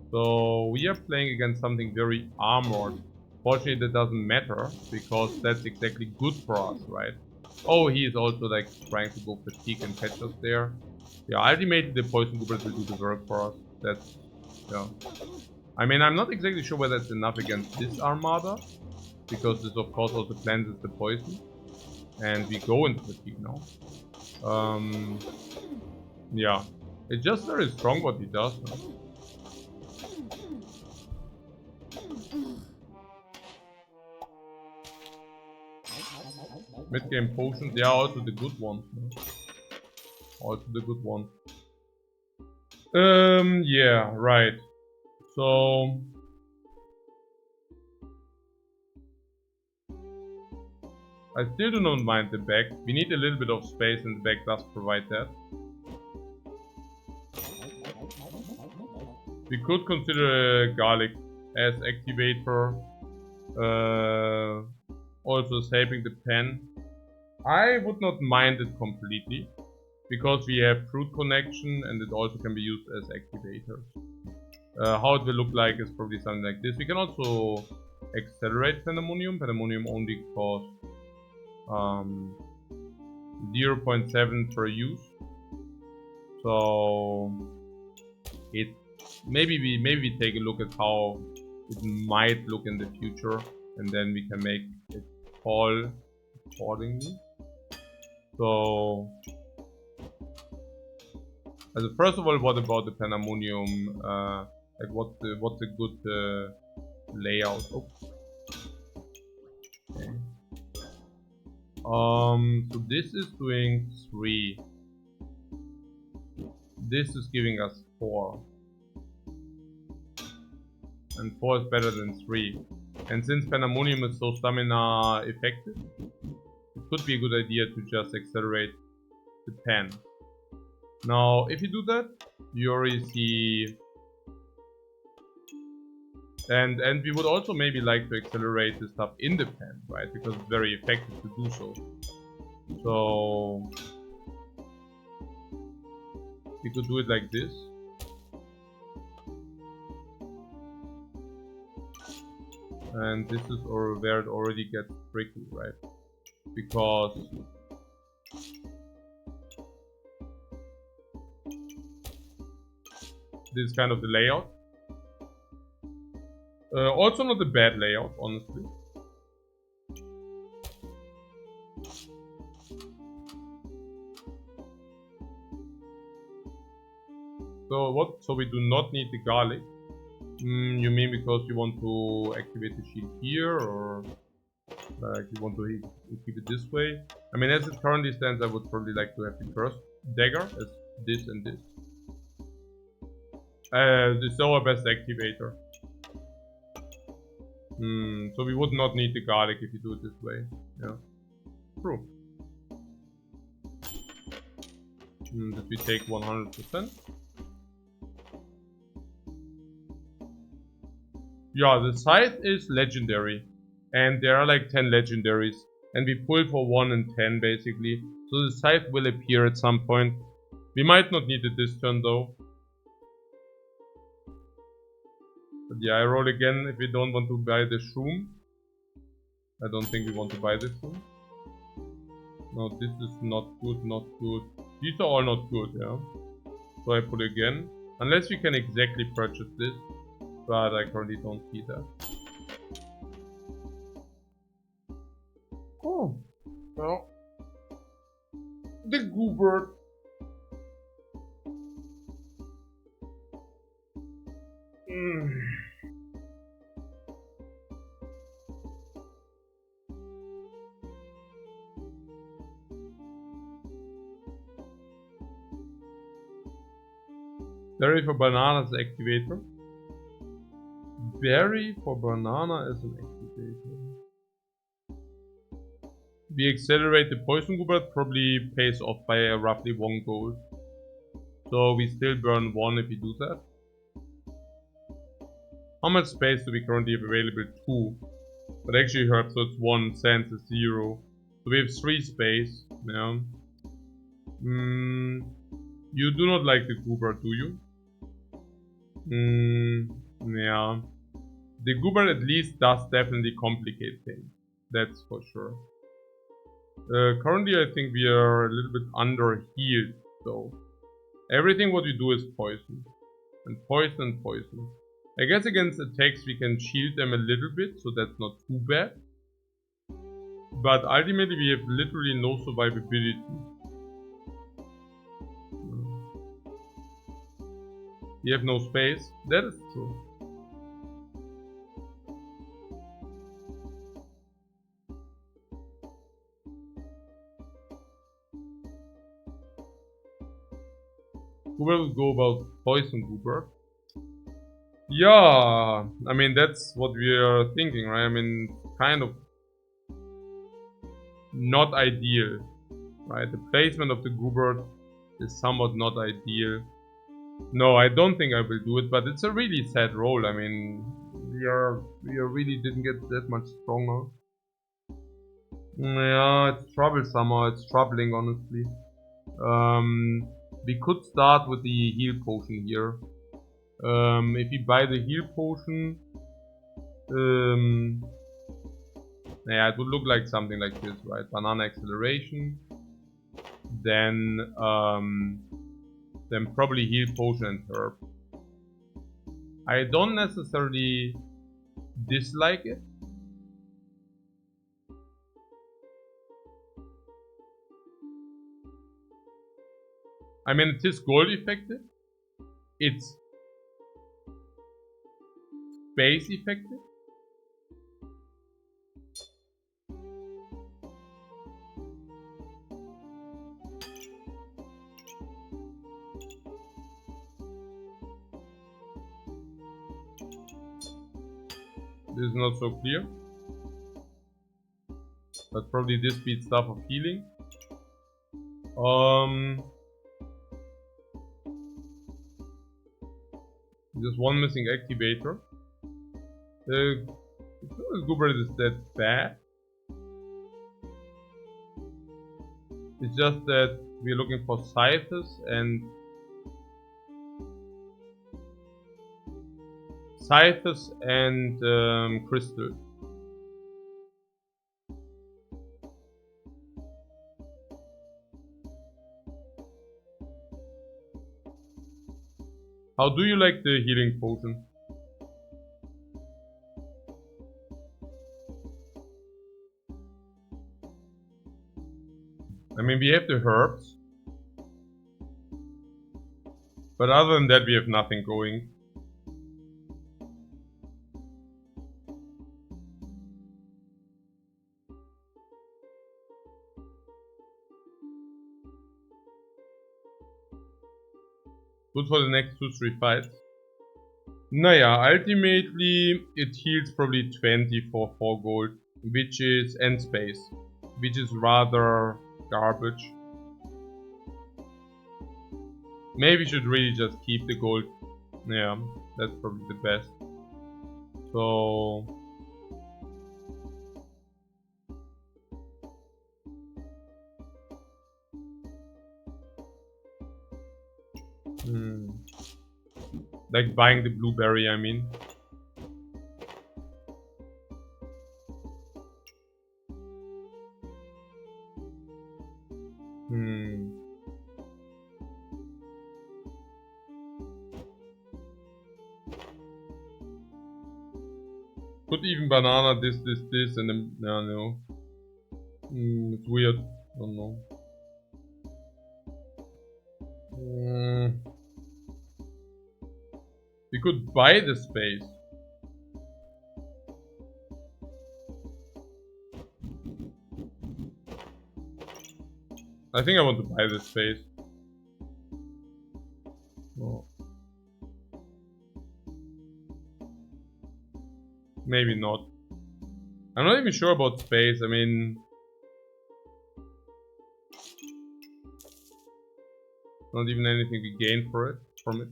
S1: So we are playing against something very armored. Fortunately, that doesn't matter because that's exactly good for us, right? Oh, he is also like trying to go fatigue and catch us there. Yeah, ultimately the poison goobers will do the work for us. That's, yeah. I mean, I'm not exactly sure whether it's enough against this armada, because this of course also cleanses the poison. And we go into fatigue now. Yeah. It's just very strong what he does. Huh? Mid-game potions, yeah, also the good ones. Also the good ones. Yeah, right. So... I still do not mind the back. We need a little bit of space and the back does provide that. We could consider garlic as activator. Also shaping the pen. I would not mind it completely. because we have fruit connection and it also can be used as activators. How it will look like is probably something like this. We can also accelerate Pandemonium. Pandemonium only costs 0.7 per use. So it maybe we take a look at how it might look in the future, and then we can make it fall accordingly. So first of all, what about the Pandemonium? Like what's a good layout? Oh. Okay. So this is doing 3. This is giving us 4. And 4 is better than 3. And since Pandemonium is so stamina effective, it could be a good idea to just accelerate the pen. Now, if you do that, you already see... And we would also maybe like to accelerate the stuff in the pen, right? Because it's very effective to do so. So... we could do it like this. And this is where it already gets tricky, right? Because this is kind of the layout. Also not a bad layout, honestly. So what? So we do not need the garlic. You mean because you want to activate the shield here, or like you want to keep it this way? I mean, as it currently stands, I would probably like to have the first dagger as this and this. This is our best activator. So we would not need the garlic if you do it this way. Yeah. True. That we take 100%. Yeah, the scythe is legendary. And there are like 10 legendaries. And we pull for 1 in 10 basically. So the scythe will appear at some point. We might not need it this turn though. But yeah, I roll again if we don't want to buy the shroom. I don't think we want to buy this shroom. No, this is not good, not good. These are all not good, yeah. So I pull again. Unless we can exactly purchase this. But I currently don't see that. Oh. Well. The goober. Berry for banana as an activator. Berry for banana as an activator. We accelerate the poison goober, probably pays off by roughly 1 gold. So we still burn 1 if we do that. How much space do we currently have available? 2. But actually herb, so it's 1, sands is 0. So we have 3 space. Yeah. You do not like the goober, do you? Yeah. The goober at least does definitely complicate things. That's for sure. Currently I think we are a little bit under healed though. Everything what we do is poison. And poison and poison. I guess against attacks we can shield them a little bit, so that's not too bad. But ultimately we have literally no survivability. We have no space. That is true. Goober will go about poison goober. Yeah, I mean that's what we are thinking, right? I mean, kind of not ideal, right? The placement of the goober is somewhat not ideal. No, I don't think I will do it, but it's a really sad roll. I mean, we really didn't get that much stronger. Yeah, it's troublesome, or it's troubling, honestly. We could start with the heal potion here. If we buy the heal potion, yeah, it would look like something like this, right? Banana acceleration, then probably heal potion and herb. I don't necessarily dislike it. I mean, it is gold effective. It's base effective. This is not so clear. But probably this beats stuff of healing. Just one missing activator. The Goober is that bad. It's just that we're looking for Scythes and Crystal. How do you like the healing potion? I mean, we have the herbs. But other than that, we have nothing going. Good for the next 2-3 fights. Naja, ultimately it heals probably 20 for 4 gold, which is end space, which is rather garbage. Maybe we should really just keep the gold. Yeah, that's probably the best. So like buying the blueberry, I mean. Could even banana this, and then, no. It's weird. I don't know. We could buy the space. I think I want to buy this space. Oh. Maybe not. I'm not even sure about space. I mean, not even anything we gain from it.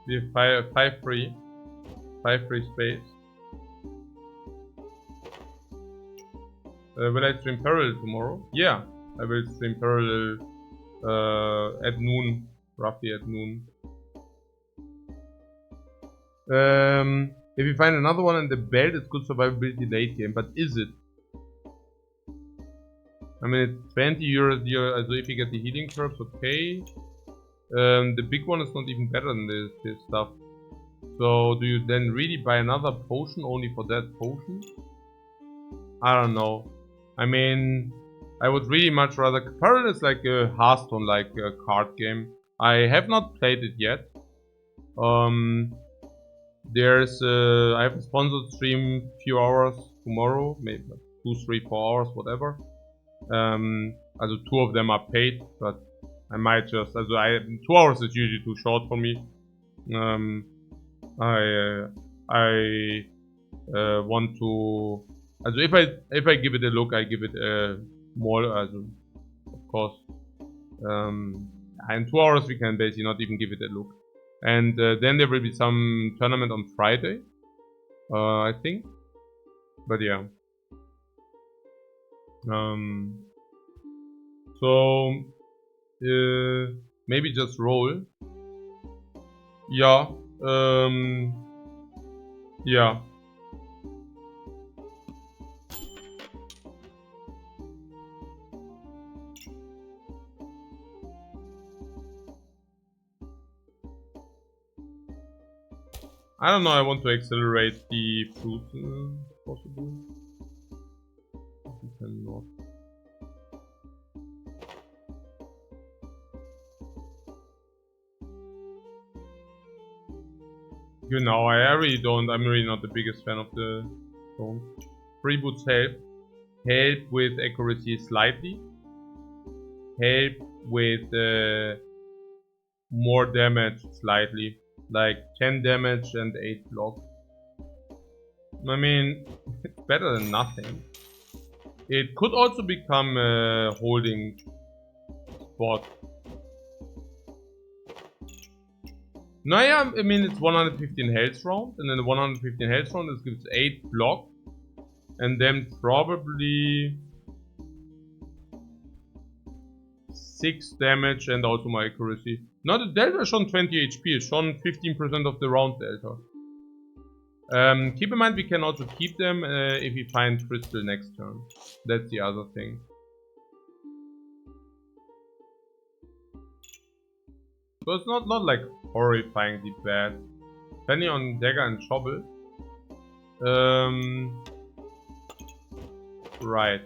S1: We have 5 free space. Will I stream parallel tomorrow? Yeah, I will stream parallel at noon, roughly at noon. If you find another one in the belt, it's good survivability late game, but is it? I mean, it's 20 euros here, so if you get the healing curves, okay. The big one is not even better than this stuff. So, do you then really buy another potion only for that potion? I don't know. I mean, I would really much rather... Parallel is like a Hearthstone, like a card game. I have not played it yet. I have a sponsored stream few hours tomorrow, maybe 2, 3, 4 hours, whatever. Also 2 of them are paid, but I might just, 2 hours is usually too short for me. I want to, if I give it a look, I give it more, of course. In 2 hours we can basically not even give it a look. And then there will be some tournament on Friday. I think. But yeah. So maybe just roll. Yeah. Yeah. I don't know, I want to accelerate the fruit, possible. Cannot. You know, I really don't, I'm really not the biggest fan of the song. Freeboots help. Help with accuracy slightly. Help with more damage slightly. Like 10 damage and 8 block. I mean, it's better than nothing. It could also become a holding spot. No, yeah, I mean, it's 115 health round, and then the 115 health round this gives 8 block, and then probably 6 damage and also my accuracy. Now the delta is shown 20 HP, it's shown 15% of the round delta. Keep in mind we can also keep them if we find crystal next turn. That's the other thing. So it's not like horrifyingly bad. Depending on dagger and shovel. Right.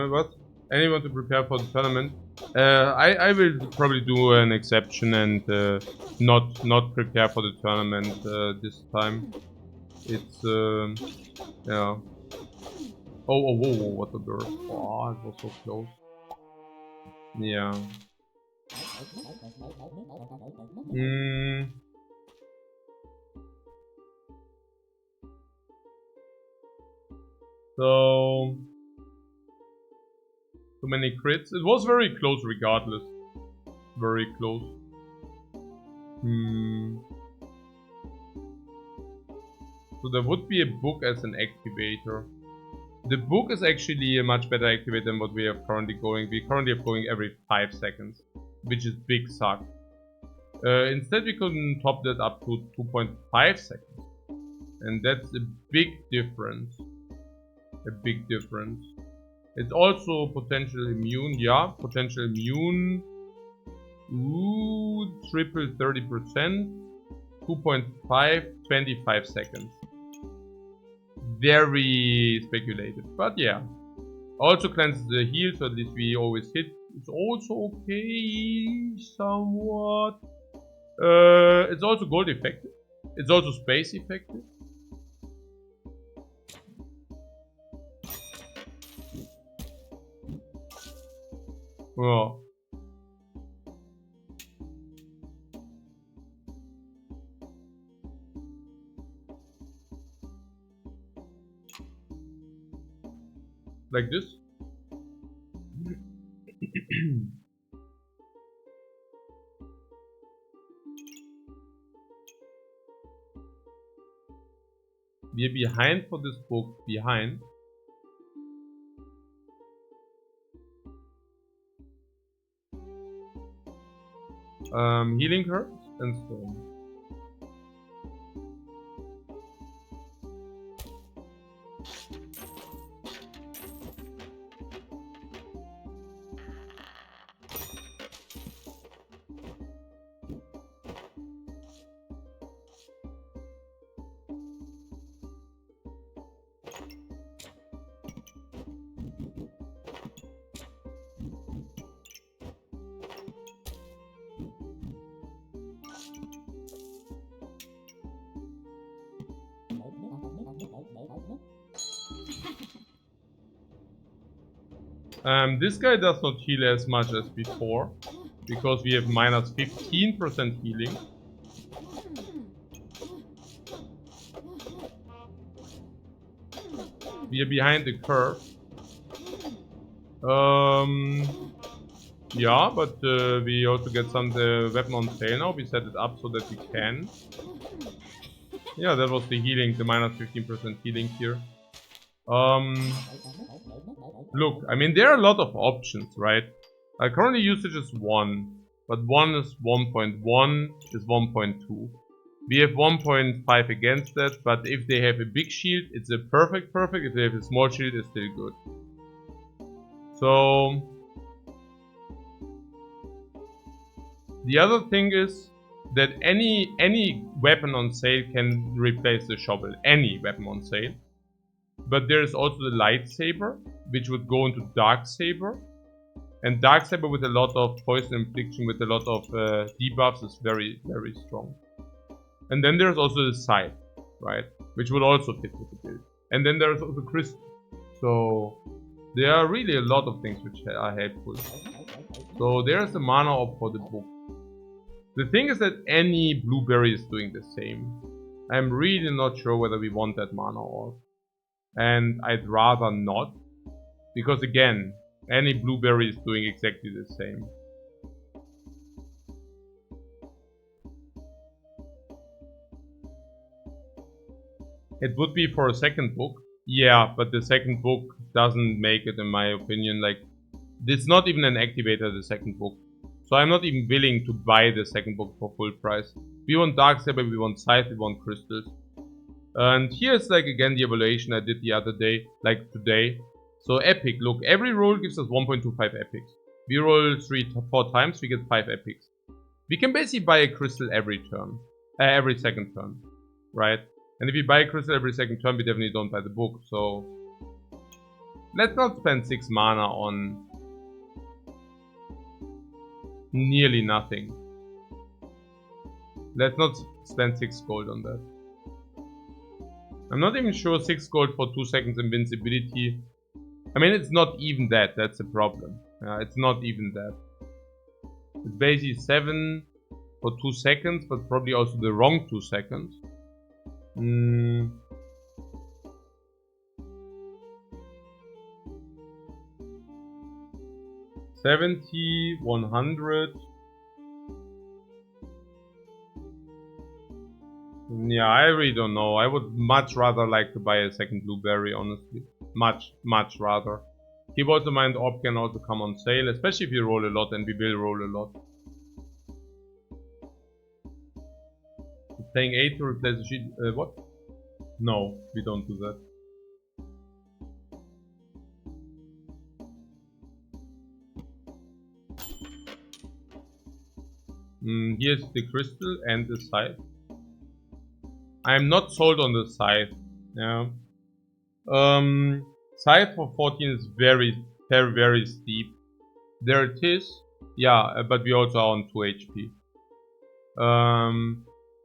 S1: What? Anyone to prepare for the tournament? I will probably do an exception and not prepare for the tournament this time. It's yeah. Oh, whoa, what a burst! Oh, it was so close. Yeah. So too many crits. It was very close regardless. Very close. So there would be a book as an activator. The book is actually a much better activator than what we have currently going. We currently have going every 5 seconds, which is big suck. Instead we can top that up to 2.5 seconds. And that's a big difference. A big difference. It's also potential immune, yeah, potential immune. Ooh, triple 30%. 2.5, 25 seconds. Very speculated, but yeah. Also cleanses the heal, so at least we always hit. It's also okay, somewhat. It's also gold effective. It's also space effective. Oh. Like this. We're behind for this book. Behind. Healing herbs and stone. This guy does not heal as much as before, because we have minus 15% healing. We are behind the curve. Yeah, but we also get some weapon on sale now. We set it up so that we can. Yeah, that was the healing, the minus 15% healing here. Look, I mean, there are a lot of options, right? Currently usage is 1, but 1 is 1.1 is 1.2. We have 1.5 against that, but if they have a big shield, it's a perfect. If they have a small shield, it's still good. So the other thing is that any weapon on sale can replace the shovel. Any weapon on sale. But there is also the lightsaber, which would go into dark saber. And dark saber with a lot of poison infliction, with a lot of debuffs, is very, very strong. And then there's also the scythe, right? Which would also fit with the build. And then there's also crystal. So there are really a lot of things which are helpful. So there's the mana op for the book. The thing is that any blueberry is doing the same. I'm really not sure whether we want that mana orb. And I'd rather not. Because again, any blueberry is doing exactly the same. It would be for a second book. Yeah, but the second book doesn't make it in my opinion. Like, it's not even an activator, the second book. So I'm not even willing to buy the second book for full price. We want Dark Saber, we want Scythe, we want Crystals. And here's like again the evaluation I did the other day, like today. So epic, look, every roll gives us 1.25 epics. We roll 4 times, we get 5 epics. We can basically buy a crystal every turn, every second turn, right? And if we buy a crystal every second turn, we definitely don't buy the book. So let's not spend 6 mana on nearly nothing. Let's not spend 6 gold on that. I'm not even sure 6 gold for 2 seconds invincibility. I mean, it's not even that. That's a problem. It's not even that. It's basically 7 for 2 seconds, but probably also the wrong 2 seconds. 70, 100. Yeah, I really don't know. I would much rather like to buy a second blueberry, honestly. Much rather. Keyboard to Mind Orb can also come on sale, especially if you roll a lot, and we will roll a lot. Playing 8 to replace the sheet. What? No, we don't do that. Here's the crystal and the scythe. I'm not sold on the scythe. Yeah. Scythe for 14 is very, very steep. There it is. Yeah, but we also are on 2 HP.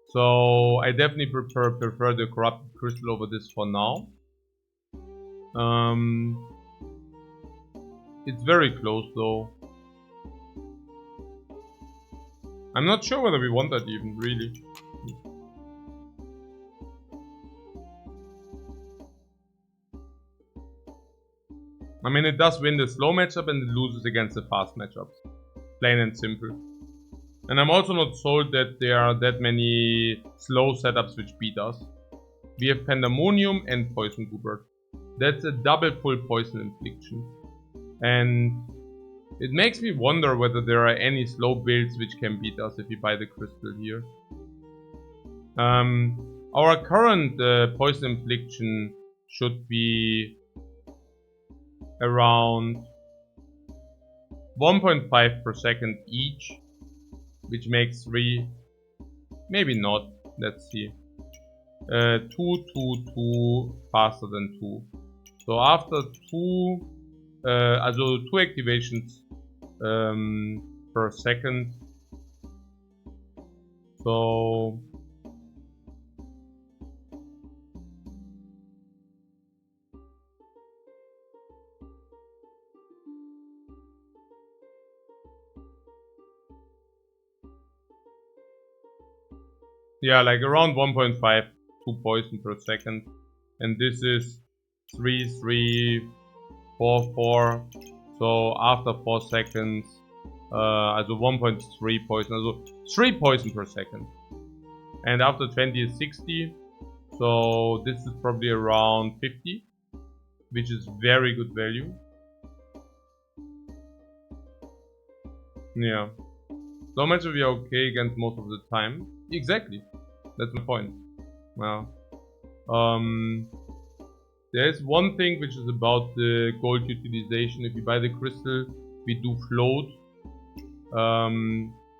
S1: So I definitely prefer the corrupted crystal over this for now. It's very close though. I'm not sure whether we want that even, really. I mean, it does win the slow matchup and it loses against the fast matchups. Plain and simple. And I'm also not sold that there are that many slow setups which beat us. We have Pandemonium and Poison Goobert. That's a double full poison infliction. And it makes me wonder whether there are any slow builds which can beat us if we buy the crystal here. Our current poison infliction should be around 1.5 per second each, which makes 3, maybe not, let's see, 2, 2, 2, faster than 2. So after 2, also 2 activations per second, so Yeah, like around 1.5 2 poison per second. And this is 3, 3, 4, 4. So after 4 seconds, also 1.3 poison, also 3 poison per second. And after 20 is 60. So this is probably around 50, which is very good value. Yeah. So much we are okay against most of the time. Exactly. That's my point. Well, there's one thing which is about the gold utilization. If you buy the crystal, we do float.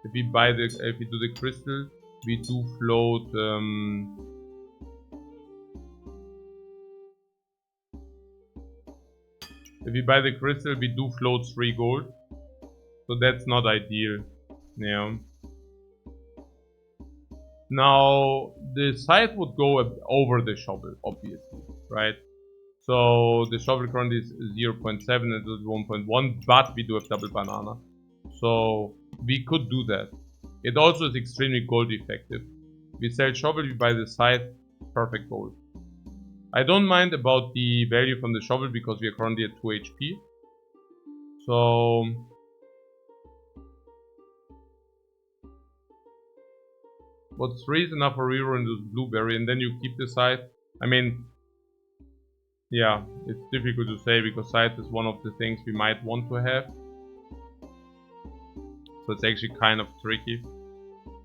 S1: If we do the crystal, we do float. If we buy the crystal, we do float 3 gold. So that's not ideal. Yeah. Now, the scythe would go over the shovel, obviously, right? So the shovel currently is 0.7 and it is 1.1, but we do have double banana. So we could do that. It also is extremely gold effective. We sell shovel, we buy the scythe, perfect gold. I don't mind about the value from the shovel because we are currently at 2 HP. So what's 3 is enough for rerolling this blueberry and then you keep the scythe. I mean, yeah, it's difficult to say because scythe is one of the things we might want to have. So it's actually kind of tricky.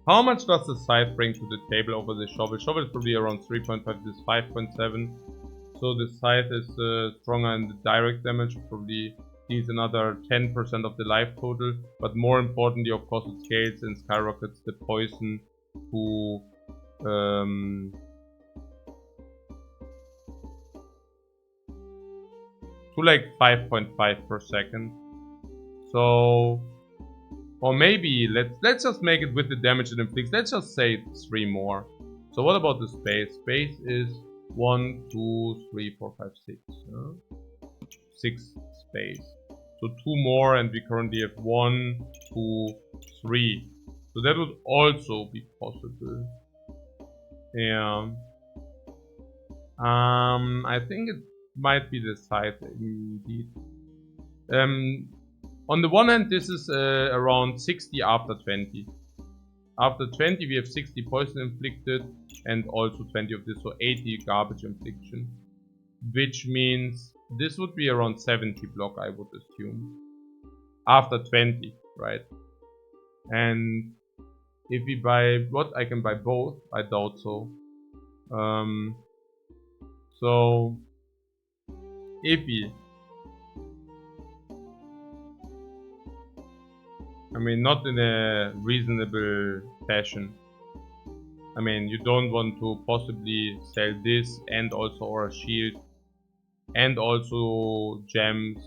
S1: How much does the scythe bring to the table over the shovel? Shovel is probably around 3.5, this is 5.7. So the scythe is stronger in the direct damage, probably deals another 10% of the life total. But more importantly, of course, it scales and skyrockets the poison to like 5.5 per second. So, or maybe let's just make it with the damage it inflicts. Let's just say 3 more. So what about the space? Space is 1, 2, 3, 4, 5, 6. 6 space. So 2 more, and we currently have 1, 2, 3. So that would also be possible. Yeah. I think it might be the scythe indeed. On the one hand, this is around 60 after 20. After 20, we have 60 poison inflicted and also 20 of this, so 80 garbage infliction. Which means this would be around 70 block, I would assume. After 20, right? And if we buy what? I can buy both? I doubt so. So if we, I mean, not in a reasonable fashion. I mean, you don't want to possibly sell this and also our shield and also gems.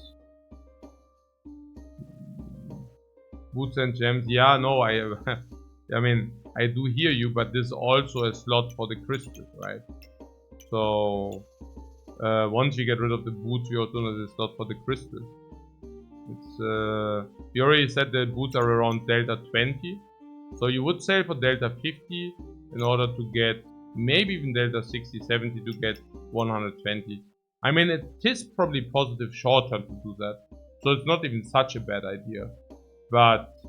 S1: Boots and gems. Yeah, no, I mean, I do hear you, but this is also a slot for the crystal, right? So once you get rid of the boots, we also have a slot for the crystal. It's we already said the boots are around delta 20, so you would sell for delta 50 in order to get maybe even delta 60, 70 to get 120. I mean, it is probably positive short term to do that, so it's not even such a bad idea. But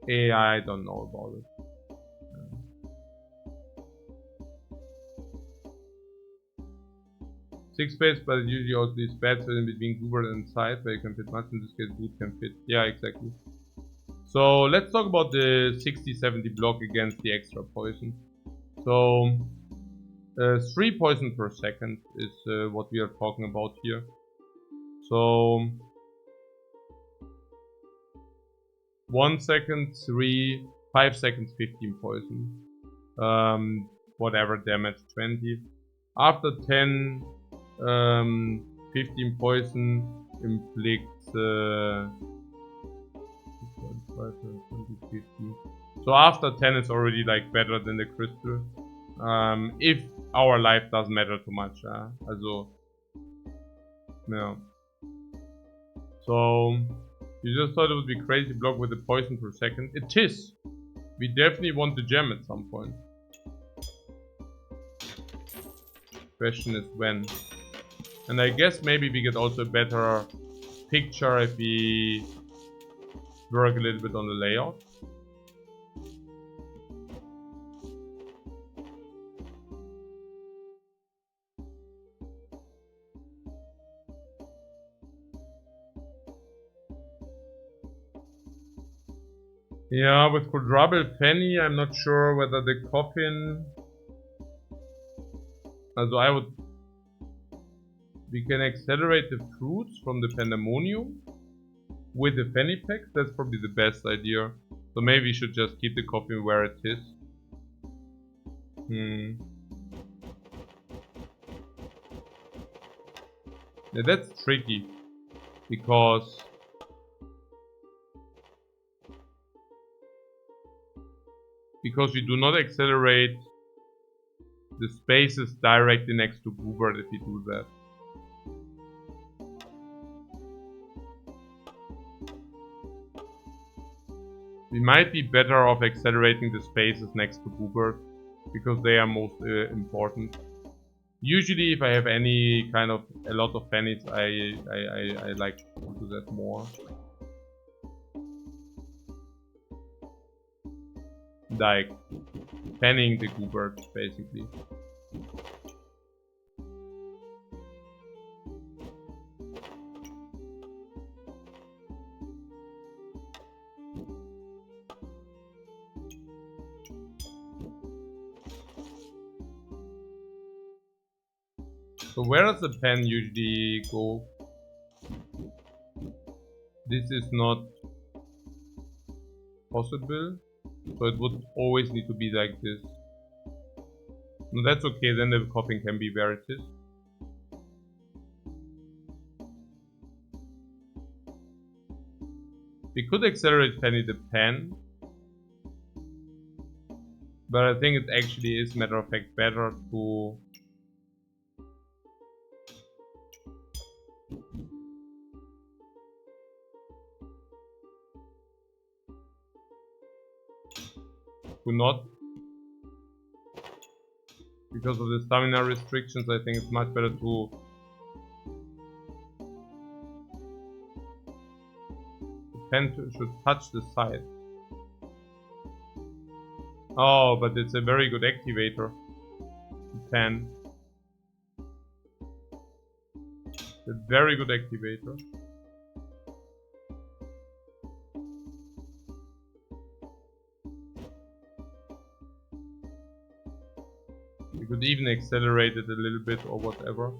S1: I don't know about it. 6 space, but it usually also these bad in between Goober and side where you can fit much. In this case, boot can fit. Yeah, exactly. So let's talk about the 60-70 block against the extra poison. So 3 poison per second is what we are talking about here. So 1 second, 3, 5 seconds, 15 poison. Whatever damage, 20. After 10, 15 poison inflicts 20, 50. So after 10 it's already like better than the crystal. If our life doesn't matter too much. Also, yeah. So you just thought it would be crazy block with the poison per second. It is. We definitely want the gem at some point. Question is when. And I guess maybe we get also a better picture if we work a little bit on the layout. Yeah, with quadruple penny, I'm not sure whether the coffin. Also I would. We can accelerate the fruits from the pandemonium with the fanny packs. That's probably the best idea. So maybe we should just keep the coffin where it is. Yeah, that's tricky because we do not accelerate the spaces directly next to Goobert if we do that. We might be better off accelerating the spaces next to Goobert because they are most important. Usually if I have any kind of a lot of pennies, I like to do that more. Like penning the Goobert basically. So where does the pen usually go? This is not possible. So it would always need to be like this. No, that's okay, then the coffin can be where it is. We could accelerate Penny the Pen. But I think it actually is, matter of fact, better to not. Because of the stamina restrictions, I think it's much better to the pen should touch the side. Oh, but it's a very good activator. The pen. A very good activator. You could even accelerate it a little bit or whatever.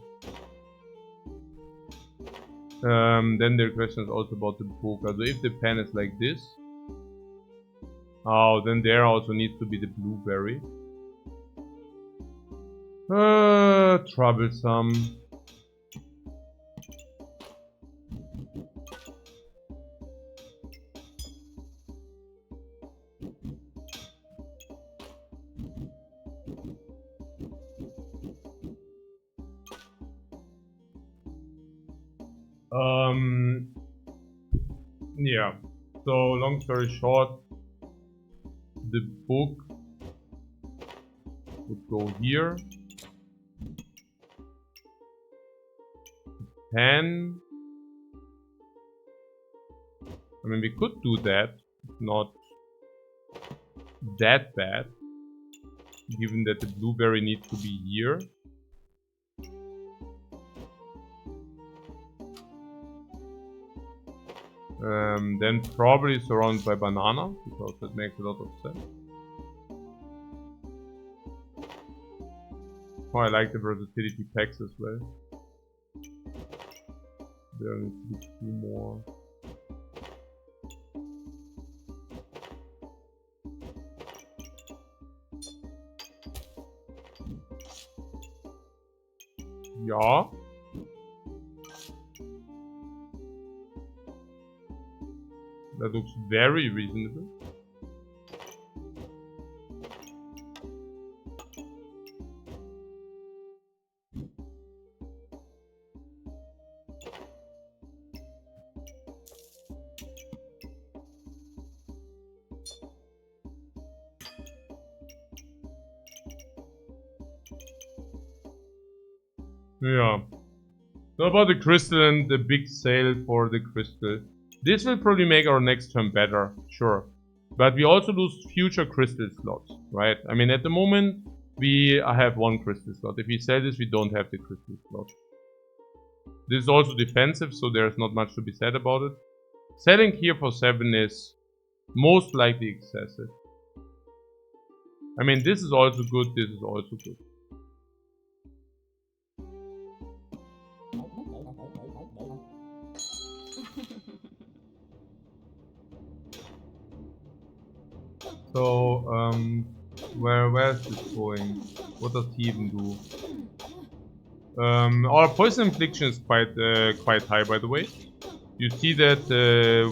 S1: Then the question is also about the book. So if the pen is like this, oh, then there also needs to be the blueberry. Troublesome. Yeah. So long story short, the book would go here. Pen. I mean, we could do that. It's not that bad, given that the blueberry needs to be here. Then probably surrounded by banana, because that makes a lot of sense. Oh, I like the versatility packs as well. There needs to be 2 more. Yeah. That looks very reasonable. Yeah. So about the crystal and the big sale for the crystal. This will probably make our next turn better, sure. But we also lose future crystal slots, right? I mean, at the moment, we have one crystal slot. If we sell this, we don't have the crystal slot. This is also defensive, so there's not much to be said about it. Selling here for 7 is most likely excessive. I mean, this is also good, this is also good. So, where's this going? What does he even do? Our poison infliction is quite high, by the way. You see that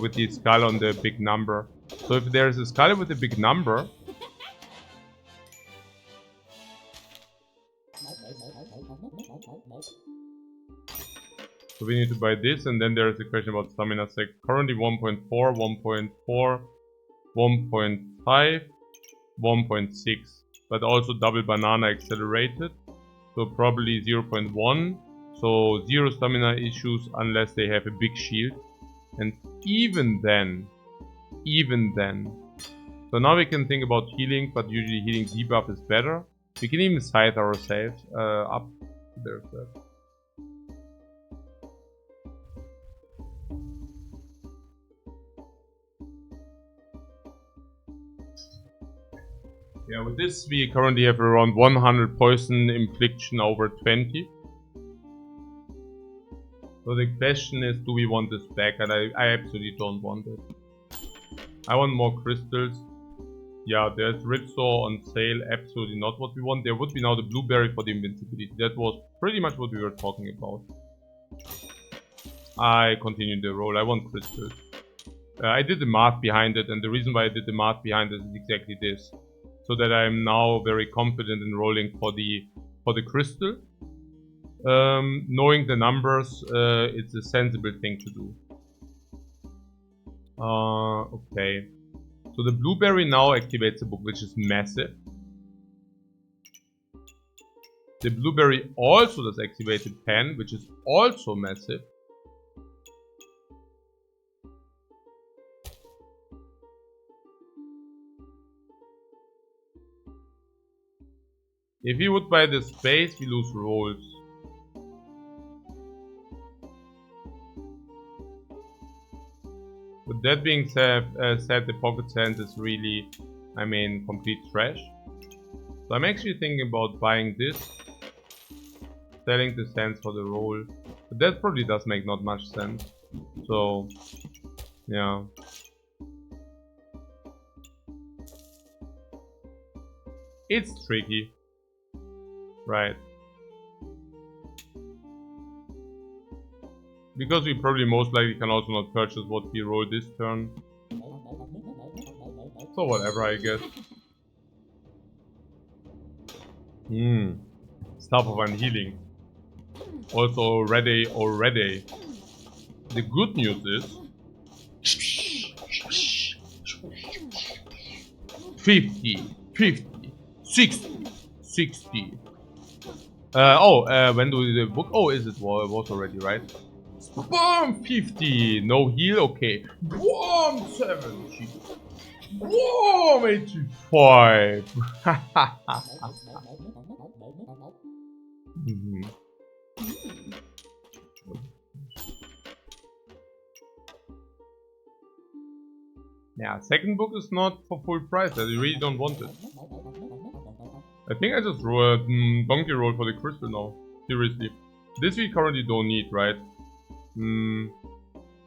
S1: with the skull on the big number. So if there's a skull with a big number, so we need to buy this, and then there's a question about stamina sec. Currently 1.4, 1.4, 1.5, 1.6, but also double banana accelerated. So probably 0.1. So 0 stamina issues unless they have a big shield. And even then. So now we can think about healing, but usually healing debuff is better. We can even scythe ourselves up. There's that. Yeah, with this we currently have around 100 poison infliction over 20. So the question is, do we want this back? And I absolutely don't want it. I want more crystals. Yeah, there's Ripsaw on sale, absolutely not what we want. There would be now the blueberry for the invincibility. That was pretty much what we were talking about. I continue the roll, I want crystals. I did the math behind it, and the reason why I did the math behind it is exactly this. So that I'm now very confident in rolling for the crystal. Knowing the numbers, it's a sensible thing to do. Okay. So the blueberry now activates the book, which is massive. The blueberry also does activate the pen, which is also massive. If we would buy the space, we lose rolls. With that being said, the pocket sand is really, I mean, complete trash. So I'm actually thinking about buying this, selling the sands for the roll. But that probably does make not much sense. So, yeah. It's tricky. Right. Because we probably most likely can also not purchase what we roll this turn. So whatever, I guess. Staff of Unhealing. Also already. The good news is 50, 60. When do we the book? Oh, is it? Well, it was already, right? Boom, 50. No heal, okay. Boom, 70. Boom, 85. Yeah, second book is not for full price. I really don't want it. I think I just roll a donkey roll for the crystal now. Seriously. This we currently don't need, right? I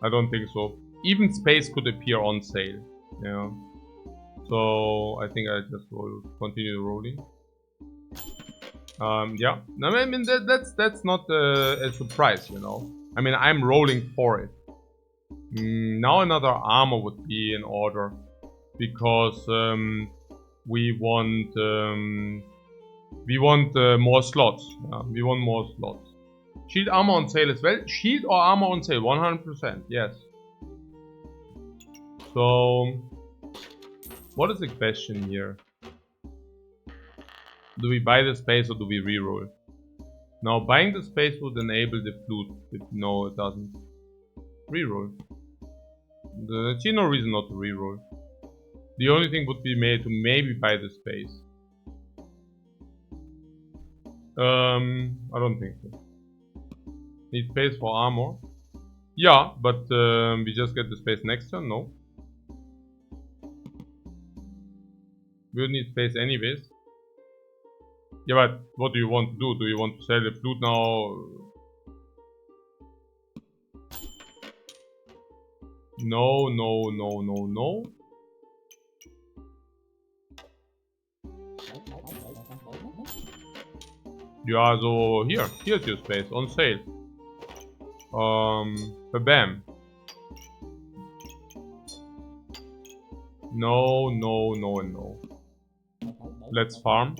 S1: don't think so. Even space could appear on sale. Yeah. So I think I just will continue rolling. Yeah. I mean that's not a surprise, you know. I mean I'm rolling for it. Now another armor would be in order because we want more slots. We want more slots. Shield armor on sale as well. Shield or armor on sale, 100%. Yes. So, what is the question here? Do we buy the space or do we reroll? Now buying the space would enable the flute. No, it doesn't. Reroll. I see no reason not to reroll. The only thing would be made to maybe buy the space. I don't think so. Need space for armor. Yeah, but we just get the space next turn, no? We'll need space anyways. Yeah, but what do you want to do? Do you want to sell the flute now? No, no, no, no, no. Yeah, so here's your space on sale. Bam. No, no, no, and no. Let's farm.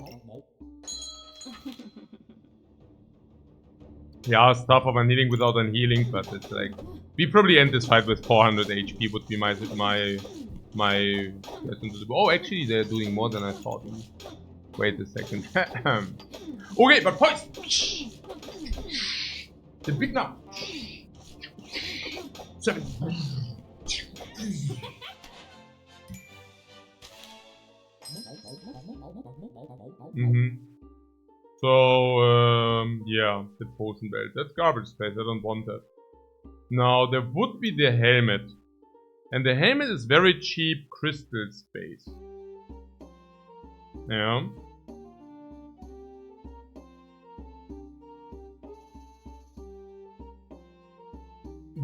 S1: Yeah, stuff of an healing without an healing, but it's like we probably end this fight with 400 HP would be my oh, actually they're doing more than I thought. Wait a second. Okay, but poison. The big now. 7. So, yeah, the potion belt. That's garbage space, I don't want that. Now, there would be the helmet. And the helmet is very cheap crystal space. Yeah.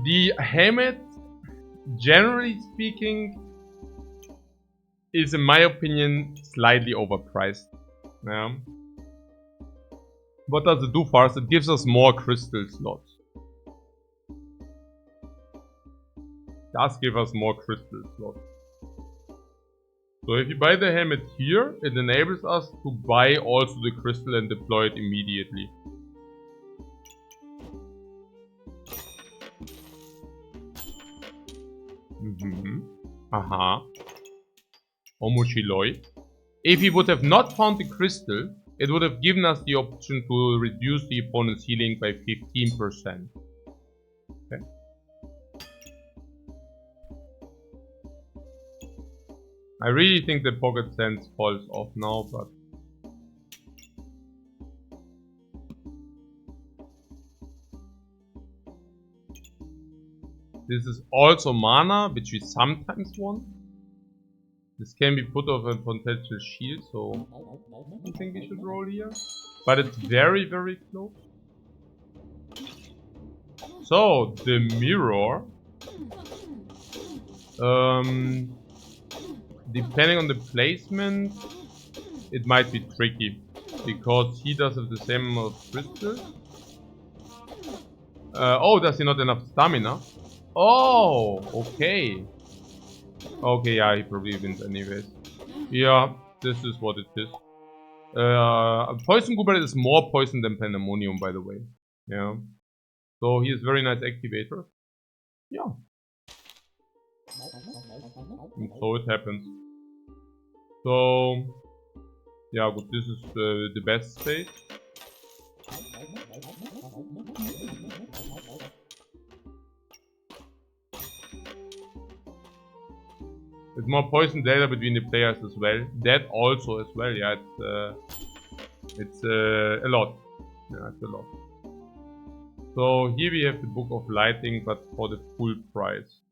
S1: The helmet, generally speaking, is in my opinion slightly overpriced. Yeah. What does it do for us? It gives us more crystal slots. It does give us more crystal slots. So if you buy the helmet here, it enables us to buy also the crystal and deploy it immediately. Aha. Omoshiloi. If he would have not found the crystal, it would have given us the option to reduce the opponent's healing by 15%. Okay. I really think that Pocket Sense falls off now, but... This is also mana, which we sometimes want. This can be put off a potential shield, so I think we should roll here. But it's very, very close. So, the mirror. Depending on the placement, it might be tricky. Because he does have the same amount of crystals. Oh, does he not enough stamina? Oh, okay. Okay, yeah, he probably wins anyways. Yeah, this is what it is. Poison Goober is more poison than Pandemonium, by the way. Yeah. So he has very nice activator. Yeah. And so it happens. So, yeah, good. This is the best state. There's more poison data between the players as well. That also as well. Yeah, it's a lot. Yeah, it's a lot. So here we have the Book of Lighting, but for the full price.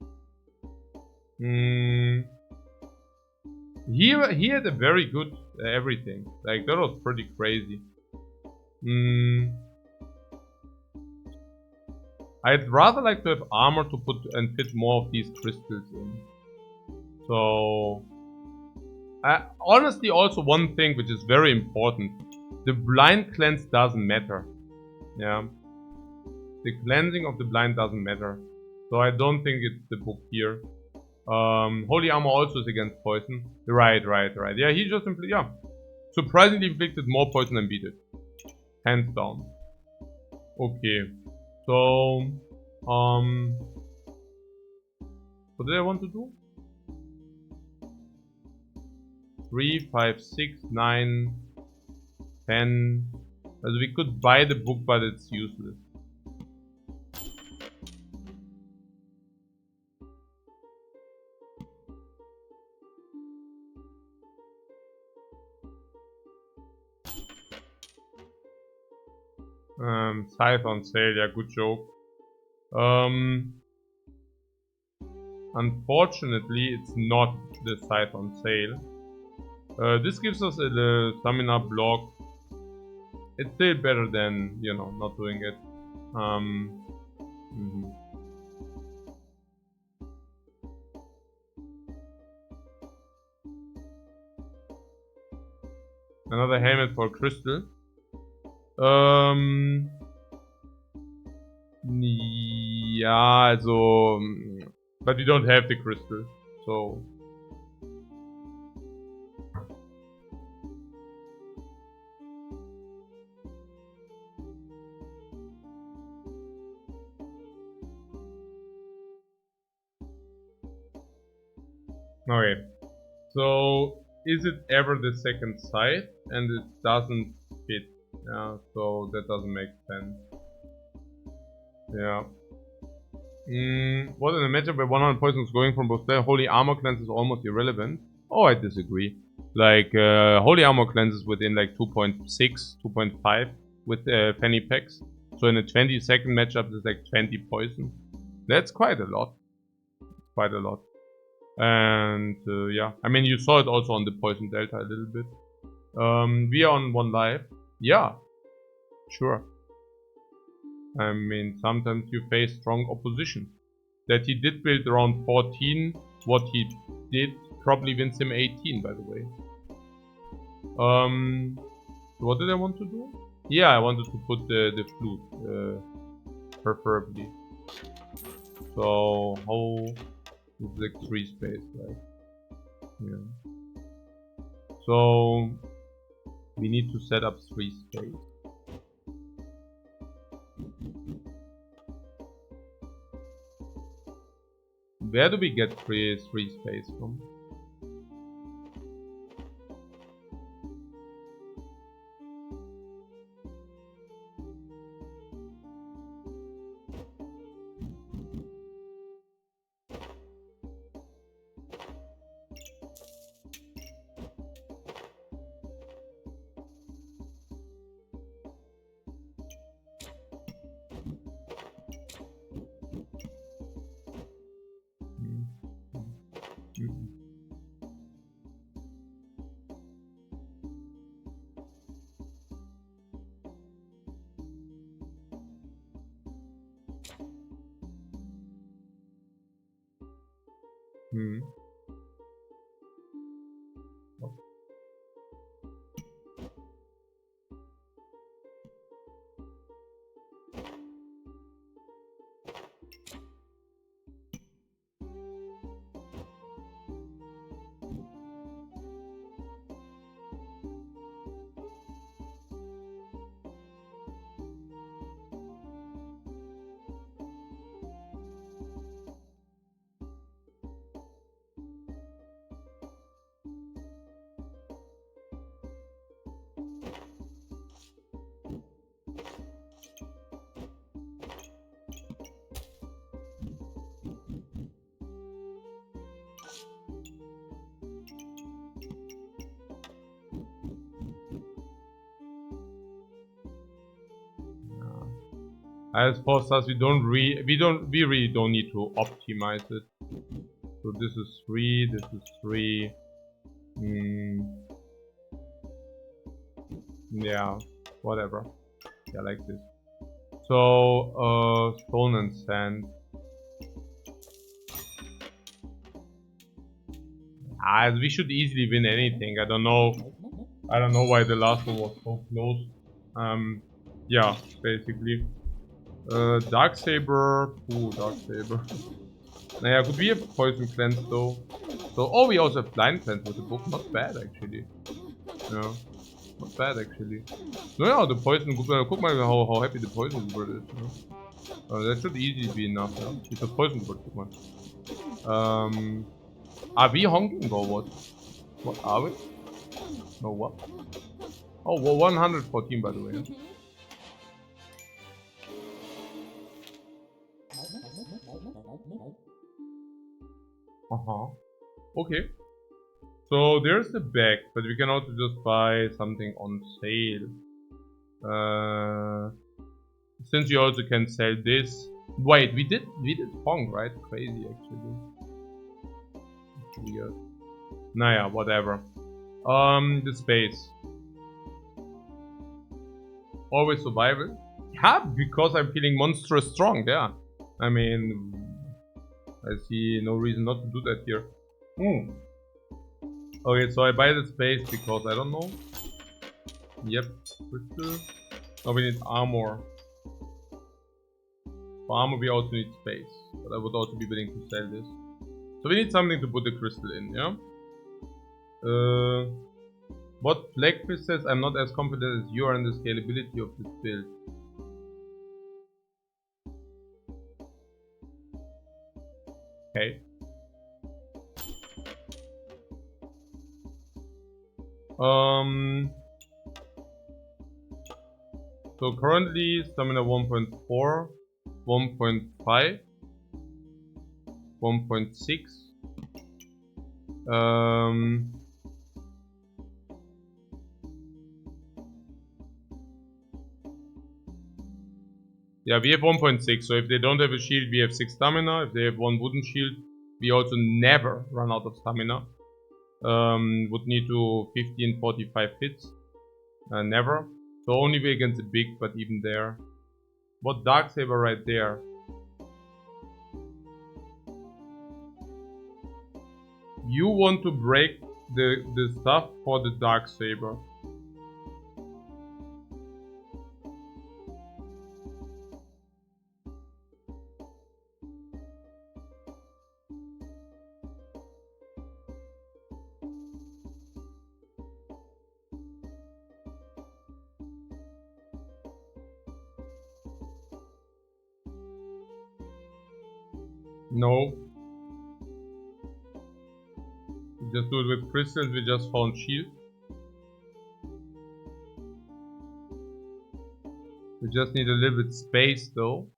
S1: He had a very good everything. Like that was pretty crazy. I'd rather like to have armor to put and fit more of these crystals in. So, honestly, also one thing which is very important, the blind cleanse doesn't matter. Yeah, the cleansing of the blind doesn't matter. So I don't think it's the book here. Holy armor also is against poison. Right. Yeah, he just simply, yeah, surprisingly inflicted more poison than beat it. Hands down. Okay, so what did I want to do? 3, 5, 6, 9, 10, Also we could buy the book, but it's useless. Scythe on sale, yeah, good joke. Unfortunately, it's not the scythe on sale. This gives us a stamina block. It's still better than, you know, not doing it. Another helmet for crystal. Ja, also, but we don't have the crystal, so. Okay, so is it ever the second scythe? And it doesn't fit, yeah, so that doesn't make sense. Yeah. What in a matchup where 100 poisons going from both players, Holy Armor Cleanse is almost irrelevant? Oh, I disagree. Like, Holy Armor Cleanse is within like 2.6, 2.5 with Fanny Packs. So in a 20-second matchup, there's like 20 poison. That's quite a lot. Quite a lot. And yeah, I mean, you saw it also on the poison delta a little bit. We are on 1 life. Yeah, sure. I mean, sometimes you face strong opposition. That he did build around 14. What he did probably wins him 18, by the way. What did I want to do? Yeah, I wanted to put the flute, preferably. So, how is like 3 space, right? Yeah. So, we need to set up 3 space. Where do we get 3 space from? As for us, we really don't need to optimize it. So this is 3, this is 3. Yeah, whatever. Yeah, like this. So, stone and sand. We should easily win anything. I don't know why the last one was so close. Yeah, basically. Darksaber. Ooh, Darksaber. Naja, could we have Poison Cleanse though? So, oh, we also have Blind Cleanse with the book. Not bad actually. Yeah, not bad actually. No, yeah, the Poison Goober. Guck mal, how happy the Poison Goober is. You know? That should easily be enough. Yeah? It's a Poison Goober. Guck mal. Are we honking or what? What are we? No, what? Oh, well, 114 by the way. Yeah? Okay. So there's the bag, but we can also just buy something on sale. Since you also can sell this. Wait, we did Pong, right? Crazy actually. Weird. Naja, whatever. The space. Always survival. Yeah, because I'm feeling monstrous strong, yeah. I mean, I see no reason not to do that here. Okay, so I buy the space because I don't know. Yep, crystal. Now we need armor. For armor we also need space, but I would also be willing to sell this. So we need something to put the crystal in, yeah? What Blackfish says, I'm not as confident as you are in the scalability of this build. Okay. So currently stamina 1.4, 1.5, 1.6. Yeah, we have 1.6, so if they don't have a shield, we have 6 stamina. If they have one wooden shield, we also never run out of stamina. Would need to 15, 45 hits. Never. So only way against the big, but even there. What Darksaber right there? You want to break the stuff for the Darksaber. No. We just do it with crystals, we just found shield. We just need a little bit space though.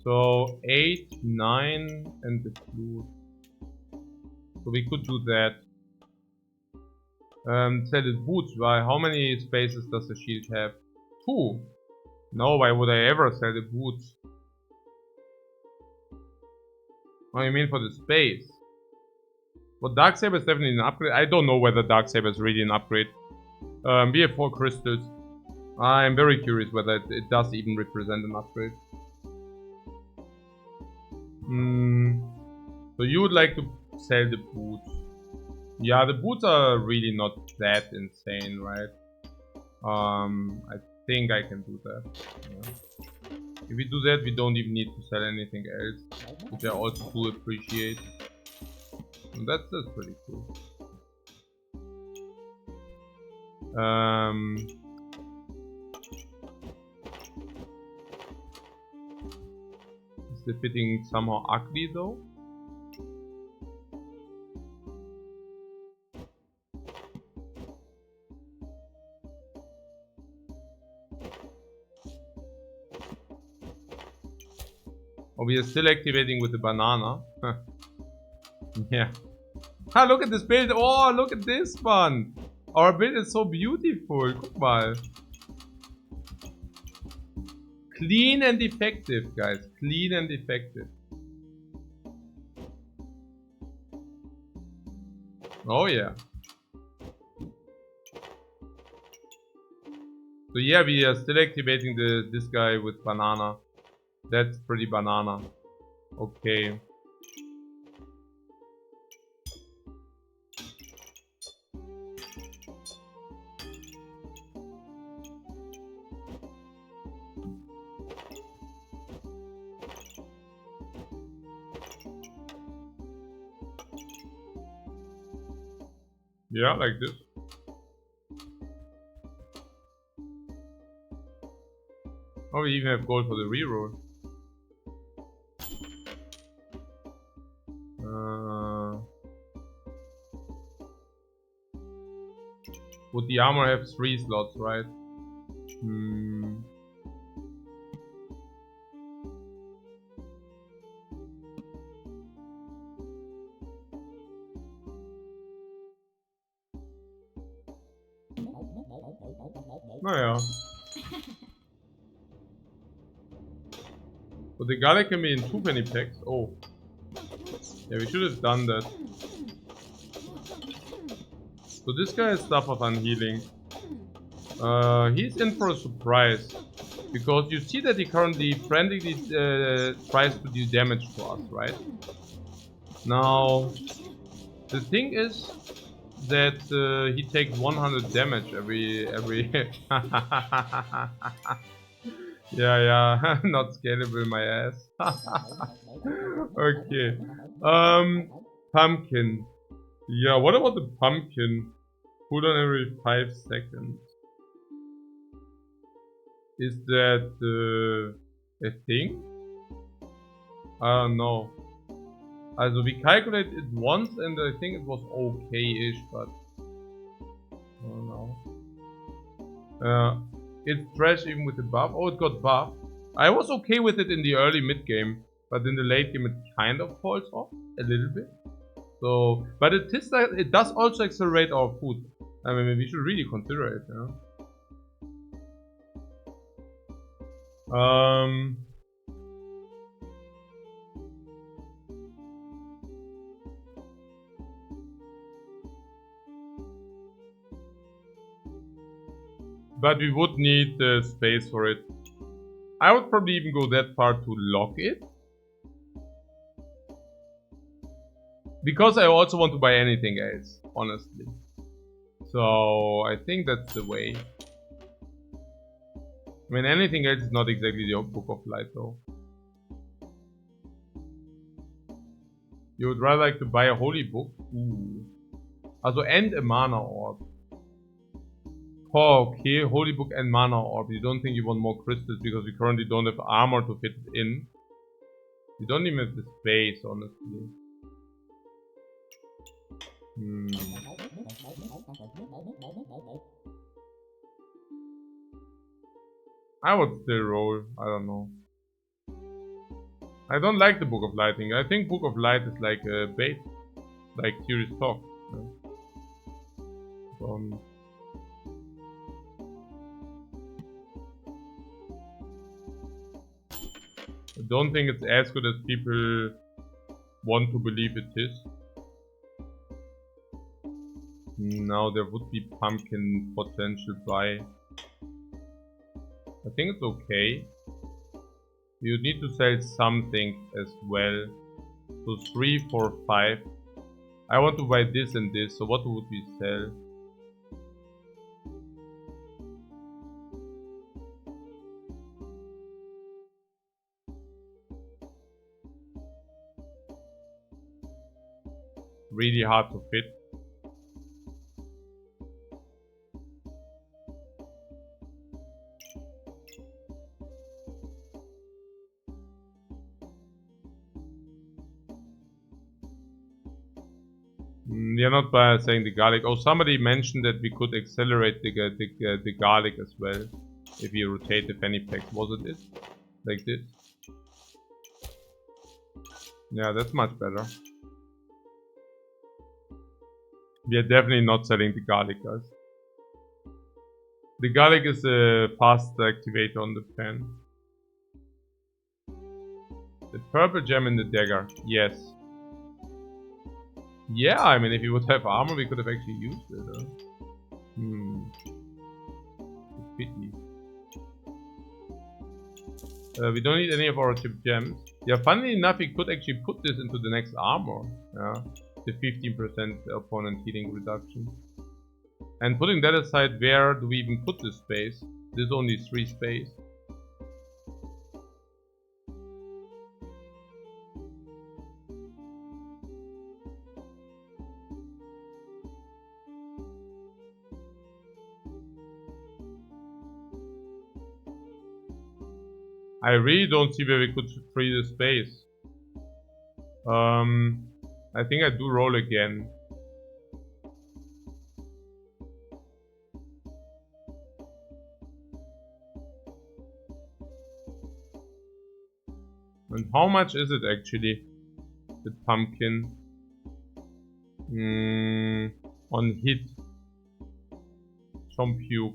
S1: So 8, 9 and the flute. So we could do that. Set it boots. Why? How many spaces does the shield have? 2. No, why would I ever sell the boots? What do you mean for the space? Well, Darksaber is definitely an upgrade. I don't know whether Darksaber is really an upgrade. We have 4 crystals. I'm very curious whether it does even represent an upgrade. So you would like to sell the boots. Yeah, the boots are really not that insane, right? I think I can do that. Yeah. If we do that, we don't even need to sell anything else, which I also do appreciate. And that's pretty cool. Is the fitting somehow ugly though? Oh, we are still activating with the banana. Yeah. Ah, look at this build. Oh, look at this one. Our build is so beautiful. Guck mal. Clean and effective, guys. Clean and effective. Oh, yeah. So yeah, we are still activating this guy with banana. That's pretty banana. Okay. Yeah, like this. probably even have gold for the reroll. Would the armor have 3 slots, right? Naja. So the Garlic can be in 2 penny packs. Oh. Yeah, we should have done that. So this guy has stuff of unhealing. He's in for a surprise. Because you see that he currently frantically tries to do damage to us, right? Now, the thing is that he takes 100 damage every yeah, not scalable, my ass. Okay. Pumpkin. Yeah, what about the pumpkin? Cooldown every 5 seconds. Is that a thing? I don't know. Also, we calculated it once and I think it was okay-ish, but I don't know. It's trash even with the buff. Oh, it got buff. I was okay with it in the early mid game, but in the late game it kind of falls off a little bit. So, but it does also accelerate our food. I mean, we should really consider it, you know? But we would need the space for it. I would probably even go that far to lock it. Because I also want to buy anything else, honestly. So I think that's the way. I mean, anything else is not exactly the Book of Light though. You would rather like to buy a holy book? Ooh. Also, and a mana orb. Oh, okay, holy book and mana orb. You don't think you want more crystals because we currently don't have armor to fit it in. We don't even have the space, honestly. I would still roll. I don't know. I don't like the Book of Lighting. I think Book of Light is like a bait. Like serious talk. I don't think it's as good as people want to believe it is. Now there would be pumpkin potential buy. I think it's okay. You need to sell something as well. So 3, 4, 5. I want to buy this and this, so what would we sell? Really hard to fit. You're not saying the garlic. Oh, somebody mentioned that we could accelerate the garlic as well. If you rotate the penny pack. Was it this? Like this? Yeah, that's much better. We are definitely not selling the garlic, guys. The garlic is a fast activator on the pen. The purple gem in the dagger. Yes. Yeah, I mean, if you would have armor, we could have actually used it. Pity. We don't need any of our chip gems. Yeah, funnily enough, we could actually put this into the next armor. Yeah, the 15% opponent healing reduction. And putting that aside, where do we even put this space? There's only 3 space. I really don't see where we could free the space. I think I do roll again. And how much is it actually? The pumpkin. On hit. Some puke.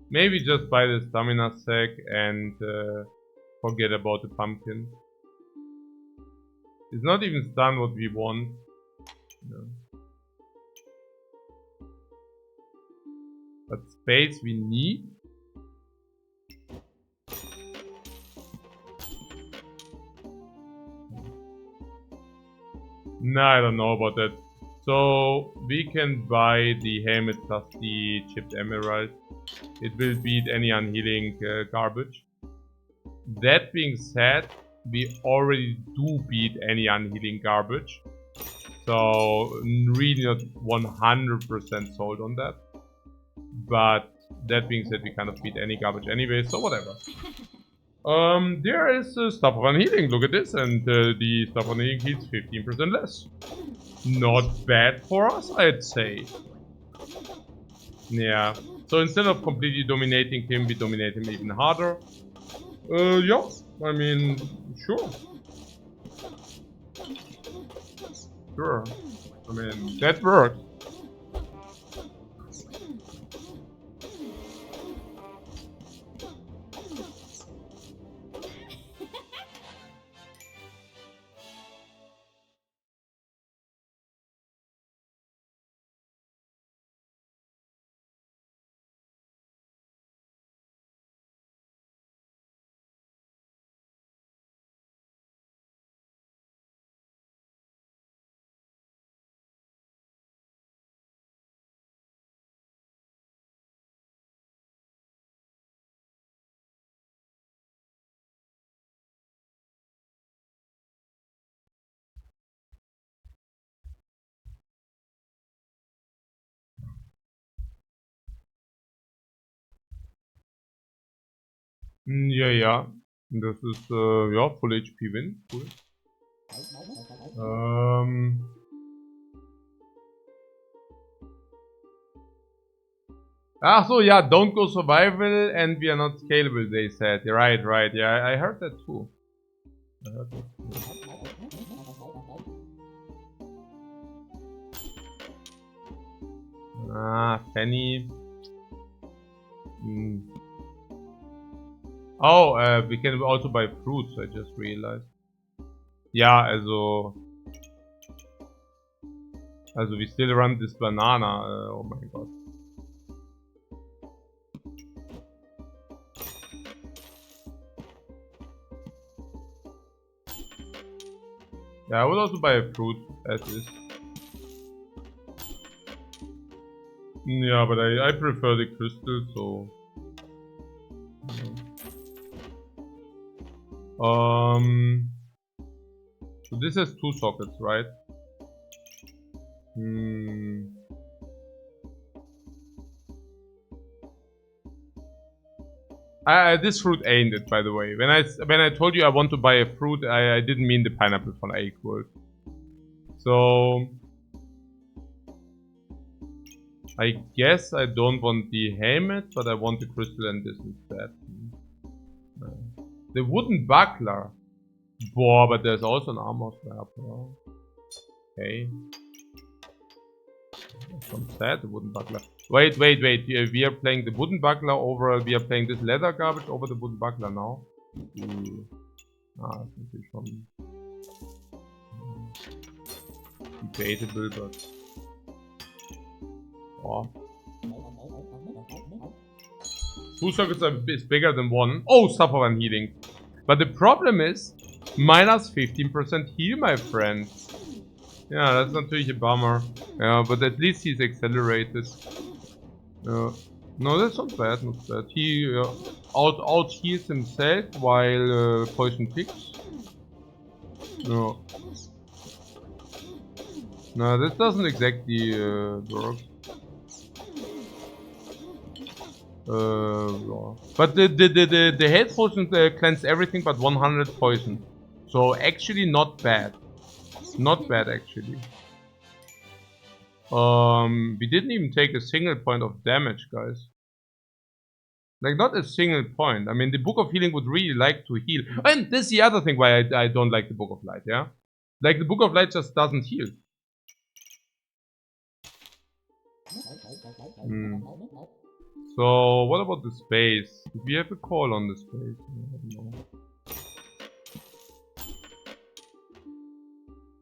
S1: Maybe just buy the stamina sack and forget about the pumpkin. It's not even done what we want. No. But space we need. No, I don't know about that. So we can buy the helmet plus the chipped emerald. It will beat any unhealing garbage. That being said, we already do beat any unhealing garbage. So really not 100% sold on that. But that being said, we kind of beat any garbage anyway, so whatever. There is stuff of unhealing, look at this, and the stuff of unhealing heals 15% less. Not bad for us, I'd say. Yeah, so instead of completely dominating him, we dominate him even harder. Yeah, I mean, sure. Sure. I mean, that works. Yeah. This is, yeah, full HP win. Cool. So yeah, don't go survival and we are not scalable, they said. Right, yeah, I heard that too. Fanny. Oh, we can also buy fruits, I just realized. Ja, also we still run this banana, oh my god. Yeah, I would also buy a fruit as is. Yeah, but I prefer the crystal, so... So this has 2 sockets, right? This fruit ain't it, by the way. When I told you I want to buy a fruit, I didn't mean the pineapple von Eggworld. So... I guess I don't want the helmet, but I want the crystal and this instead. The wooden buckler. Boah, but there's also an armor strap. Okay. Some sad, the wooden buckler. Wait. We are playing the wooden buckler over. We are playing this leather garbage over the wooden buckler now. Das ist natürlich schon debatable, but. Oh. 2 sockets is bigger than 1. Oh, stuff of unhealing. But the problem is, minus 15% heal, my friend. Yeah, that's natürlich a bummer. Yeah, but at least he's accelerated. No, that's not bad, He out heals himself while poison picks. No. No, this doesn't exactly work. But the health potions cleanse everything but 100 poison. So actually not bad. Not bad actually. We didn't even take a single point of damage, guys. Like, not a single point. I mean, the Book of Healing would really like to heal. And this is the other thing why I don't like the Book of Light, yeah? Like, the Book of Light just doesn't heal. So, what about the space? Do we have a call on the space? I don't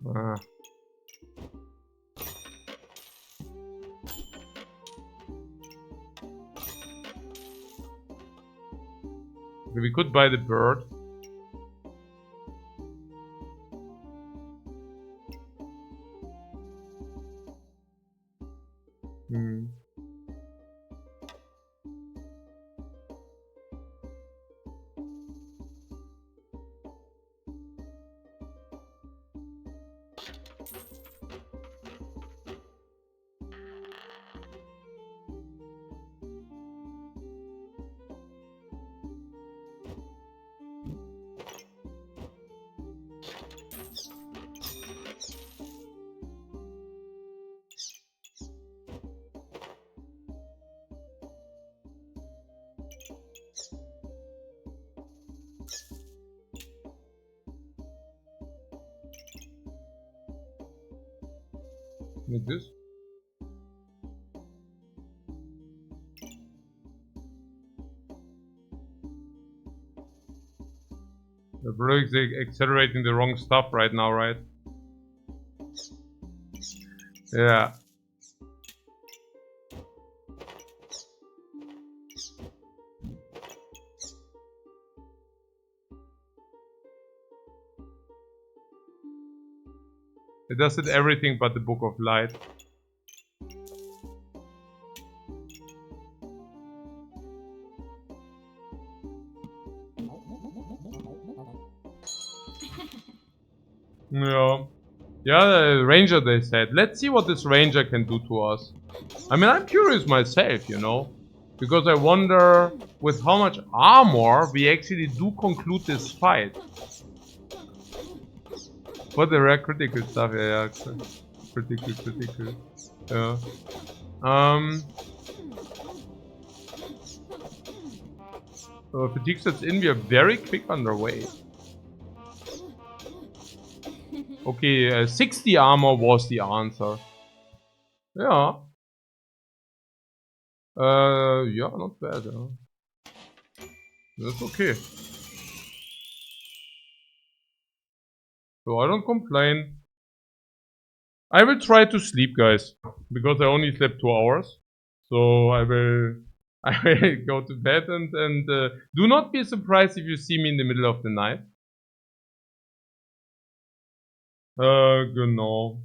S1: know. Okay, we could buy the bird. Like this? The bro is accelerating the wrong stuff right now, right? Yeah. It does it everything but the Book of Light. Yeah. Yeah, the ranger they said. Let's see what this ranger can do to us. I mean, I'm curious myself, you know. Because I wonder with how much armor we actually do conclude this fight. What the rare critical stuff, yeah. Critical. Yeah. So fatigue sets in, we are very quick underway. Okay, 60 armor was the answer. Yeah. Yeah, not bad. Yeah. That's okay. So I don't complain. I will try to sleep, guys, because I only slept 2 hours. So I will go to bed and do not be surprised if you see me in the middle of the night. Genau.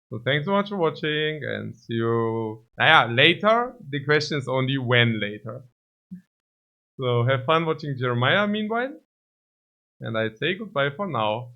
S1: So thanks so much for watching and see you later. The question is only when later. So have fun watching Jeremiah meanwhile. And I say goodbye for now.